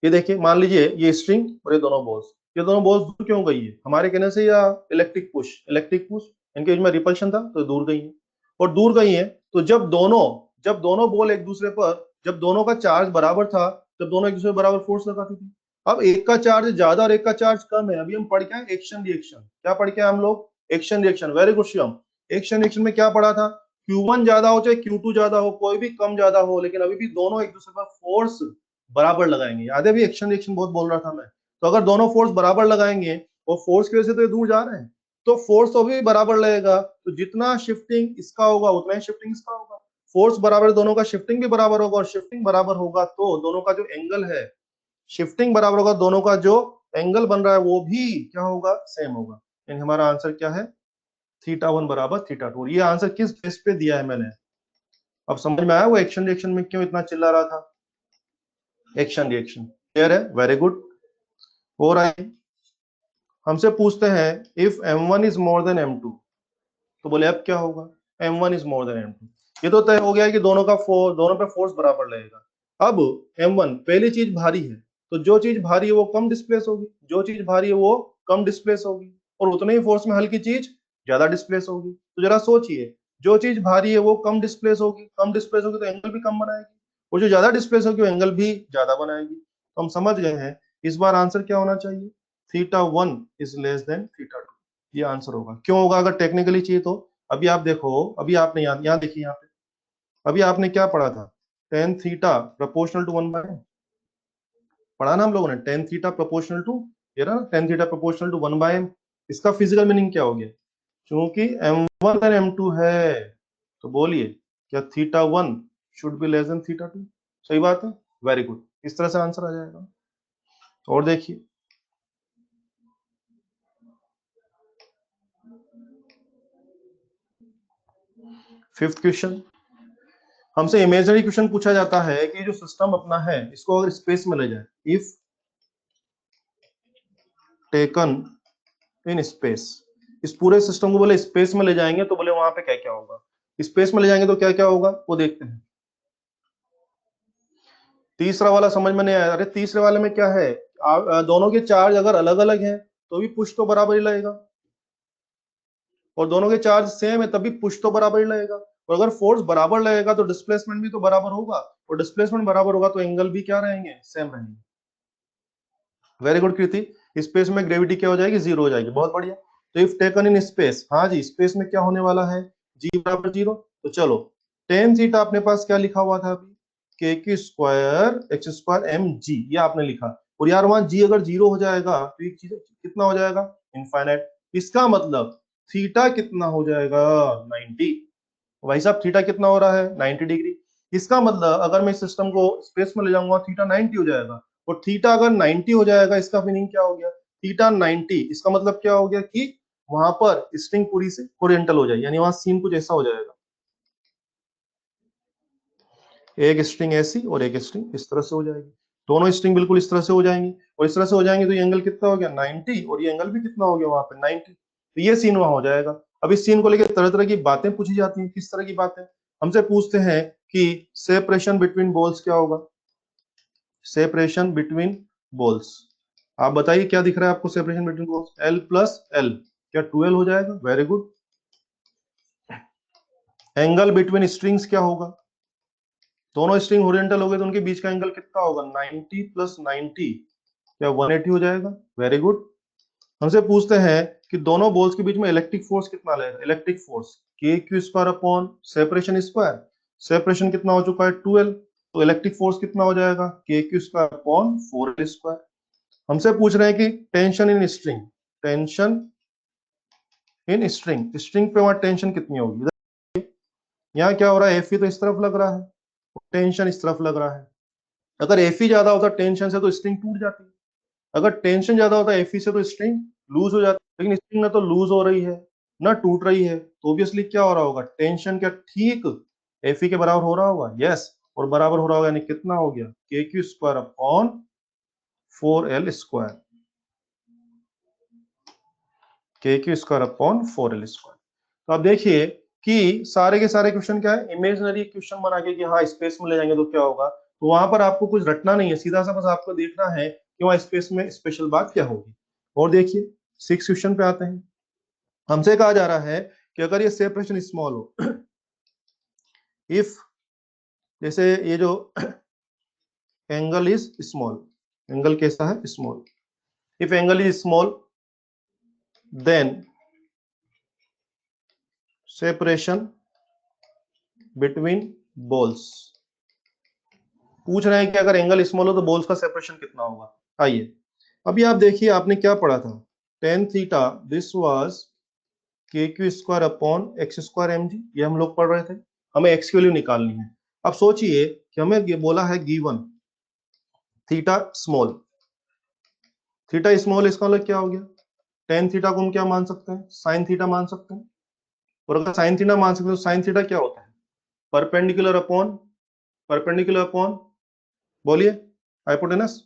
ये देखिए मान लीजिए ये स्ट्रिंग और ये दोनों बॉल्स दूर क्यों गई है, हमारे कहने से, या इलेक्ट्रिक पुश, इनके बीच में रिपल्शन था तो दूर गई है। और दूर गई है तो जब दोनों बॉल एक दूसरे पर, जब दोनों का चार्ज बराबर था, जब दोनों एक दूसरे पर बराबर फोर्स लगाती थी। अब एक का चार्ज ज्यादा और एक का चार्ज कम है, अभी हम पढ़ के आए एक्शन रिएक्शन, क्या पढ़ के आए हम लोग, action reaction. Very good Shivam, action reaction में क्या पढ़ा था, Q1 ज्यादा हो चाहे Q2 ज्यादा हो, कोई भी कम ज्यादा हो, लेकिन अभी भी दोनों एक दूसरे पर फोर्स बराबर लगाएंगे। याद है, भी एक्शन रिएक्शन बहुत बोल रहा था मैं। तो अगर दोनों फोर्स बराबर लगाएंगे और फोर्स की वजह से तो ये दूर जा रहे हैं, तो फोर्स तो भी बराबर लगेगा, तो जितना शिफ्टिंग इसका होगा उतना ही शिफ्टिंग इसका होगा। फोर्स बराबर, दोनों का शिफ्टिंग भी बराबर होगा, और शिफ्टिंग बराबर होगा तो दोनों का जो एंगल है, शिफ्टिंग बराबर होगा, दोनों का जो एंगल बन रहा है वो भी क्या होगा, सेम होगा। यानी हमारा आंसर क्या है, थीटा वन बराबर थीटा टू। ये आंसर किस बेस पे दिया है मैंने, अब समझ में आया वो एक्शन रिएक्शन में क्यों इतना चिल्ला रहा था, एक्शन रिएक्शन। क्लियर है, वेरी गुड। और आइए हमसे पूछते हैं if M1 is more than M2, तो बोले अब क्या होगा, M1 is more than M2, ये तो तय हो गया है कि दोनों पे फोर्स बराबर लगेगा। अब M1 पहली चीज भारी है, तो जो चीज भारी है वो कम डिस्प्लेस होगी, जो चीज भारी है वो कम डिस्प्लेस होगी, और उतने ही फोर्स में हल्की चीज ज्यादा डिस्प्लेस होगी। तो जरा सोचिए, जो चीज भारी है वो कम डिस्प्लेस होगी, तो एंगल भी कम बनाएगी, और जो ज्यादा डिस्प्लेस होगी वो एंगल भी ज्यादा बनाएगी। तो हम समझ गए हैं, इस बार आंसर क्या होना चाहिए, theta one is less than theta two, ये आंसर होगा। क्यों होगा, अगर टेक्निकली चाहिए तो अभी आप देखो, अभी आपने यहाँ देखिए, यहाँ पे अभी आपने क्या पढ़ा था, tan theta proportional to one by, पढ़ा ना हम लोगों ने, टेन थीटा प्रोपोर्शनल टू, ये रहा ना, tan theta proportional to one by M. इसका फिजिकल मीनिंग क्या हो गया, क्योंकि M1 और M2 है, तो बोलिए क्या theta one should be less than theta two, सही बात है, वेरी गुड, इस तरह से आंसर आ जाएगा। और देखिए फिफ्थ क्वेश्चन, हमसे इमेजिनरी क्वेश्चन पूछा जाता है कि जो सिस्टम अपना है इसको अगर स्पेस में ले जाए, इफ टेकन इन स्पेस, इस पूरे सिस्टम को बोले स्पेस में ले जाएंगे तो बोले वहां पे क्या क्या होगा, स्पेस में ले जाएंगे तो क्या क्या होगा वो देखते हैं। तीसरा वाला समझ में नहीं आया, अरे तीसरे वाले में क्या है, दोनों के चार्ज अगर अलग अलग हैं तो भी पुश तो बराबर ही लगेगा, और दोनों के चार्ज सेम है तभी पुश तो बराबर ही लगेगा, और अगर फोर्स बराबर लगेगा तो डिस्प्लेसमेंट भी तो बराबर होगा, और डिस्प्लेसमेंट बराबर होगा तो एंगल भी क्या रहेंगे, सेम रहेंगे। वेरी गुड कृति, स्पेस में ग्रेविटी क्या हो जाएगी, जीरो हो जाएगी, बहुत बढ़िया। तो इफ टेकन इन स्पेस, हाँ जी स्पेस में क्या होने वाला है, जी बराबर जीरो। तो चलो टेन थीटा अपने पास क्या लिखा हुआ था अभी, K Q square X square M G, ये आपने लिखा, और यार वहां जी अगर जीरो हो जाएगा तो एक चीज कितना हो जाएगा, इनफाइनाइट। इसका मतलब थीटा कितना हो जाएगा, 90। भाई साहब थीटा कितना हो रहा है, 90 डिग्री। इसका मतलब अगर मैं सिस्टम को स्पेस में ले जाऊंगा थीटा 90 हो जाएगा, और थीटा अगर 90 हो जाएगा इसका मीनिंग क्या हो गया, थीटा 90, इसका मतलब क्या हो गया कि वहां पर स्ट्रिंग पूरी से ओरिएंटल हो जाएगी, यानी वहां सीन कुछ ऐसा हो जाएगा, एक स्ट्रिंग ऐसी और एक स्ट्रिंग इस तरह से हो जाएगी, दोनों स्ट्रिंग बिल्कुल इस तरह से हो जाएंगी, और इस तरह से हो जाएंगे तो ये एंगल कितना हो गया 90, और ये एंगल भी कितना हो गया वहां पे 90, तो ये सीन वहां हो जाएगा। अब इस सीन को लेकर तरह तरह की बातें पूछी जाती हैं। किस तरह की बातें? हमसे पूछते हैं कि सेपरेशन बिटवीन बॉल्स क्या होगा, सेपरेशन बिटवीन बॉल्स। आप बताइए क्या दिख रहा है आपको separation between balls? L plus L, क्या 2L हो जाएगा? Very good. Angle between strings क्या होगा? दोनों स्ट्रिंग हॉरिजॉन्टल हो गए तो उनके बीच का एंगल कितना होगा? 90 प्लस 90, क्या 180 हो जाएगा? Very good. हमसे पूछते हैं कि दोनों बॉल्स के बीच में इलेक्ट्रिक फोर्स कितना लगेगा? इलेक्ट्रिक फोर्स के Q square upon separation square, separation कितना हो चुका है 2L, तो इलेक्ट्रिक फोर्स कितना हो जाएगा? K Q square upon 4L square. हमसे पूछ रहे हैं कि tension in string, tension in string, string पे वहां टेंशन कितनी होगी? यहाँ क्या हो रहा है, एफ तो इस तरफ लग रहा है, टेंशन इस तरफ लग रहा है। अगर एफ ज्यादा होता टेंशन से तो स्ट्रिंग टूट जाती, अगर टेंशन ज्यादा होता एफ से तो स्ट्रिंग लूज हो जाती, लेकिन स्ट्रिंग ना तो लूज हो रही है ना टूट रही है, तो ऑब्वियसली क्या हो रहा होगा, टेंशन क्या ठीक एफ के बराबर हो रहा होगा? यस, और बराबर हो रहा होगा, यानी कितना हो गया? K Q square upon 4L square, K Q square upon 4L square. तो आप देखिए कि सारे के सारे क्वेश्चन क्या है, इमेजिनरी क्वेश्चन बना के कि हाँ स्पेस में ले जाएंगे तो क्या होगा, तो वहां पर आपको कुछ रटना नहीं है, सीधा सा बस आपको देखना है कि वहां स्पेस में स्पेशल बात क्या होगी। और देखिए 6 क्वेश्चन पे आते हैं। हमसे कहा जा रहा है कि अगर ये सेपरेशन स्मॉल हो, इफ जैसे ये जो एंगल इज स्मॉल, एंगल कैसा है? Small. If angle is small then separation between balls, पूछ रहे हैं कि अगर एंगल स्मॉल हो तो बॉल्स का सेपरेशन कितना होगा। आइए अभी आप देखिए आपने क्या पढ़ा था, tan theta this was K Q square upon X square M G, ये हम लोग पढ़ रहे थे। हमें एक्स की वैल्यू निकालनी है। अब सोचिए कि हमें ये बोला है given theta small, theta small इसका मतलब क्या हो गया, टेन थीटा को हम क्या मान सकते हैं? साइन थीटा मान सकते हैं। और अगर साइन थीटा मान सकते हैं तो साइन थीटा क्या होता है? परपेंडिकुलर अपॉन, परपेंडिकुलर अपॉन, बोलिए, हाइपोटेनस,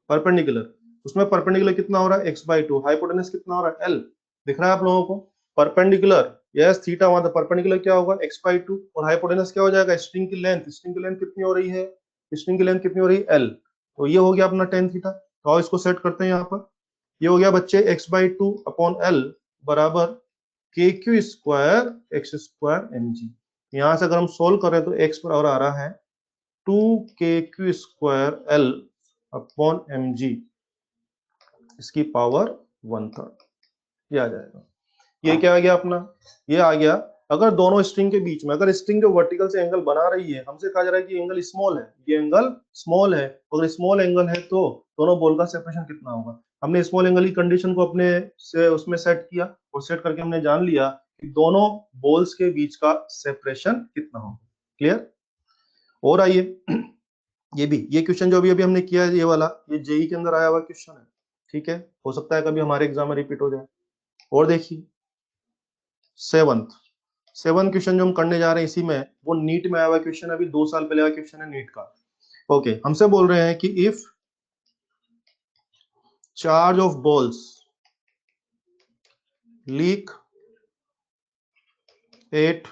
परपेंडिकुलर। उसमें परपेंडिकुलर कितना हो रहा है? x/2, हाइपोटेनस कितना हो रहा है? l। दिख रहा है आप लोगों को? परपेंडिकुलर, यस थीटा वहां था, परपेंडिकुलर क्या होगा? x/2, और हाइपोटेनस क्या हो जाएगा? स्ट्रिंग की लेंथ, स्ट्रिंग की लेंथ कितनी हो रही है? स्ट्रिंग की लेंथ कितनी हो रही है? l। तो ये हो गया अपना टेन थीटा। तो आओ इसको सेट करते हैं यहाँ पर। ये हो गया बच्चे x/2 अपॉन l बराबर K Q square X square M G. यहाँ से अगर हम सोल्व करें तो x बराबर आ रहा है 2k square L upon M G, इसकी पावर 1/3, ये आ जाएगा। ये क्या आ गया अपना? ये आ गया अगर दोनों स्ट्रिंग के बीच में, अगर स्ट्रिंग जो वर्टिकल से एंगल बना रही है, हमसे कहा जा रहा है कि एंगल स्मॉल है, ये एंगल स्मॉल है, अगर स्मॉल एंगल है तो दोनों बॉल का सेपरेशन कितना होगा। हमने स्मॉल एंगल की कंडीशन को अपने से उसमें सेट किया, और सेट करके हमने जान लिया कि दोनों बॉल्स के बीच का सेपरेशन कितना होगा। क्लियर? और आइए ये क्वेश्चन जो अभी अभी हमने किया है, ये वाला, ये जेई के अंदर आया हुआ क्वेश्चन है, ठीक है, हो सकता है कभी हमारे एग्जाम में रिपीट हो जाए। और देखिए सेवंथ सेवन क्वेश्चन जो हम करने जा रहे हैं इसी में, वो नीट में आया हुआ क्वेश्चन, अभी 2 साल पहले आया क्वेश्चन है नीट का। ओके, हमसे बोल रहे हैं कि if charge of balls leak at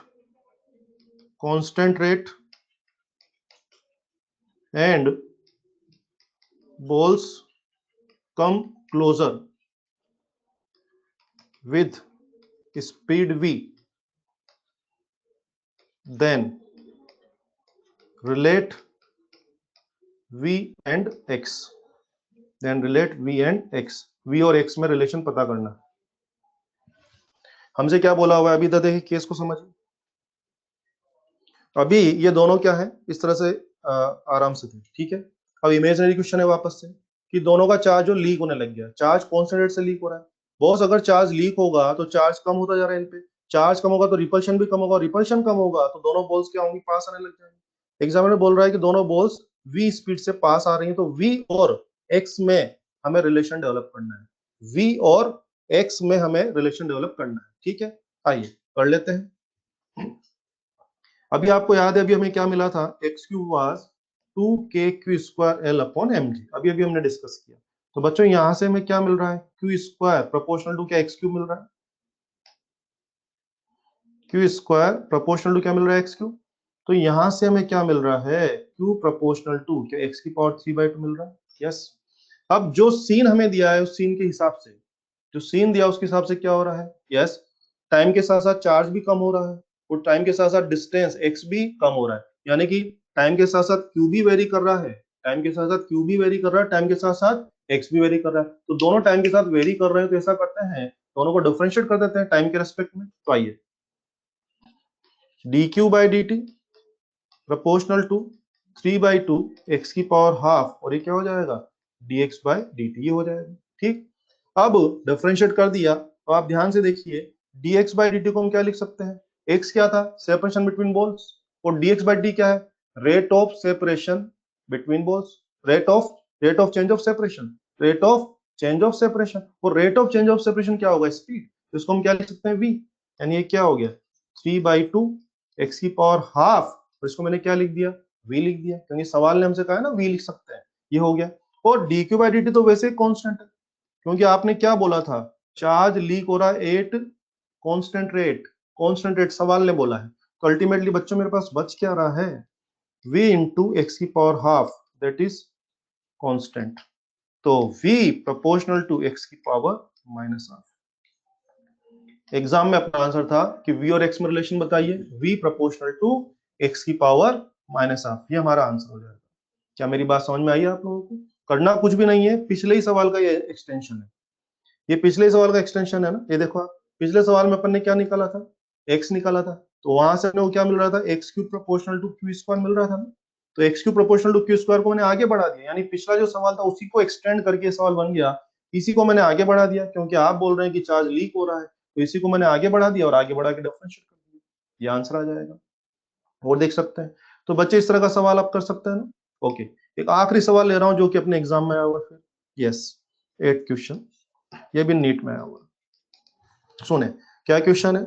constant rate and balls come closer with speed v, then relate v and x, then relate v and x, v और x में रिलेशन पता करना। हमसे क्या बोला हुआ है अभी, देखिए केस को समझिए। अभी ये दोनों क्या है, इस तरह से आराम से थे, ठीक है। अब इमेजिनरी क्वेश्चन है वापस से कि दोनों का चार्ज जो लीक होने लग गया, चार्ज कौन सा रेट से लीक हो रहा है? बॉस अगर चार्ज लीक होगा तो चार्ज कम होता जा रहा है इन पे, चार्ज कम होगा तो रिपल्शन भी कम होगा, रिपल्शन कम होगा तो दोनों बॉल्स क्या होंगी? पास आने लग जाएंगे। एग्जामिनर बोल रहा है कि दोनों बॉल्स v स्पीड से पास आ रही हैं, तो v और x में हमें रिलेशन डेवलप करना है, v और x में हमें रिलेशन डेवलप करना है, ठीक है। आइए कर लेते हैं। अभी आपको याद है, अभी हमें क्या मिला था, X cube was 2k² L/mg, अभी अभी हमने डिस्कस किया। तो बच्चों यहां से हमें क्या मिल रहा है, क्यू स्क्वायर प्रोपोर्शनल टू क्या एक्स क्यूब मिल रहा है, क्यू स्क्वायर प्रोपोर्शनल टू क्या मिल रहा है, एक्स क्यूब। तो यहां से हमें क्या मिल रहा है, क्यू प्रोपोर्शनल टू क्या एक्स की पावर 3/2 मिल रहा है। यस। अब जो सीन हमें दिया है उस सीन के हिसाब से, जो सीन दिया उसके हिसाब से क्या हो रहा है, यस, टाइम के साथ साथ चार्ज भी कम हो रहा है और टाइम के साथ साथ डिस्टेंस एक्स भी कम हो रहा है, यानी कि टाइम के साथ साथ क्यू भी वेरी कर रहा है, टाइम के साथ साथ क्यू भी वेरी कर रहा है, टाइम के साथ साथ एक्स भी वेरी कर रहा है। तो दोनों टाइम के साथ वेरी कर रहे हैं, तो ऐसा करते हैं दोनों को डिफरेंशिएट कर देते हैं टाइम के रेस्पेक्ट में। तो आइए, dq/dt प्रोपोर्शनल टू 3/2 एक्स की पावर हाफ, और ये क्या हो जाएगा, dx/dt, ये हो जाएगा। ठीक, अब डिफरेंशिएट कर दिया, तो आप ध्यान से देखिए, dx/dt को हम क्या लिख सकते हैं, x क्या था, सेपरेशन बिटवीन बॉल्स, और dx/dt क्या है, rate of separation between balls, rate of change of separation, rate of change of separation, और rate of change of separation क्या होगा, स्पीड। तो इसको हम क्या लिख सकते हैं, v, यानी ये क्या हो गया, 3/2 एक्स की पावर हाफ, और इसको मैंने क्या लिख दिया, v लिख दिया, क्योंकि सवाल ने हमसे कहा है ना v लिख सकते हैं, ये हो गया। और dq/dt तो वैसे कांस्टेंट है, क्योंकि आपने क्या बोला था, चार्ज लीक हो रहा है एट कांस्टेंट रेट सवाल ने बोला है। तो अल्टीमेटली बच्चों मेरे पास बच क्या रहा है, v इंटू एक्स की power half, that is constant. तो v प्रोपोर्शनल टू एक्स की पावर माइनस हाफ। एग्जाम में अपना आंसर था कि v और x में रिलेशन बताइए, v प्रोपोर्शनल टू x की पावर माइनस हाफ, ये हमारा आंसर हो जाएगा। क्या मेरी बात समझ में आई है आप लोगों को, करना कुछ भी नहीं है, पिछले ही सवाल का ये एक्सटेंशन है, ये पिछले ही सवाल का एक्सटेंशन है ना। ये देखो आप, पिछले सवाल में अपन ने क्या निकाला था, x निकाला था, तो वहां से हमें क्या मिल रहा था, X cube proportional to Q square मिल रहा था ना। तो X cube proportional to Q square को मैंने आगे बढ़ा दिया, यानी पिछला जो सवाल था उसी को एक्सटेंड करके सवाल बन गया, इसी को मैंने आगे बढ़ा दिया, क्योंकि आप बोल रहे हैं कि चार्ज लीक हो रहा है, तो इसी को मैंने आगे बढ़ा दिया और आगे बढ़ा के डिफरेंशिएट कर दिया, ये आंसर आ जाएगा। और देख सकते हैं, तो बच्चे इस तरह का सवाल आप कर सकते हैं ना। ओके, एक आखिरी सवाल ले रहा हूं जो कि अपने एग्जाम में आया हुआ है, यस, 8 क्वेश्चन, ये भी नीट में आया हुआ। सुने, क्या क्वेश्चन है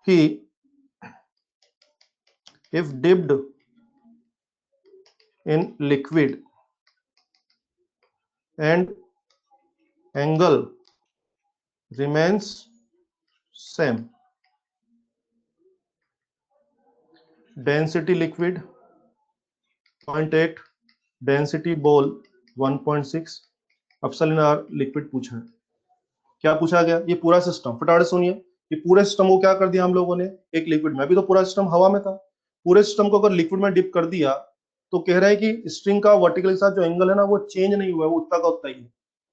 कि if dipped in liquid and angle remains same, density liquid 0.8, density बोल 1.6, एप्सिलॉन आर लिक्विड पूछा है। क्या पूछा गया, ये पूरा सिस्टम फटाफट सुनिए, ये पूरे सिस्टम को क्या कर दिया हम लोगों ने, एक लिक्विड में, अभी तो पूरा सिस्टम हवा में था, पूरे सिस्टम को अगर लिक्विड में डिप कर दिया, तो कह रहा है कि स्ट्रिंग का वर्टिकल के साथ जो एंगल है ना वो चेंज नहीं हुआ है, वो उतना का उतना ही है।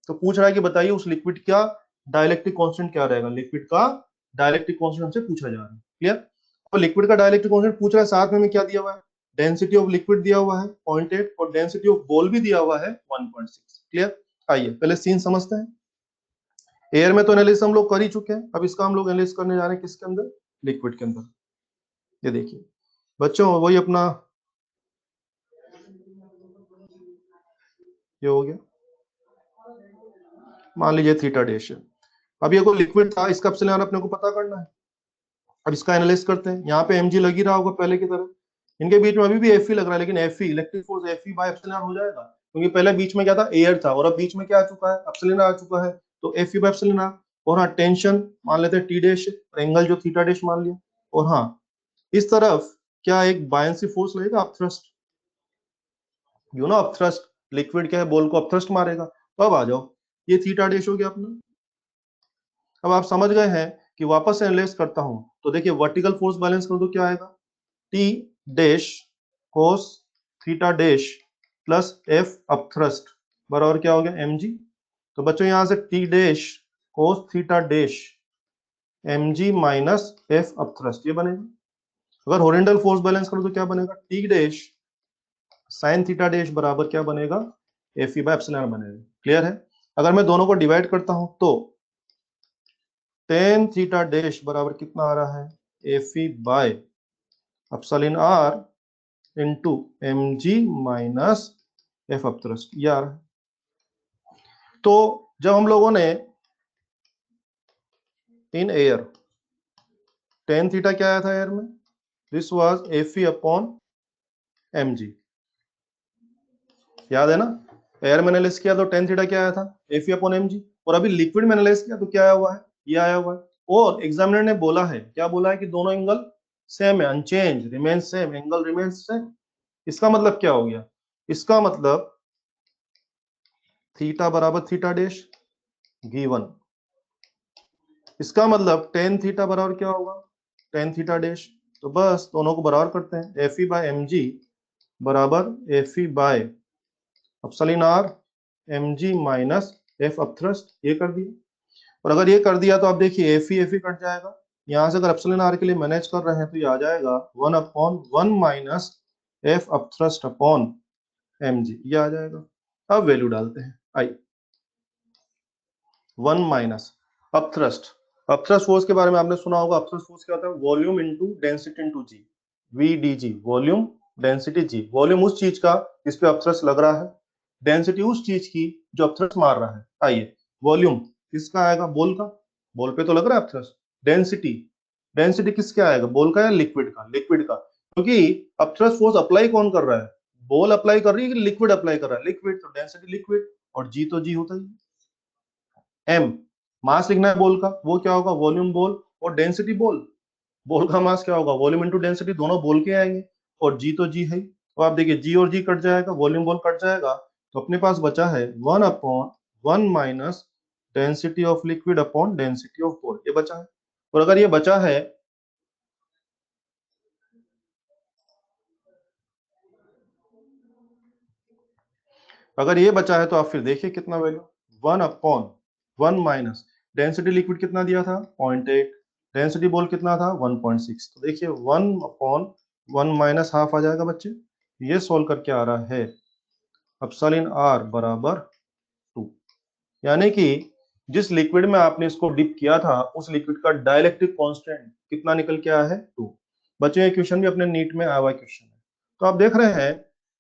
तो पूछ रहा है कि बताइए उस लिक्विड का डाइलेक्ट्रिक कांस्टेंट क्या रहेगा, लिक्विड का डाइलेक्ट्रिक कांस्टेंट हमसे पूछा जा रहा है, क्लियर। तो लिक्विड का डाइलेक्ट्रिक कांस्टेंट पूछ रहा है, साथ में क्या दिया हुआ है, डेंसिटी ऑफ लिक्विड दिया हुआ है 0.8 और डेंसिटी ऑफ बॉल भी दिया हुआ है 1.6, क्लियर। आइए पहले सीन समझते हैं। एयर में तो एनालिसिस हम लोग कर ही चुके हैं, अब इसका हम लोग एनालिसिस करने जा रहे हैं किसके अंदर, लिक्विड के अंदर। ये देखिए बच्चों, वही अपना ये हो गया, मान लीजिए थीटा डैश है। अब ये कोई लिक्विड था, इसका एप्सिलॉन अपने को पता करना है। अब इसका एनालिसिस करते हैं, यहाँ पे mg लग ही रहा होगा पहले की तरह, इनके बीच में अभी भी Fe लग रहा है, लेकिन Fe electric force Fe by epsilon हो जाएगा, क्योंकि पहले बीच में क्या था, एयर था, और अब बीच में क्या आ चुका है, एप्सिलॉन आ चुका है, तो Fe बाय एप्सिलॉन। और हाँ, टेंशन मान लेते हैं टी डैश, एंगल जो थीटा डैश मान लिया, और हाँ इस तरफ क्या एक बायंसी फोर्स लगेगा, upthrust, you know upthrust, liquid क्या है, बॉल को अपथ्रस्ट मारेगा। तो अब आ जाओ, ये थीटा डैश हो गया अपना। अब आप समझ गए हैं कि वापस से एनालाइज करता हूं, तो देखिए वर्टिकल फोर्स बैलेंस कर दो, क्या आएगा, T dash cos theta dash plus F upthrust बराबर क्या हो गया, mg। तो बच्चों यहां से T dash cos theta dash mg minus F upthrust, ये बनेगा। अगर हॉरिजॉन्टल फोर्स बैलेंस करो तो क्या बनेगा, T dash sine theta dash बराबर क्या बनेगा, एफ ई बाय एप्सिलॉन बनेगा, क्लियर है। अगर मैं दोनों को डिवाइड करता हूं तो टेन थीटा डैश बराबर कितना आ रहा है, F E by epsilon R into M G minus F upthrust, ये आ रहा है। तो जब हम लोगों ने इन एयर टेन थीटा क्या आया था एयर में, this was F E upon M G. याद है ना, एयर में एनालाइज किया तो टेन थीटा क्या आया था, F E upon M G. और अभी लिक्विड में एनालाइज किया तो क्या आया हुआ है, ये आया हुआ है। और एग्जामिनर ने बोला है, क्या बोला है कि दोनों एंगल सेम है, unchange, remain same, angle remain same. इसका मतलब क्या हो गया, इसका मतलब थीटा बराबर थीटा डैश गिवन। इसका मतलब टेन थीटा बराबर क्या होगा, टेन थीटा डैश। तो बस दोनों को बराबर करते हैं, F E by M G बराबर F E by epsilon R M G minus F upthrust, ये कर दिया। और अगर ये कर दिया तो आप देखिए एफ ई कट जाएगा। यहां से अगर एप्सिलॉन आर के लिए मैनेज कर रहे हैं तो ये आ जाएगा one upon one minus F upthrust upon M G, ये आ जाएगा। अब वैल्यू डालते हैं, I one minus upthrust. Upthrust force के बारे में आपने सुना होगा, अपथ्रस्ट फोर्स क्या होता है, volume into density into G, V D G, volume density G. Volume उस चीज का जिस पे अपथ्रस्ट लग रहा है, डेंसिटी उस चीज की जो अपथ्रस्ट मार रहा है। आइए, वॉल्यूम किसका आएगा, बॉल का, बॉल पे तो लग रहा है अपथ्रस्ट। डेंसिटी, डेंसिटी किसका आएगा, बॉल का या लिक्विड का, लिक्विड का। क्योंकि अपथ्रस्ट फोर्स अप्लाई कौन कर रहा है, बॉल अप्लाई कर रही है कि लिक्विड अप्लाई कर रहा है, लिक्विड, तो डेंसिटी लिक्विड, और जी तो जी होता ही। एम मास लिखना है बॉल का, वो क्या होगा, वॉल्यूम बॉल और डेंसिटी बॉल। बॉल का मास क्या होगा, वॉल्यूम इंटू डेंसिटी, दोनों बोल के आएंगे, और जी तो जी है। तो आप देखिए जी और जी कट जाएगा, वॉल्यूम बॉल कट जाएगा, तो अपने पास बचा है one upon one minus density of liquid upon density of ball, ये बचा है। और अगर ये बचा है, अगर ये बचा है तो आप फिर देखिए कितना value, one upon one minus density liquid कितना दिया था, 0.8, डेंसिटी बॉल कितना था 1.6। तो देखिए one upon one minus half आ जाएगा बच्चे। ये सोल्व करके आ रहा है एप्सिलॉन आर बराबर 2। यानी कि जिस लिक्विड में आपने इसको डिप किया था उस लिक्विड का डाइलेक्ट्रिक कांस्टेंट कितना निकल के आया है, 2। बच्चों ये क्वेश्चन भी अपने नीट में आया हुआ क्वेश्चन है। तो आप देख रहे हैं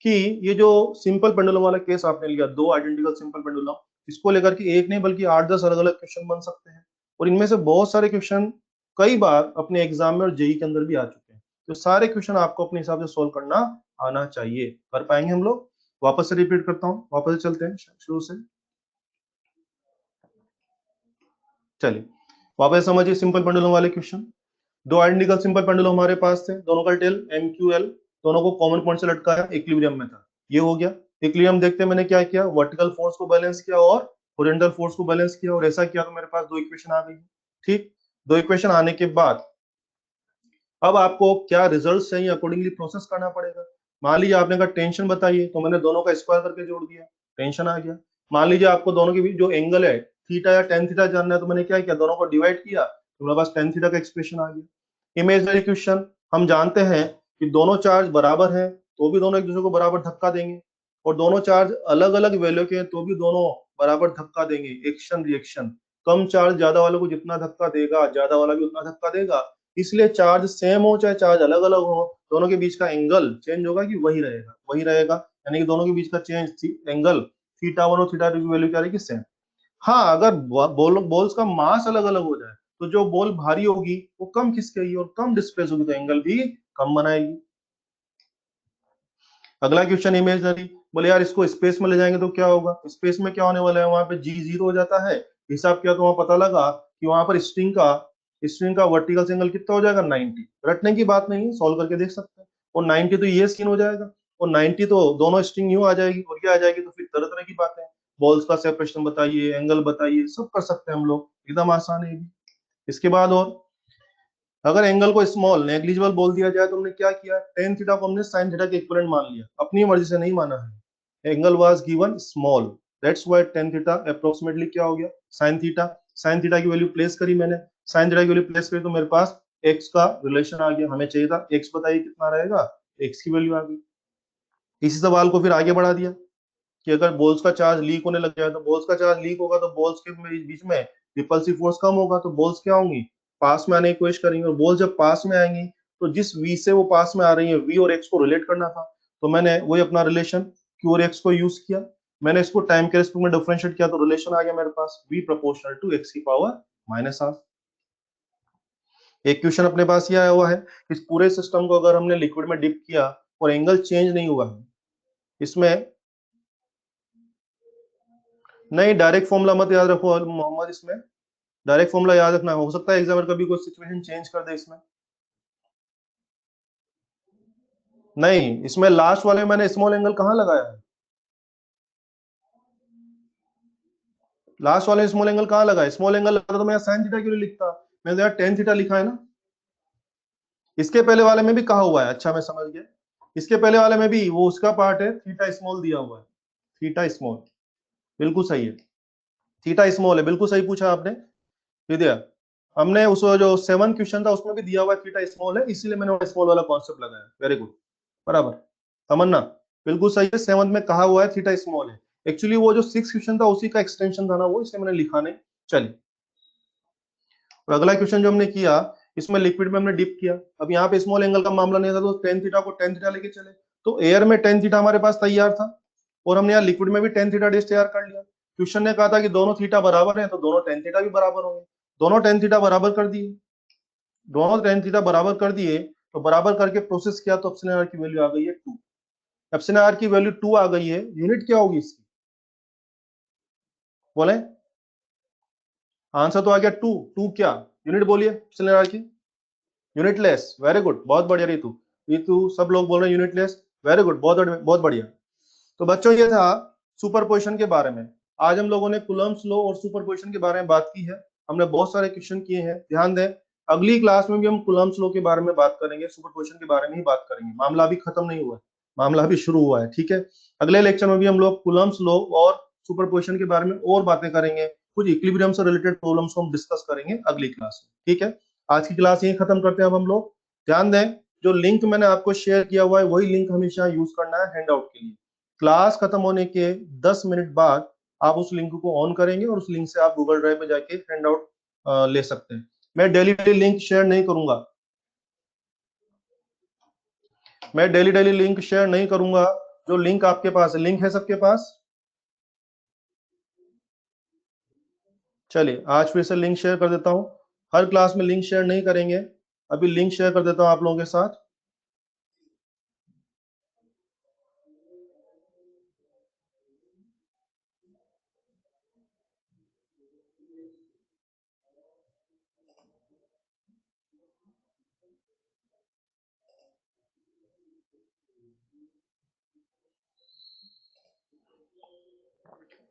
कि ये जो सिंपल पेंडुलम वाला केस आपने लिया, दो आइडेंटिकल सिंपल पेंडुलम, इसको लेकर के एक नहीं बल्कि 8-10 अलग अलग क्वेश्चन बन सकते हैं। और इनमें से बहुत सारे क्वेश्चन कई बार अपने एग्जाम में और जेई के अंदर भी आ चुके हैं। तो सारे क्वेश्चन आपको अपने हिसाब से सोल्व करना आना चाहिए, कर पाएंगे हम लोग। वापस से रिपीट करता हूँ, वापस से चलते हैं शुरू से। चलिए वापस समझिए सिंपल पेंडुलम वाले क्वेश्चन। दो आइडेंटिकल सिंपल पेंडुलम हमारे पास थे, दोनों का टेल एम क्यू एल, दोनों को कॉमन पॉइंट से लटकाया, इक्विलिब्रियम में था, ये हो गया। इक्विलिब्रियम देखते मैंने क्या किया, वर्टिकल फोर्स को बैलेंस किया और हॉरिजॉन्टल फोर्स को बैलेंस किया, और ऐसा किया तो मेरे पास दो इक्वेशन आ गई। ठीक, दो इक्वेशन आने के बाद अब आपको क्या रिजल्ट चाहिए, अकॉर्डिंगली प्रोसेस करना पड़ेगा। मान लीजिए आपने कहा टेंशन बताइए, तो मैंने दोनों का स्क्वायर करके जोड़ दिया, टेंशन आ गया। मान लीजिए आपको दोनों के बीच जो एंगल है थीटा या टेन थीटा जानना है, तो मैंने क्या किया, दोनों को डिवाइड किया, तो मेरे पास टेन थीटा का एक्सप्रेशन आ गया। इमेजनरी क्वेश्चन, हम जानते हैं कि दोनों चार्ज बराबर हैं तो भी दोनों एक दूसरे को बराबर धक्का देंगे, और दोनों चार्ज अलग अलग वैल्यू के हैं तो भी दोनों बराबर धक्का देंगे, एक्शन रिएक्शन। कम चार्ज ज्यादा वालों को जितना धक्का देगा, ज्यादा वाला भी उतना धक्का देगा। इसलिए चार्ज सेम हो चाहे चार्ज अलग अलग हो, दोनों के बीच का एंगल चेंज होगा कि वही रहेगा, वही रहेगा। यानी कि दोनों के बीच का चेंज एंगल थीटा वन और थीटा टू की वैल्यू क्या रहेगी, सेम। हाँ, अगर बॉल्स का मास अलग अलग हो जाए तो जो बॉल भारी होगी वो कम खिसकेगी और कम डिस्प्लेस होगी, तो एंगल भी कम बनाएगी। अगला क्वेश्चन इमेजनरी, बोले यार इसको स्पेस में ले जाएंगे तो क्या होगा, स्पेस में क्या होने वाला है, वहां पे जी जीरो हो जाता है। हिसाब किया तो वहां पता लगा कि वहां पर स्ट्रिंग का वर्टिकल एंगल कितना हो जाएगा, 90। रटने की बात नहीं है, सॉल्व करके देख सकते हैं। और 90 तो ये सीन हो जाएगा, और 90 तो दोनों स्ट्रिंग यूं आ जाएगी, और ये आ जाएगी, तो फिर तरह तरह की बातें, बॉल्स का सेपरेशन बताइए, एंगल बताइए, सब कर सकते हैं हम लोग, एकदम आसान है ये भी। इसके बाद और अगर एंगल को स्मॉल नेग्लिजिबल बोल दिया जाए तो हमने क्या किया, टेन थीटा को हमने साइन थीटा के इक्विवेलेंट मान लिया, अपनी मर्जी से नहीं माना है। Angle was given small, that's why tan theta approximately क्या हो गया, साइन थीटा। साइन थीटा की वैल्यू प्लेस करी मैंने, साइन थीटा की वैल्यू प्लेस करी तो मेरे पास एक्स का रिलेशन आ गया, हमें चाहिए था एक्स, बताइए कितना रहेगा, एक्स की वैल्यू आ गई। इसी सवाल को फिर आगे बढ़ा दिया कि अगर बॉल्स का चार्ज लीक होने लग जाए, तो बॉल्स का चार्ज लीक होगा तो बॉल्स के बीच में रिपल्सिव फोर्स कम होगा, तो बॉल्स क्या होंगी, पास में आने की कोशिश करेंगे, और बॉल जब पास में आएंगी तो जिस वी से वो पास में आ रही है, वी और एक्स को रिलेट करना था, तो मैंने वही अपना रिलेशन क्यू और एक्स को यूज किया। मैंने इसको टाइम के रिस्पेक्ट में डिफरेंशिएट किया तो रिलेशन आ गया मेरे पास वी प्रोपोर्शनल टू एक्स की पावर माइनस हाफ। एक क्वेश्चन अपने पास ये आया हुआ है, इस पूरे सिस्टम को अगर हमने लिक्विड में डिप किया और एंगल चेंज नहीं हुआ है, इसमें नहीं डायरेक्ट फॉर्मूला मत याद रखो मोहम्मद, इसमें डायरेक्ट फॉर्मूला याद रखना, हो सकता है एग्जामिनर कभी कोई सिचुएशन चेंज कर दे इसमें। नहीं, इसमें लास्ट वाले में मैंने स्मॉल एंगल कहाँ लगाया है? लास्ट वाले में स्मॉल एंगल कहाँ लगाया? स्मॉल एंगल लगाता तो मैं साइन थीटा क्यों नहीं लिखता? मैंने तो यार टेन थीटा लिखा है ना। इसके पहले वाले में भी कहा हुआ है, अच्छा मैं समझ गया। इसके पहले वाले में भी वो उसका पार्ट है, थीटा स्मॉल दिया हुआ है, थीटा स्मॉल, बिल्कुल सही है, थीटा स्मॉल है, बिल्कुल सही पूछा आपने विद्या। हमने उस जो 7 क्वेश्चन था उसमें भी दिया हुआ है थीटा स्मॉल है, इसीलिए मैंने स्मॉल वाला कॉन्सेप्ट लगाया। वेरी गुड, बराबर। तमन्ना, बिल्कुल सही है, 7th में कहा हुआ है थीटा स्मॉल है। एक्चुअली वो जो 6 क्वेश्चन था उसी का एक्सटेंशन था ना वो, इसलिए मैंने लिखा नहीं। चलिए, और अगला क्वेश्चन जो हमने किया, इसमें लिक्विड में हमने डिप किया। अब यहाँ पे स्मॉल एंगल का मामला नहीं था तो टेन थीटा को टेन थीटा लेके चले, तो एयर में टेन थीटा हमारे पास तैयार था, और हमने यहाँ लिक्विड में भी टेन थीटा डेश तैयार कर लिया। क्वेश्चन ने कहा था कि दोनों थीटा बराबर है, तो दोनों टेन थीटा भी बराबर होंगे। दोनों टेन थीटा बराबर कर दिए, दोनों टेन थीटा बराबर कर दिए, तो बराबर करके प्रोसेस किया तो एप्सिलॉन आर की वैल्यू आ गई है 2। एप्सिलॉन आर की वैल्यू 2 आ गई है, यूनिट क्या होगी इसकी? बोले, आंसर तो आ गया 2। 2 क्या यूनिट बोलिए एप्सिलॉन आर की? यूनिटलेस, वेरी गुड, बहुत बढ़िया रीतू। रीतू सब लोग बोल रहे हैं यूनिटलेस, वेरी गुड, बहुत बहुत बढ़िया। तो बच्चों ये था सुपरपोजिशन के बारे में। आज हम लोगों ने कूलम्ब्स लॉ और सुपरपोजिशन के बारे में बात की है। हमने बहुत सारे क्वेश्चन किए हैं, ध्यान दें। अगली क्लास में भी हम कूलम्ब्स लॉ के बारे में बात करेंगे, सुपरपोजिशन के बारे में ही बात करेंगे। मामला अभी खत्म नहीं हुआ है, मामला अभी शुरू हुआ है, ठीक है। अगले लेक्चर में भी हम लोग कूलम्ब्स लॉ और सुपरपोजिशन के बारे में और बातें करेंगे। कुछ इक्विलिब्रियम से रिलेटेड प्रॉब्लम्स को हम डिस्कस करेंगे अगली क्लास में, ठीक है। आज की क्लास यही खत्म करते हैं अब हम लोग। ध्यान दें, जो लिंक मैंने आपको शेयर किया हुआ है वही लिंक हमेशा यूज करना है हैंडआउट के लिए। क्लास खत्म होने के 10 मिनट बाद आप उस लिंक को ऑन करेंगे और उस लिंक से आप गूगल ड्राइव में जाके हैंडआउट ले सकते हैं। मैं डेली डेली लिंक शेयर नहीं करूंगा, मैं डेली डेली लिंक शेयर नहीं करूंगा। जो लिंक आपके पास है, लिंक है सबके पास? चलिए आज फिर से लिंक शेयर कर देता हूं। हर क्लास में लिंक शेयर नहीं करेंगे, अभी लिंक शेयर कर देता हूं आप लोगों के साथ।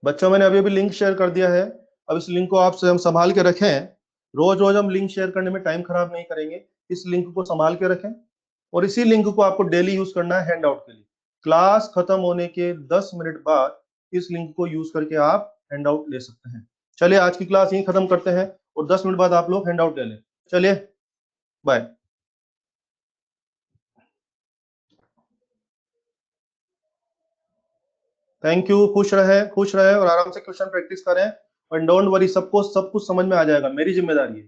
बच्चों मैंने अभी अभी लिंक शेयर कर दिया है। अब इस लिंक को आप स्वयं संभाल के रखें। रोज रोज हम लिंक शेयर करने में टाइम खराब नहीं करेंगे, इस लिंक को संभाल के रखें। और इसी लिंक को आपको डेली यूज करना है हैंडआउट के लिए। क्लास खत्म होने के 10 मिनट बाद इस लिंक को यूज करके आप हैंडआउट ले सकते हैं। चलिए आज की क्लास यहीं खत्म करते हैं और 10 मिनट बाद आप लोग हैंडआउट ले लें। चलिए, बाय। थैंक यू, खुश रहे और आराम से क्वेश्चन प्रैक्टिस करें। और डोंट वरी, सबको सब कुछ समझ में आ जाएगा, मेरी जिम्मेदारी है।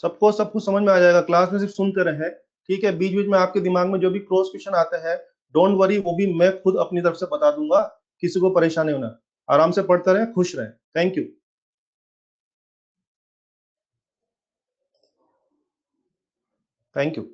सबको सब कुछ समझ में आ जाएगा, क्लास में सिर्फ सुनते रहे, ठीक है। बीच बीच में आपके दिमाग में जो भी क्रॉस क्वेश्चन आते हैं, डोंट वरी, वो भी मैं खुद अपनी तरफ से बता दूंगा। किसी को परेशानी होना, आराम से पढ़ते रहे, खुश रहे। Thank you, thank you.